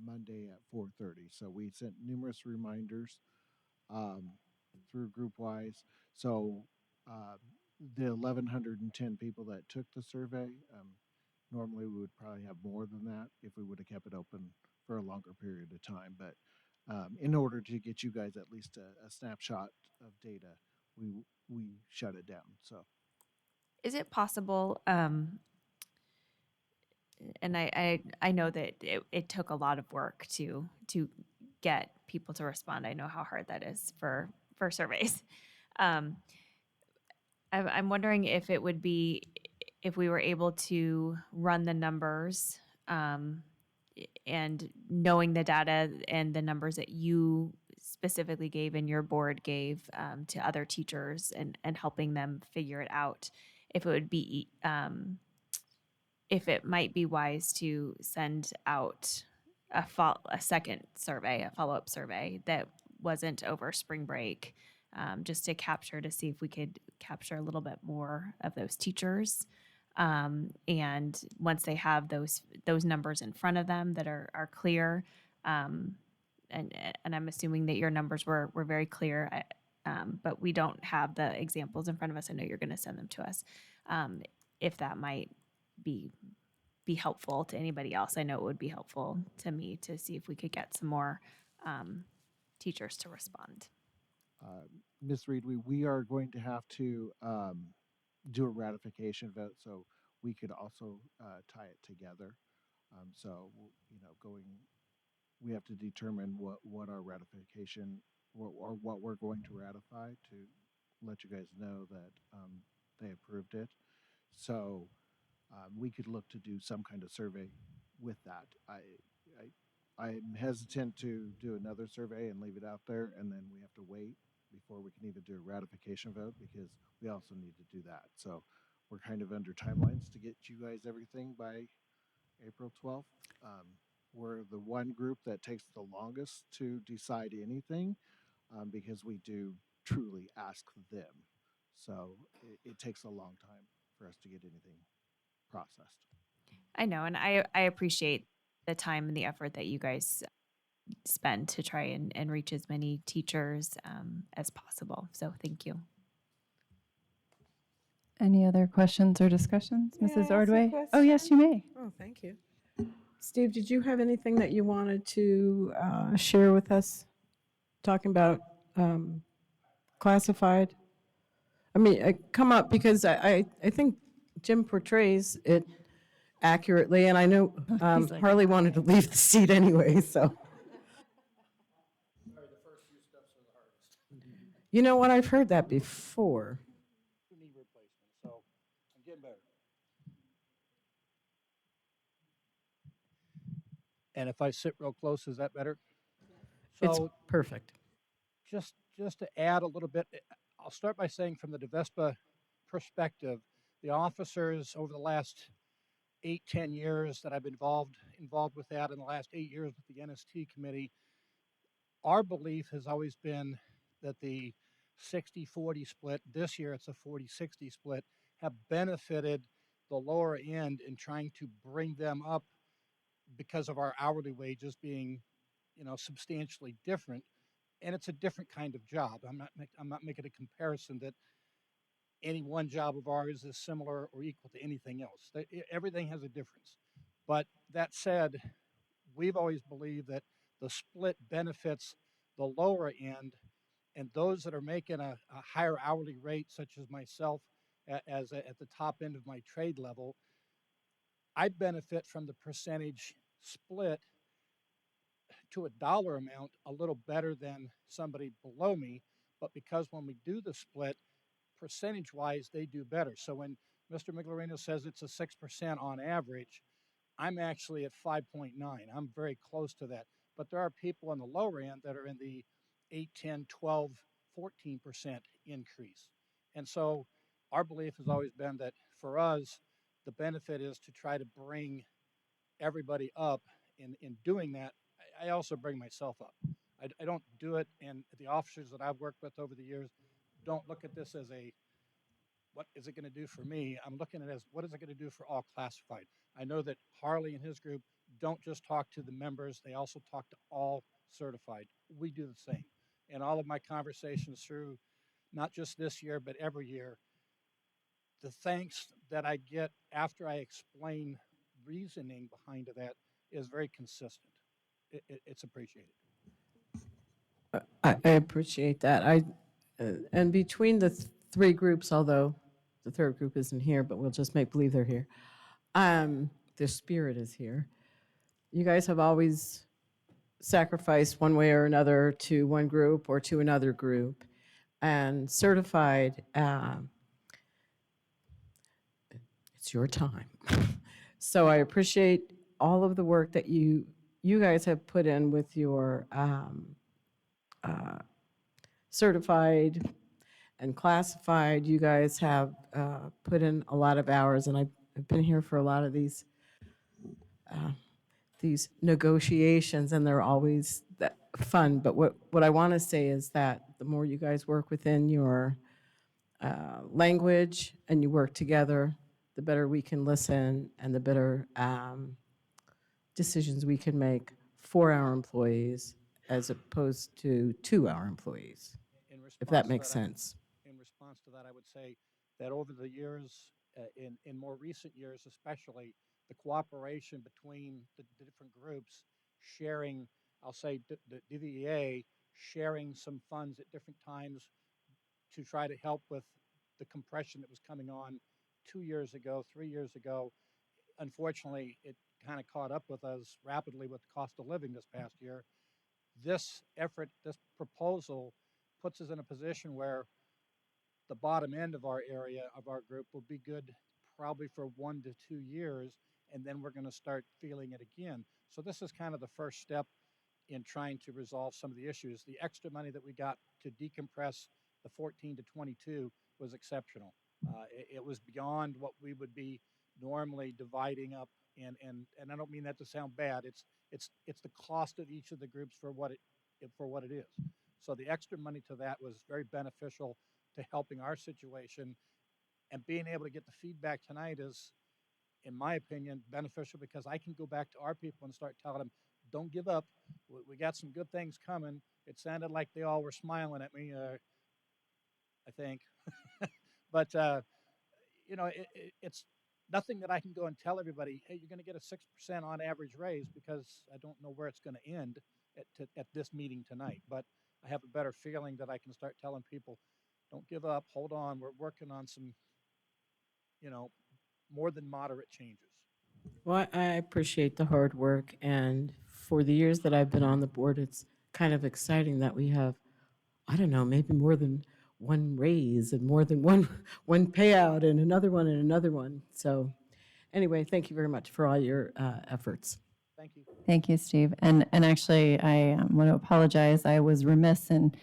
Monday at 4:30. So we sent numerous reminders through GroupWise. So the 1,110 people that took the survey, normally we would probably have more than that if we would have kept it open for a longer period of time. But in order to get you guys at least a snapshot of data, we shut it down. So. Is it possible, and I know that it took a lot of work to get people to respond. I know how hard that is for surveys. I'm wondering if it would be, if we were able to run the numbers, and knowing the data and the numbers that you specifically gave and your board gave to other teachers and helping them figure it out, if it would be, if it might be wise to send out a second survey, a follow-up survey that wasn't over spring break, just to see if we could capture a little bit more of those teachers. And once they have those numbers in front of them that are clear, and I'm assuming that your numbers were very clear, but we don't have the examples in front of us. I know you're going to send them to us. If that might be helpful to anybody else, I know it would be helpful to me to see if we could get some more teachers to respond. Ms. Reed, we are going to have to do a ratification vote, so we could also tie it together. We have to determine what our ratification or what we're going to ratify to let you guys know that they approved it. So we could look to do some kind of survey with that. I'm hesitant to do another survey and leave it out there, and then we have to wait before we can even do a ratification vote, because we also need to do that. So we're kind of under timelines to get you guys everything by April 12th. We're the one group that takes the longest to decide anything, because we do truly ask them. So it takes a long time for us to get anything processed. I know, and I appreciate the time and the effort that you guys spend to try and reach as many teachers as possible. So thank you. Any other questions or discussions, May I Mrs. ask a Ordway? Oh, yes, you may. Oh, thank you. Steve, did you have anything that you wanted to share with us, talking about classified? I mean, come up, because I think Jim portrays it accurately, and I know Harley wanted to leave the seat anyway, so. You know what, I've heard that before. Knee replacement, so I'm getting better. And if I sit real close, is that better? It's So perfect. just to add a little bit, I'll start by saying from the DVUSD perspective, the officers over the last 8-10 years that I've been involved with that, in the last 8 years with the NST committee, our belief has always been that the 60-40 split, this year it's a 40-60 split, have benefited the lower end in trying to bring them up because of our hourly wages being, substantially different. And it's a different kind of job. I'm not making a comparison that any one job of ours is similar or equal to anything else. Everything has a difference. But that said, we've always believed that the split benefits the lower end, and those that are making a higher hourly rate, such as myself, at the top end of my trade level, I benefit from the percentage split to a dollar amount a little better than somebody below me. But because when we do the split, percentage wise, they do better. So when Mr. Miglerino says it's a 6% on average, I'm actually at 5.9. I'm very close to that. But there are people on the lower end that are in the 8, 10, 12, 14% increase. And so our belief has always been that for us, the benefit is to try to bring everybody up. In doing that, I also bring myself up. I don't do it, and the officers that I've worked with over the years don't look at this as what is it going to do for me? I'm looking at it as what is it going to do for all classified? I know that Harley and his group don't just talk to the members, they also talk to all certified. We do the same. And all of my conversations through not just this year, but every year, the thanks that I get after I explain reasoning behind that is very consistent. It's appreciated. I appreciate that. And between the three groups, although the third group isn't here, but we'll just make believe they're here, their spirit is here. You guys have always sacrificed one way or another to one group or to another group. And certified, it's your time. So I appreciate all of the work that you guys have put in with your certified and classified. You guys have put in a lot of hours, and I've been here for a lot of these these negotiations, and they're always fun. But what I want to say is that the more you guys work within your language and you work together, the better we can listen and the better decisions we can make for our employees as opposed to our employees, if that makes sense. In response to that, I would say that over the years, in more recent years especially, the cooperation between the different groups sharing, I'll say the DVEA, sharing some funds at different times to try to help with the compression that was coming on 2 years ago, 3 years ago. Unfortunately, it kind of caught up with us rapidly with the cost of living this past year. This effort, this proposal puts us in a position where the bottom end of our area of our group will be good probably for 1 to 2 years, and then we're going to start feeling it again. So this is kind of the first step in trying to resolve some of the issues. The extra money that we got to decompress the 14 to 22 was exceptional. It was beyond what we would be normally dividing up, and I don't mean that to sound bad. It's the cost of each of the groups for what it is. So the extra money to that was very beneficial to helping our situation, and being able to get the feedback tonight is, in my opinion, beneficial because I can go back to our people and start telling them, don't give up. We got some good things coming. It sounded like they all were smiling at me, I think. But, it's nothing that I can go and tell everybody, hey, you're going to get a 6% on average raise, because I don't know where it's going to end at this meeting tonight. But I have a better feeling that I can start telling people, don't give up, hold on. We're working on some, more than moderate changes. Well, I appreciate the hard work, and for the years that I've been on the board, it's kind of exciting that we have, I don't know, maybe more than one raise and more than one payout and another one and another one. So anyway, thank you very much for all your efforts. Thank you. Thank you, Steve. And actually, I want to apologize. I was remiss in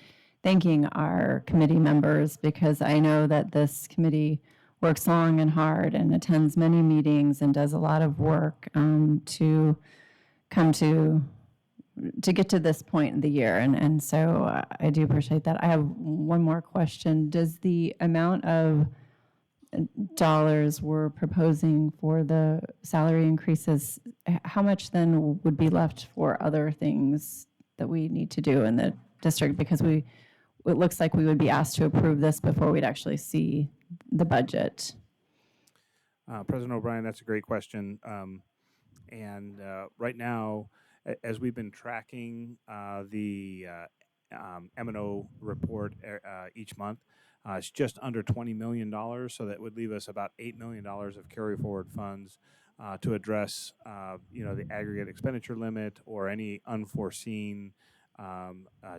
thanking our committee members because I know that this committee works long and hard and attends many meetings and does a lot of work to come to get to this point in the year. And so I do appreciate that. I have one more question. Does the amount of dollars we're proposing for the salary increases, how much then would be left for other things that we need to do in the district? Because it looks like we would be asked to approve this before we'd actually see the budget. President O'Brien, that's a great question. And right now, as we've been tracking the M&O report each month, it's just under $20 million, so that would leave us about $8 million of carry forward funds to address, the aggregate expenditure limit or any unforeseen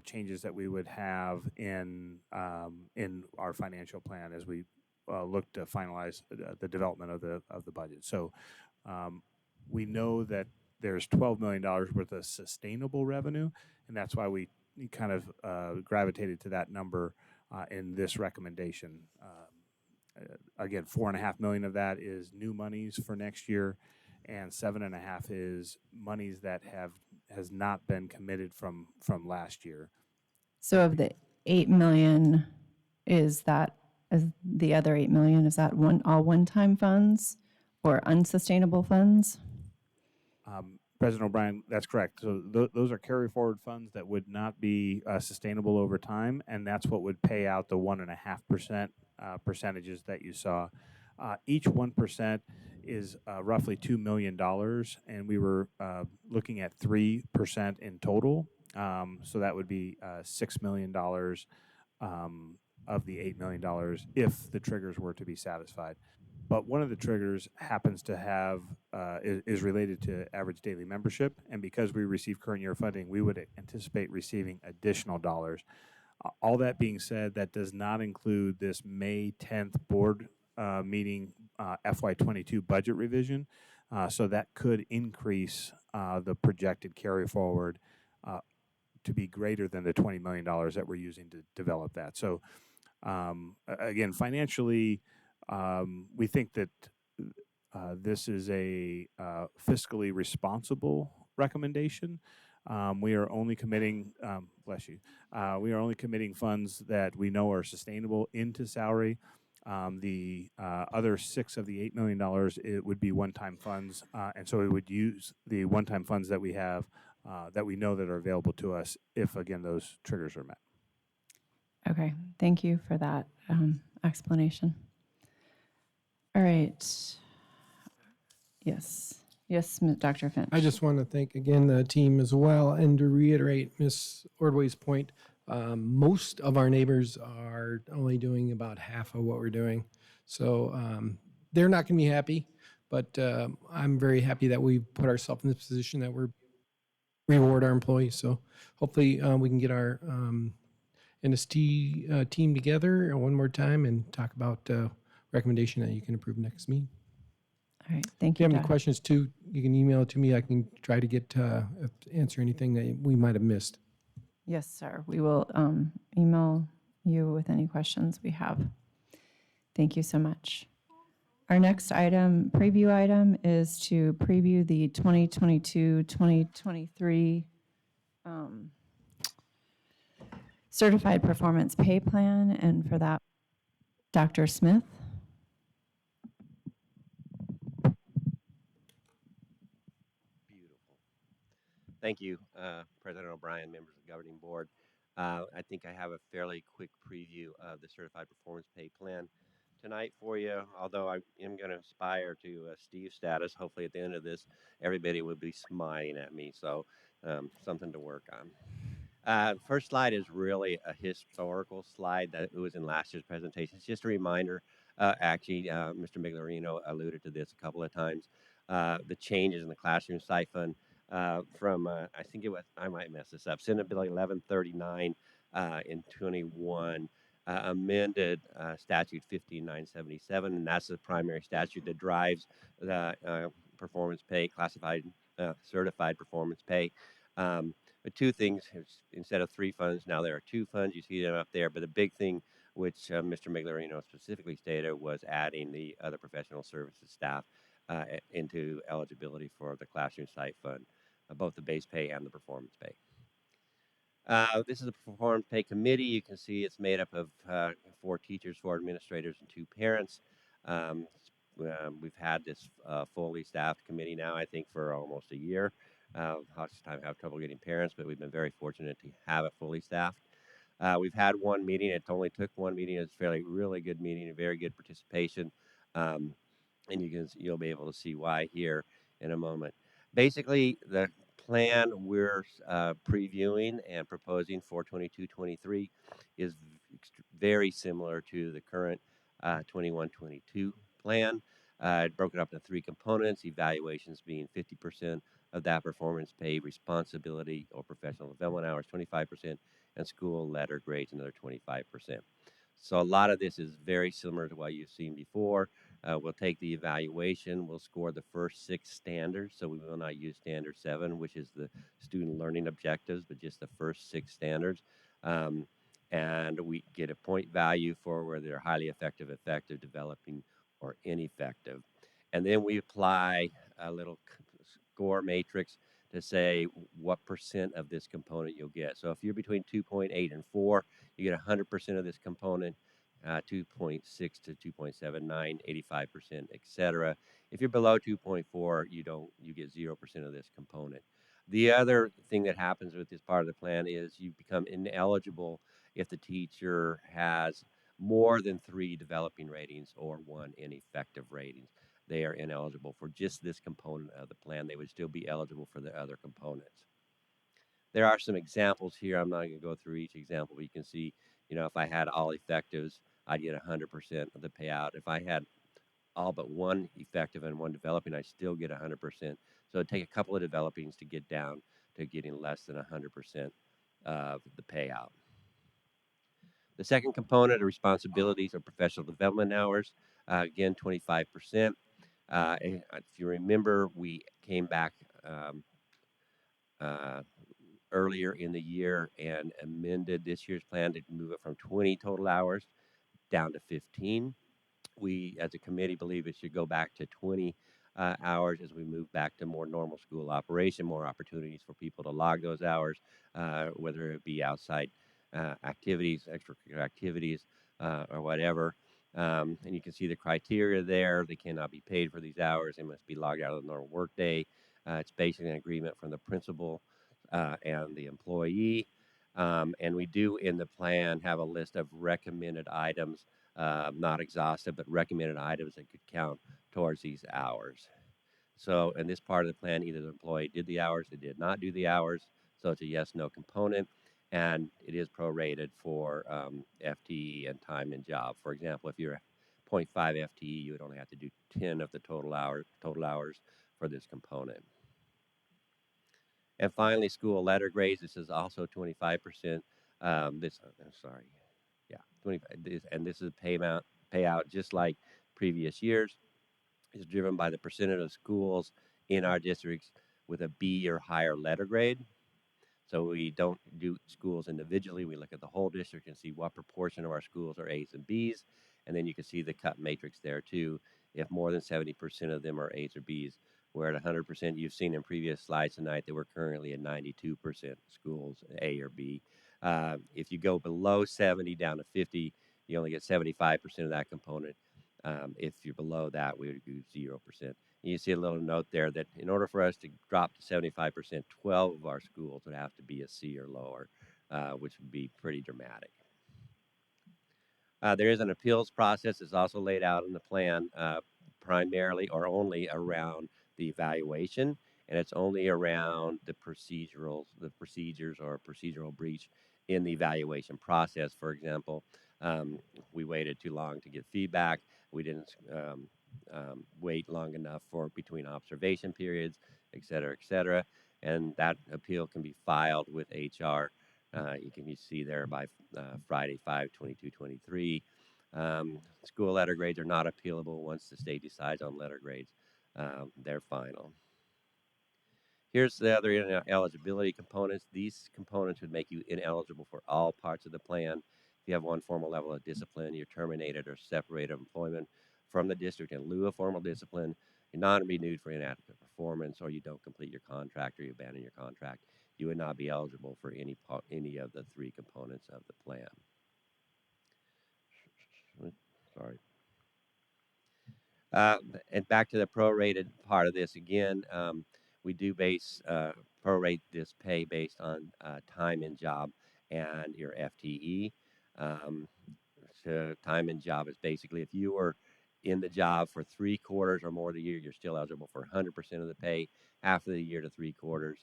changes that we would have in our financial plan as we look to finalize the development of the budget. So we know that there's $12 million worth of sustainable revenue, and that's why we kind of gravitated to that number in this recommendation. Again, $4.5 million of that is new monies for next year, and $7.5 million is monies that has not been committed from last year. So of the $8 million, is the other $8 million, is that all one-time funds or unsustainable funds? President O'Brien, that's correct. So those are carry forward funds that would not be sustainable over time, and that's what would pay out the 1.5% percentages that you saw. Each 1% is roughly $2 million, and we were looking at 3% in total. So that would be $6 million of the $8 million if the triggers were to be satisfied. But one of the triggers happens to have is related to average daily membership, and because we receive current year funding, we would anticipate receiving additional dollars. All that being said, that does not include this May 10th board meeting FY22 budget revision, so that could increase the projected carry forward to be greater than the $20 million that we're using to develop that. So again, financially, we think that this is a fiscally responsible recommendation. We are only committing, bless you, we are only committing funds that we know are sustainable into salary. The other $6 of the $8 million, it would be one-time funds, and so we would use the one-time funds that we have, that we know that are available to us if, again, those triggers are met. Okay, thank you for that explanation. All right. Yes, Dr. Finch. I just want to thank again the team as well, and to reiterate Ms. Ordway's point, most of our neighbors are only doing about half of what we're doing. So they're not going to be happy, but I'm very happy that we put ourselves in this position that we're reward our employees. So hopefully we can get our NST team together one more time and talk about recommendation that you can approve next meeting. All right, thank If you you. have any questions too, you can email it to me. I can try to get answer anything that we might have missed. Yes, sir. We will email you with any questions we have. Thank you so much. Our next preview item, is to preview the 2022-2023 Certified Performance Pay Plan, and for that, Dr. Smith. Thank you, President O'Brien, members of the governing board. I think I have a fairly quick preview of the Certified Performance Pay Plan tonight for you, although I am going to aspire to Steve status. Hopefully at the end of this, everybody will be smiling at me, so something to work on. First slide is really a historical slide that was in last year's presentation. It's just a reminder. Mr. Migliorino alluded to this a couple of times. The changes in the classroom stipend from, I think it was, I might mess this up, Senate Bill 1139 in 21 amended Statute 15977, and that's the primary statute that drives the performance pay, certified performance pay. But two things, instead of 3 funds, now there are 2 funds. You see them up there. But the big thing, which Mr. Migliorino specifically stated, was adding the other professional services staff into eligibility for the classroom site fund, both the base pay and the performance pay. This is a performance pay committee. You can see it's made up of 4 teachers, 4 administrators, and 2 parents. We've had this fully staffed committee now, I think, for almost a year. Lots of time have trouble getting parents, but we've been very fortunate to have it fully staffed. We've had one meeting. It only took one meeting. It's a really good meeting, a very good participation. And you'll be able to see why here in a moment. Basically, the plan we're previewing and proposing for 22-23 is very similar to the current 21-22 plan. Broken up into 3 components, evaluations being 50% of that performance pay, responsibility or professional development hours 25%, and school letter grades another 25%. So a lot of this is very similar to what you've seen before. We'll take the evaluation, we'll score the first 6 standards, so we will not use standard 7, which is the student learning objectives, but just the first 6 standards. And we get a point value for whether they're highly effective, developing, or ineffective. And then we apply a little score matrix to say what percent of this component you'll get. So if you're between 2.8 and 4, you get 100% of this component, 2.6 to 2.79, 85%, etc. If you're below 2.4, you get 0% of this component. The other thing that happens with this part of the plan is you become ineligible if the teacher has more than 3 developing ratings or 1 ineffective ratings. They are ineligible for just this component of the plan. They would still be eligible for the other components. There are some examples here. I'm not going to go through each example, but you can see, if I had all effectives, I'd get 100% of the payout. If I had all but 1 effective and 1 developing, I still get 100%. So it'd take a couple of developings to get down to getting less than 100% of the payout. The second component of responsibilities are professional development hours. Again, 25%. If you remember, we came back earlier in the year and amended this year's plan to move it from 20 total hours down to 15. We, as a committee, believe it should go back to 20 hours as we move back to more normal school operation, more opportunities for people to log those hours, whether it be outside activities, extracurricular activities, or whatever. And you can see the criteria there. They cannot be paid for these hours. They must be logged out of the normal workday. It's basically an agreement from the principal and the employee. And we do in the plan have a list of recommended items, not exhaustive, but recommended items that could count towards these hours. So in this part of the plan, either the employee did the hours, they did not do the hours. So it's a yes/no component, and it is prorated for FTE and time and job. For example, if you're a 0.5 FTE, you would only have to do 10 of the total hours for this component. And finally, school letter grades. This is also 25%. I'm sorry, yeah, 25. This is payout just like previous years. Is driven by the percentage of schools in our districts with a B or higher letter grade. So we don't do schools individually. We look at the whole district and see what proportion of our schools are A's and B's. And then you can see the cut matrix there too. If more than 70% of them are A's or B's, we're at 100%. You've seen in previous slides tonight that we're currently at 92% schools A or B. If you go below 70 down to 50, you only get 75% of that component. If you're below that, we would do 0%. You see a little note there that in order for us to drop to 75%, 12 of our schools would have to be a C or lower, which would be pretty dramatic. There is an appeals process that's also laid out in the plan, primarily or only around the evaluation, and it's only around the procedures or procedural breach in the evaluation process. For example, we waited too long to get feedback. We didn't wait long enough for between observation periods, et cetera, and that appeal can be filed with HR. You can see there by Friday, 5/22/23. School letter grades are not appealable once the state decides on letter grades. They're final. Here's the other eligibility components. These components would make you ineligible for all parts of the plan. If you have one formal level of discipline, you're terminated or separated of employment from the district in lieu of formal discipline, you're not renewed for inadequate performance, or you don't complete your contract or you abandon your contract, you would not be eligible for any of the three components of the plan. Sorry. And back to the prorated part of this again, we do prorate this pay based on time and job and your FTE. So time and job is basically if you were in the job for 3/4 or more of the year, you're still eligible for 100% of the pay. After the year to 3/4,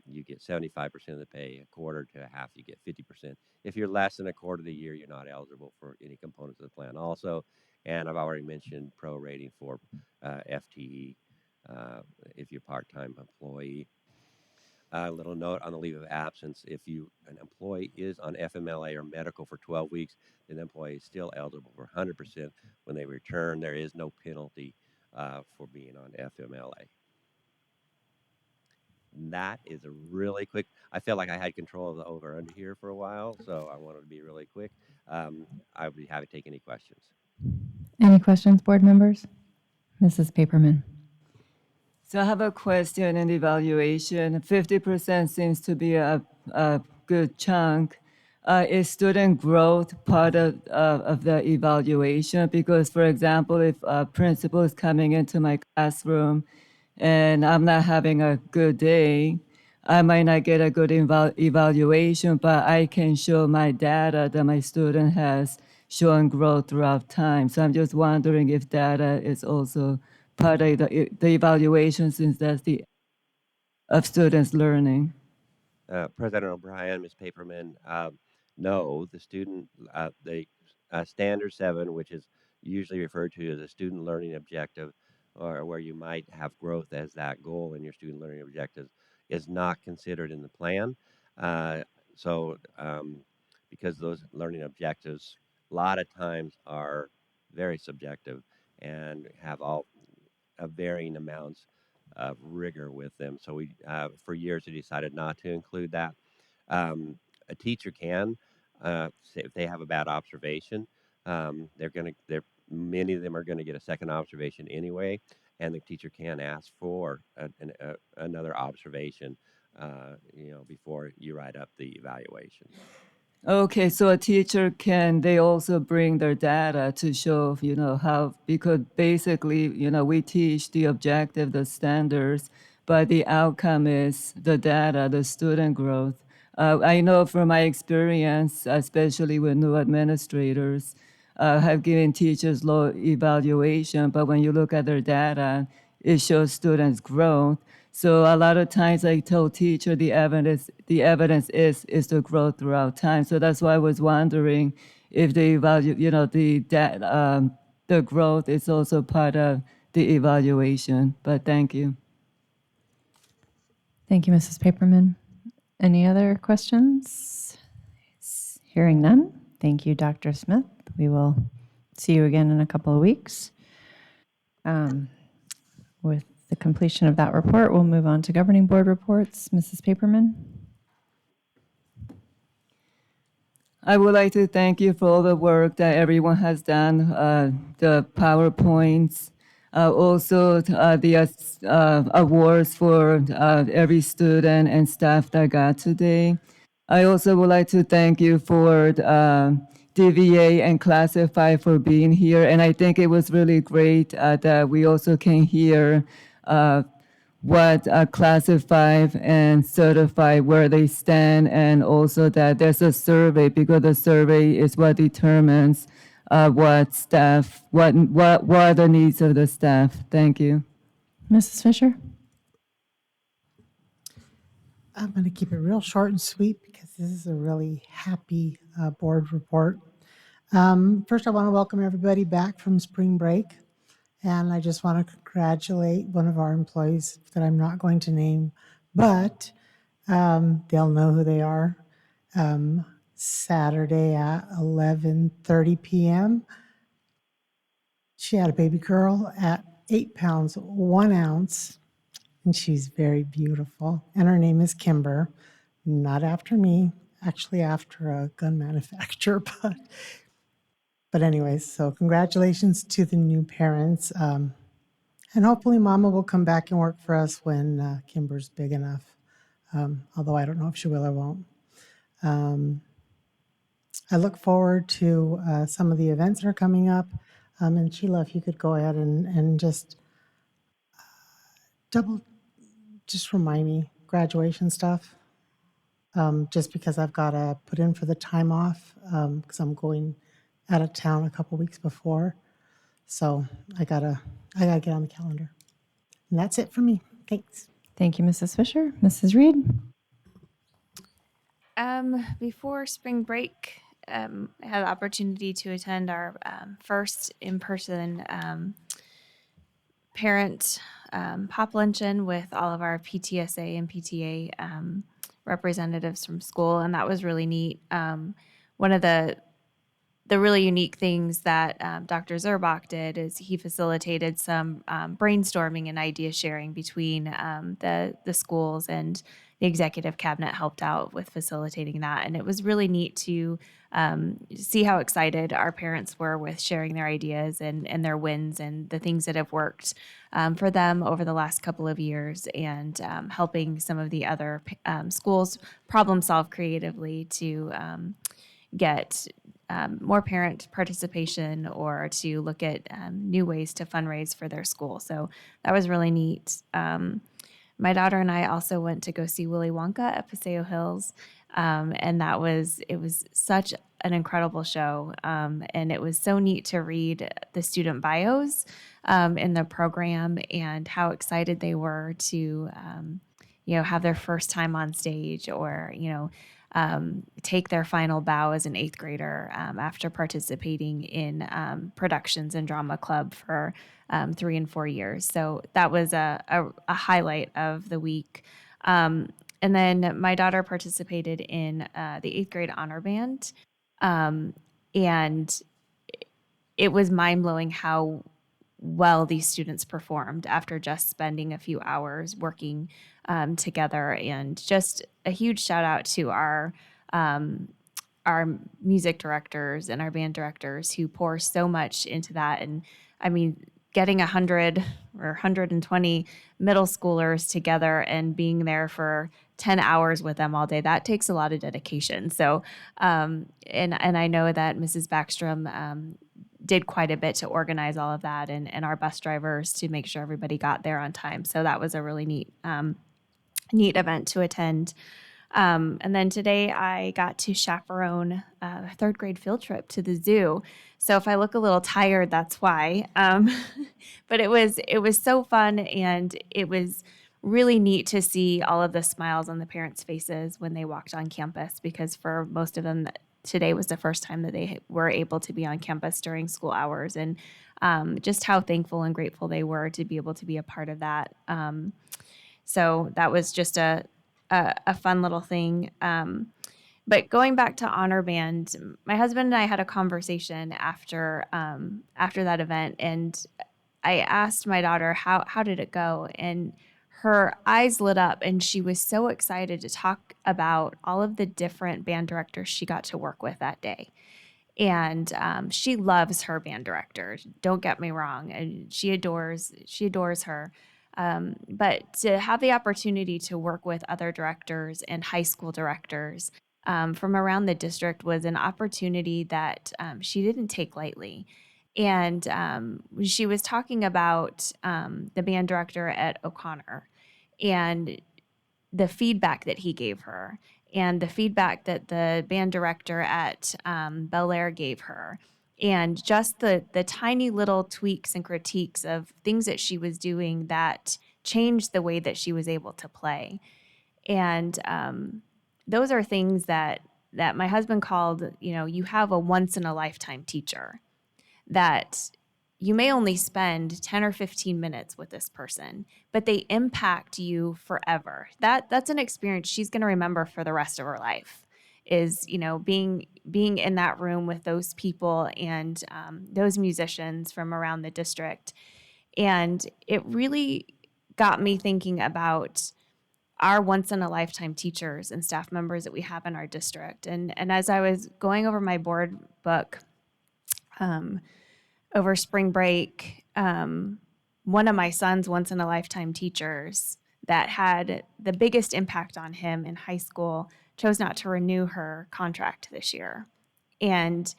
you get 75% of the pay. A quarter to a half, you get 50%. If you're less than a quarter of the year, you're not eligible for any components of the plan also. And I've already mentioned prorating for FTE if you're part-time employee. A little note on the leave of absence. If an employee is on FMLA or medical for 12 weeks, then the employee is still eligible for 100%. When they return, there is no penalty for being on FMLA. And that is a really quick. I felt like I had control of the over under here for a while, so I wanted to be really quick. I would be happy to take any questions. Any questions, board members? Mrs. Paperman. So I have a question in evaluation. 50% seems to be a good chunk. Is student growth part of the evaluation? Because, for example, if a principal is coming into my classroom and I'm not having a good day, I might not get a good evaluation, but I can show my data that my student has shown growth throughout time. So I'm just wondering if data is also part of the evaluation, since that's the of students learning. President O'Brien, Ms. Paperman, no, the standard 7, which is usually referred to as a student learning objective, or where you might have growth as that goal in your student learning objectives, is not considered in the plan. Because those learning objectives a lot of times are very subjective and have all varying amounts of rigor with them. So we, for years, we decided not to include that. A teacher can, say if they have a bad observation, many of them are going to get a second observation anyway, and the teacher can ask for another observation, before you write up the evaluation. Okay, so a teacher they also bring their data to show, how, because basically, we teach the objective, the standards, but the outcome is the data, the student growth. I know from my experience, especially with new administrators, have given teachers low evaluation, but when you look at their data, it shows students' growth. So a lot of times I tell teacher the evidence is the growth throughout time. So that's why I was wondering if the the growth is also part of the evaluation. But thank you. Thank you, Mrs. Paperman. Any other questions? Hearing none. Thank you, Dr. Smith. We will see you again in a couple of weeks. With the completion of that report, we'll move on to governing board reports. Mrs. Paperman. I would like to thank you for all the work that everyone has done, the PowerPoints, also the awards for every student and staff that got today. I also would like to thank you for DVA and Classify for being here. And I think it was really great that we also can hear what Classify and Certify, where they stand, and also that there's a survey, because the survey is what determines what are the needs of the staff. Thank you. Mrs. Fisher. I'm going to keep it real short and sweet because this is a really happy board report. First, I want to welcome everybody back from spring break. And I just want to congratulate one of our employees that I'm not going to name, but they'll know who they are. Saturday at 11:30 p.m., she had a baby girl at 8 pounds, 1 ounce, and she's very beautiful. And her name is Kimber, not after me, actually after a gun manufacturer, but anyways, so congratulations to the new parents. And hopefully Mama will come back and work for us when Kimber's big enough, although I don't know if she will or won't. I look forward to some of the events that are coming up. And Sheila, if you could go ahead and just remind me, graduation stuff. Just because I've got to put in for the time off because I'm going out of town a couple weeks before. So I gotta get on the calendar. And that's it for me. Thanks. Thank you, Mrs. Fisher. Mrs. Reed. Before spring break, I had the opportunity to attend our first in-person parent pop luncheon with all of our PTSA and PTA representatives from school, and that was really neat. One of the really unique things that Dr. Zerbach did is he facilitated some brainstorming and idea sharing between the schools, and the executive cabinet helped out with facilitating that. And it was really neat to see how excited our parents were with sharing their ideas and their wins and the things that have worked for them over the last couple of years, and helping some of the other schools problem solve creatively to get more parent participation or to look at new ways to fundraise for their school. So that was really neat. My daughter and I also went to go see Willy Wonka at Paseo Hills, and it was such an incredible show, and it was so neat to read the student bios in the program and how excited they were to have their first time on stage, or take their final bow as an 8th grader after participating in productions and drama club for 3 and 4 years. So that was a highlight of the week. And then my daughter participated in the 8th grade honor band. And it was mind-blowing how well these students performed after just spending a few hours working together. And just a huge shout out to our music directors and our band directors who pour so much into that. And I mean, getting 100 or 120 middle schoolers together and being there for 10 hours with them all day, that takes a lot of dedication. So, and I know that Mrs. Backstrom did quite a bit to organize all of that, and our bus drivers to make sure everybody got there on time. So that was a really neat event to attend. And then today I got to chaperone a third grade field trip to the zoo. So if I look a little tired, that's why. But it was so fun, and it was really neat to see all of the smiles on the parents' faces when they walked on campus, because for most of them, today was the first time that they were able to be on campus during school hours, and just how thankful and grateful they were to be able to be a part of that. So that was just a fun little thing. But going back to honor band, my husband and I had a conversation after that event, and I asked my daughter, how did it go? And her eyes lit up, and she was so excited to talk about all of the different band directors she got to work with that day. And she loves her band director. Don't get me wrong, and she adores her. But to have the opportunity to work with other directors and high school directors from around the district was an opportunity that she didn't take lightly. And she was talking about the band director at O'Connor and the feedback that he gave her, and the feedback that the band director at Bel Air gave her, and just the tiny little tweaks and critiques of things that she was doing that changed the way that she was able to play. And those are things that my husband called, you have a once in a lifetime teacher, that you may only spend 10 or 15 minutes with this person, but they impact you forever. That's an experience she's going to remember for the rest of her life, is, being in that room with those people and those musicians from around the district. And it really got me thinking about our once in a lifetime teachers and staff members that we have in our district. And as I was going over my board book, over spring break, one of my son's once in a lifetime teachers that had the biggest impact on him in high school chose not to renew her contract this year. And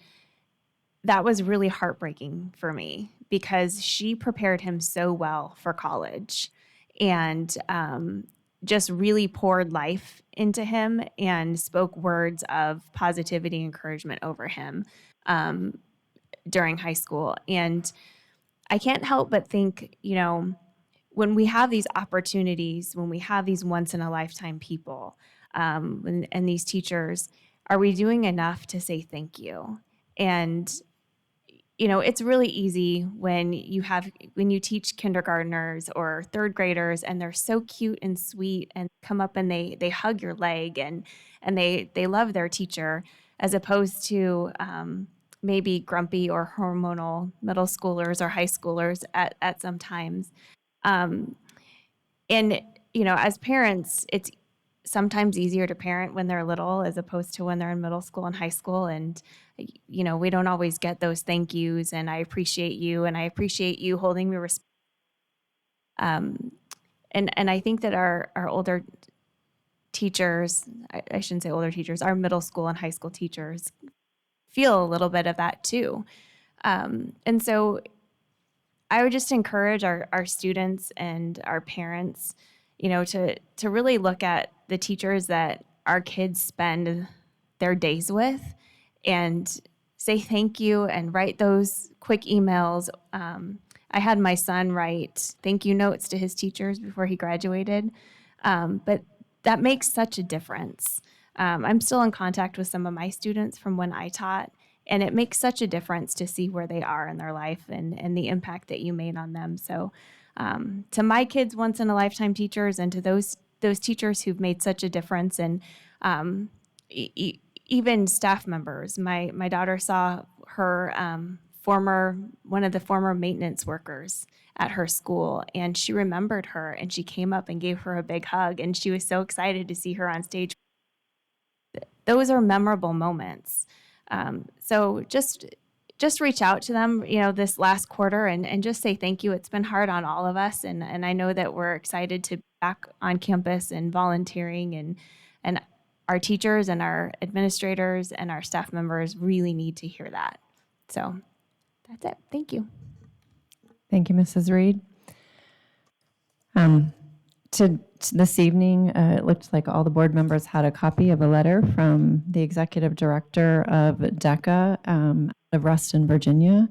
that was really heartbreaking for me, because she prepared him so well for college, and just really poured life into him and spoke words of positivity and encouragement over him during high school. And I can't help but think, when we have these opportunities, when we have these once in a lifetime people and these teachers, are we doing enough to say thank you? And it's really easy when you teach kindergartners or third graders, and they're so cute and sweet and come up and they hug your leg and they love their teacher, as opposed to maybe grumpy or hormonal middle schoolers or high schoolers at some times. And as parents, it's sometimes easier to parent when they're little as opposed to when they're in middle school and high school. And we don't always get those thank yous, and I appreciate you, and I appreciate you holding me responsible. And I think that our older teachers, I shouldn't say older teachers, our middle school and high school teachers feel a little bit of that too. And so I would just encourage our students and our parents, to really look at the teachers that our kids spend their days with and say thank you and write those quick emails. I had my son write thank you notes to his teachers before he graduated. But that makes such a difference. I'm still in contact with some of my students from when I taught, and it makes such a difference to see where they are in their life and the impact that you made on them. So to my kids once in a lifetime teachers, and to those teachers who've made such a difference, and even staff members. My daughter saw her one of the former maintenance workers at her school, and she remembered her, and she came up and gave her a big hug, and she was so excited to see her on stage. Those are memorable moments. So just just reach out to them, this last quarter and just say thank you. It's been hard on all of us. And I know that we're excited to be back on campus and volunteering, and our teachers and our administrators and our staff members really need to hear that. So that's it. Thank you. Thank you, Mrs. Reed. To this evening, it looked like all the board members had a copy of a letter from the executive director of DECA of Ruston, Virginia.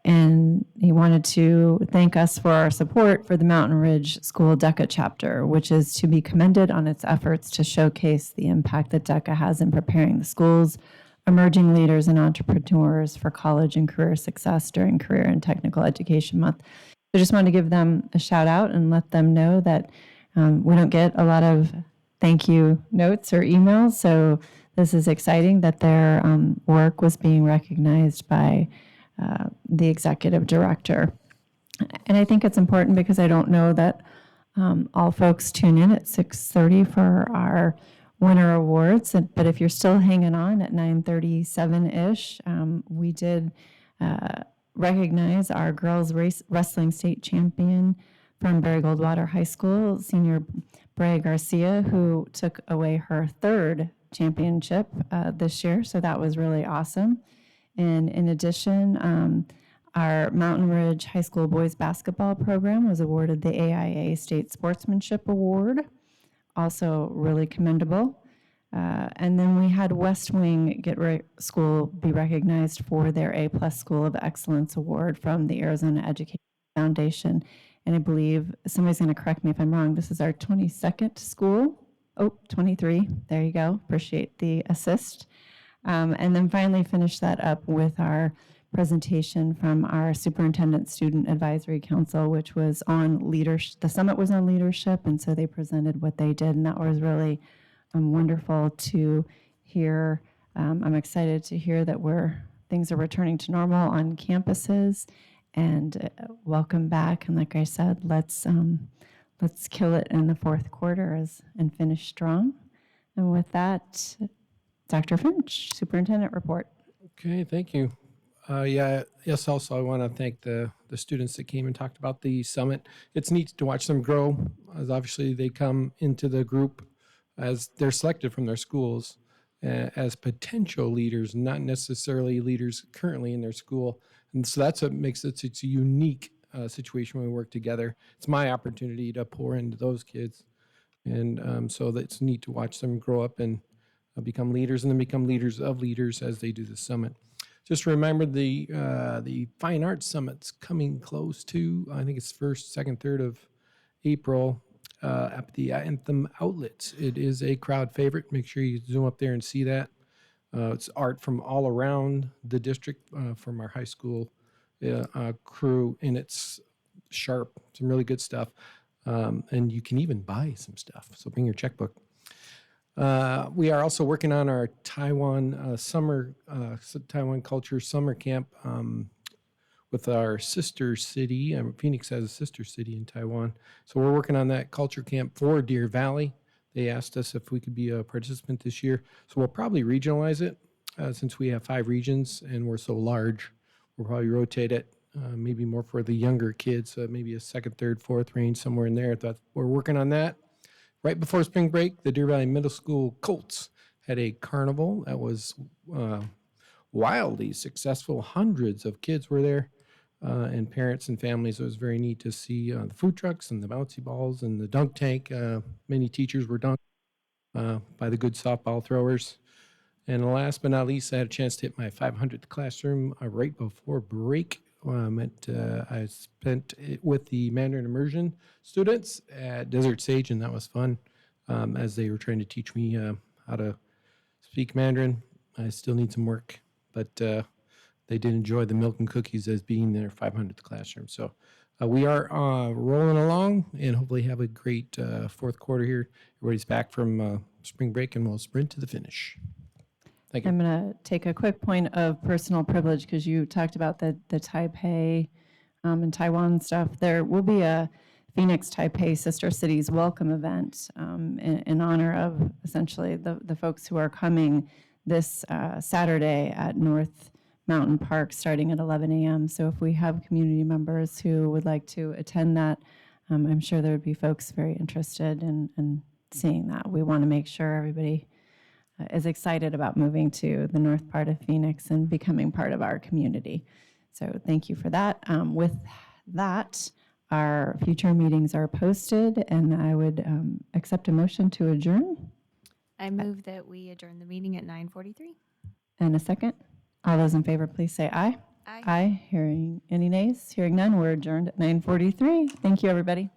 And he wanted to thank us for our support for the Mountain Ridge School DECA chapter, which is to be commended on its efforts to showcase the impact that DECA has in preparing the schools, emerging leaders and entrepreneurs for college and career success during Career and Technical Education Month. I just wanted to give them a shout out and let them know that we don't get a lot of thank you notes or emails. So this is exciting that their work was being recognized by the executive director. And I think it's important because I don't know that all folks tune in at 6:30 for our winter awards. But if you're still hanging on at 9:37-ish, we did recognize our girls wrestling state champion from Barry Goldwater High School, senior Brea Garcia, who took away her third championship this year. So that was really awesome. And in addition, our Mountain Ridge High School boys basketball program was awarded the AIA State Sportsmanship Award, also really commendable. And then we had West Wing School be recognized for their A+ School of Excellence Award from the Arizona Education Foundation. And I believe, somebody's going to correct me if I'm wrong, this is our 22nd school. Oh, 23. There you go. Appreciate the assist. And then finally finish that up with our presentation from our Superintendent Student Advisory Council, which was on leadership. The summit was on leadership, and so they presented what they did, and that was really wonderful to hear. I'm excited to hear that things are returning to normal on campuses, and welcome back. And like I said, let's kill it in the fourth quarter and finish strong. And with that, Dr. Finch, Superintendent Report. Okay, thank you. Also, I want to thank the students that came and talked about the summit. It's neat to watch them grow, as obviously they come into the group as they're selected from their schools as potential leaders, not necessarily leaders currently in their school. And so that's what makes it a unique situation when we work together. It's my opportunity to pour into those kids. And so that's neat to watch them grow up and become leaders, and then become leaders of leaders as they do the summit. Just remember the Fine Arts Summit's coming close to, I think it's 1st, 2nd, 3rd of April at the Anthem Outlets. It is a crowd favorite. Make sure you zoom up there and see that. It's art from all around the district from our high school crew, and it's sharp, some really good stuff. And you can even buy some stuff, so bring your checkbook. We are also working on our Taiwan Taiwan Culture Summer Camp with our sister city. Phoenix has a sister city in Taiwan. So we're working on that culture camp for Deer Valley. They asked us if we could be a participant this year. So we'll probably regionalize it since we have 5 regions and we're so large. We'll probably rotate it, maybe more for the younger kids, maybe a 2nd, 3rd, 4th range, somewhere in there. We're working on that. Right before spring break, the Deer Valley Middle School Colts had a carnival that was wildly successful. Hundreds of kids were there, and parents and families. It was very neat to see the food trucks and the bouncy balls and the dunk tank. Many teachers were dunked by the good softball throwers. And last but not least, I had a chance to hit my 500th classroom right before break. I spent it with the Mandarin immersion students at Desert Sage, and that was fun as they were trying to teach me how to speak Mandarin. I still need some work, but they did enjoy the milk and cookies as being their 500th classroom. So we are rolling along and hopefully have a great fourth quarter here. Everybody's back from spring break, and we'll sprint to the finish. Thank you. I'm going to take a quick point of personal privilege because you talked about the Taipei and Taiwan stuff. There will be a Phoenix Taipei Sister Cities welcome event in honor of essentially the folks who are coming this Saturday at North Mountain Park starting at 11 a.m. So if we have community members who would like to attend that, I'm sure there would be folks very interested in seeing that. We want to make sure everybody is excited about moving to the north part of Phoenix and becoming part of our community. So thank you for that. With that, our future meetings are posted, and I would accept a motion to adjourn. I move that we adjourn the meeting at 9:43. And a second. All those in favor, please say aye. Aye. Aye. Hearing any nays? Hearing none, we're adjourned at 9:43. Thank you, everybody.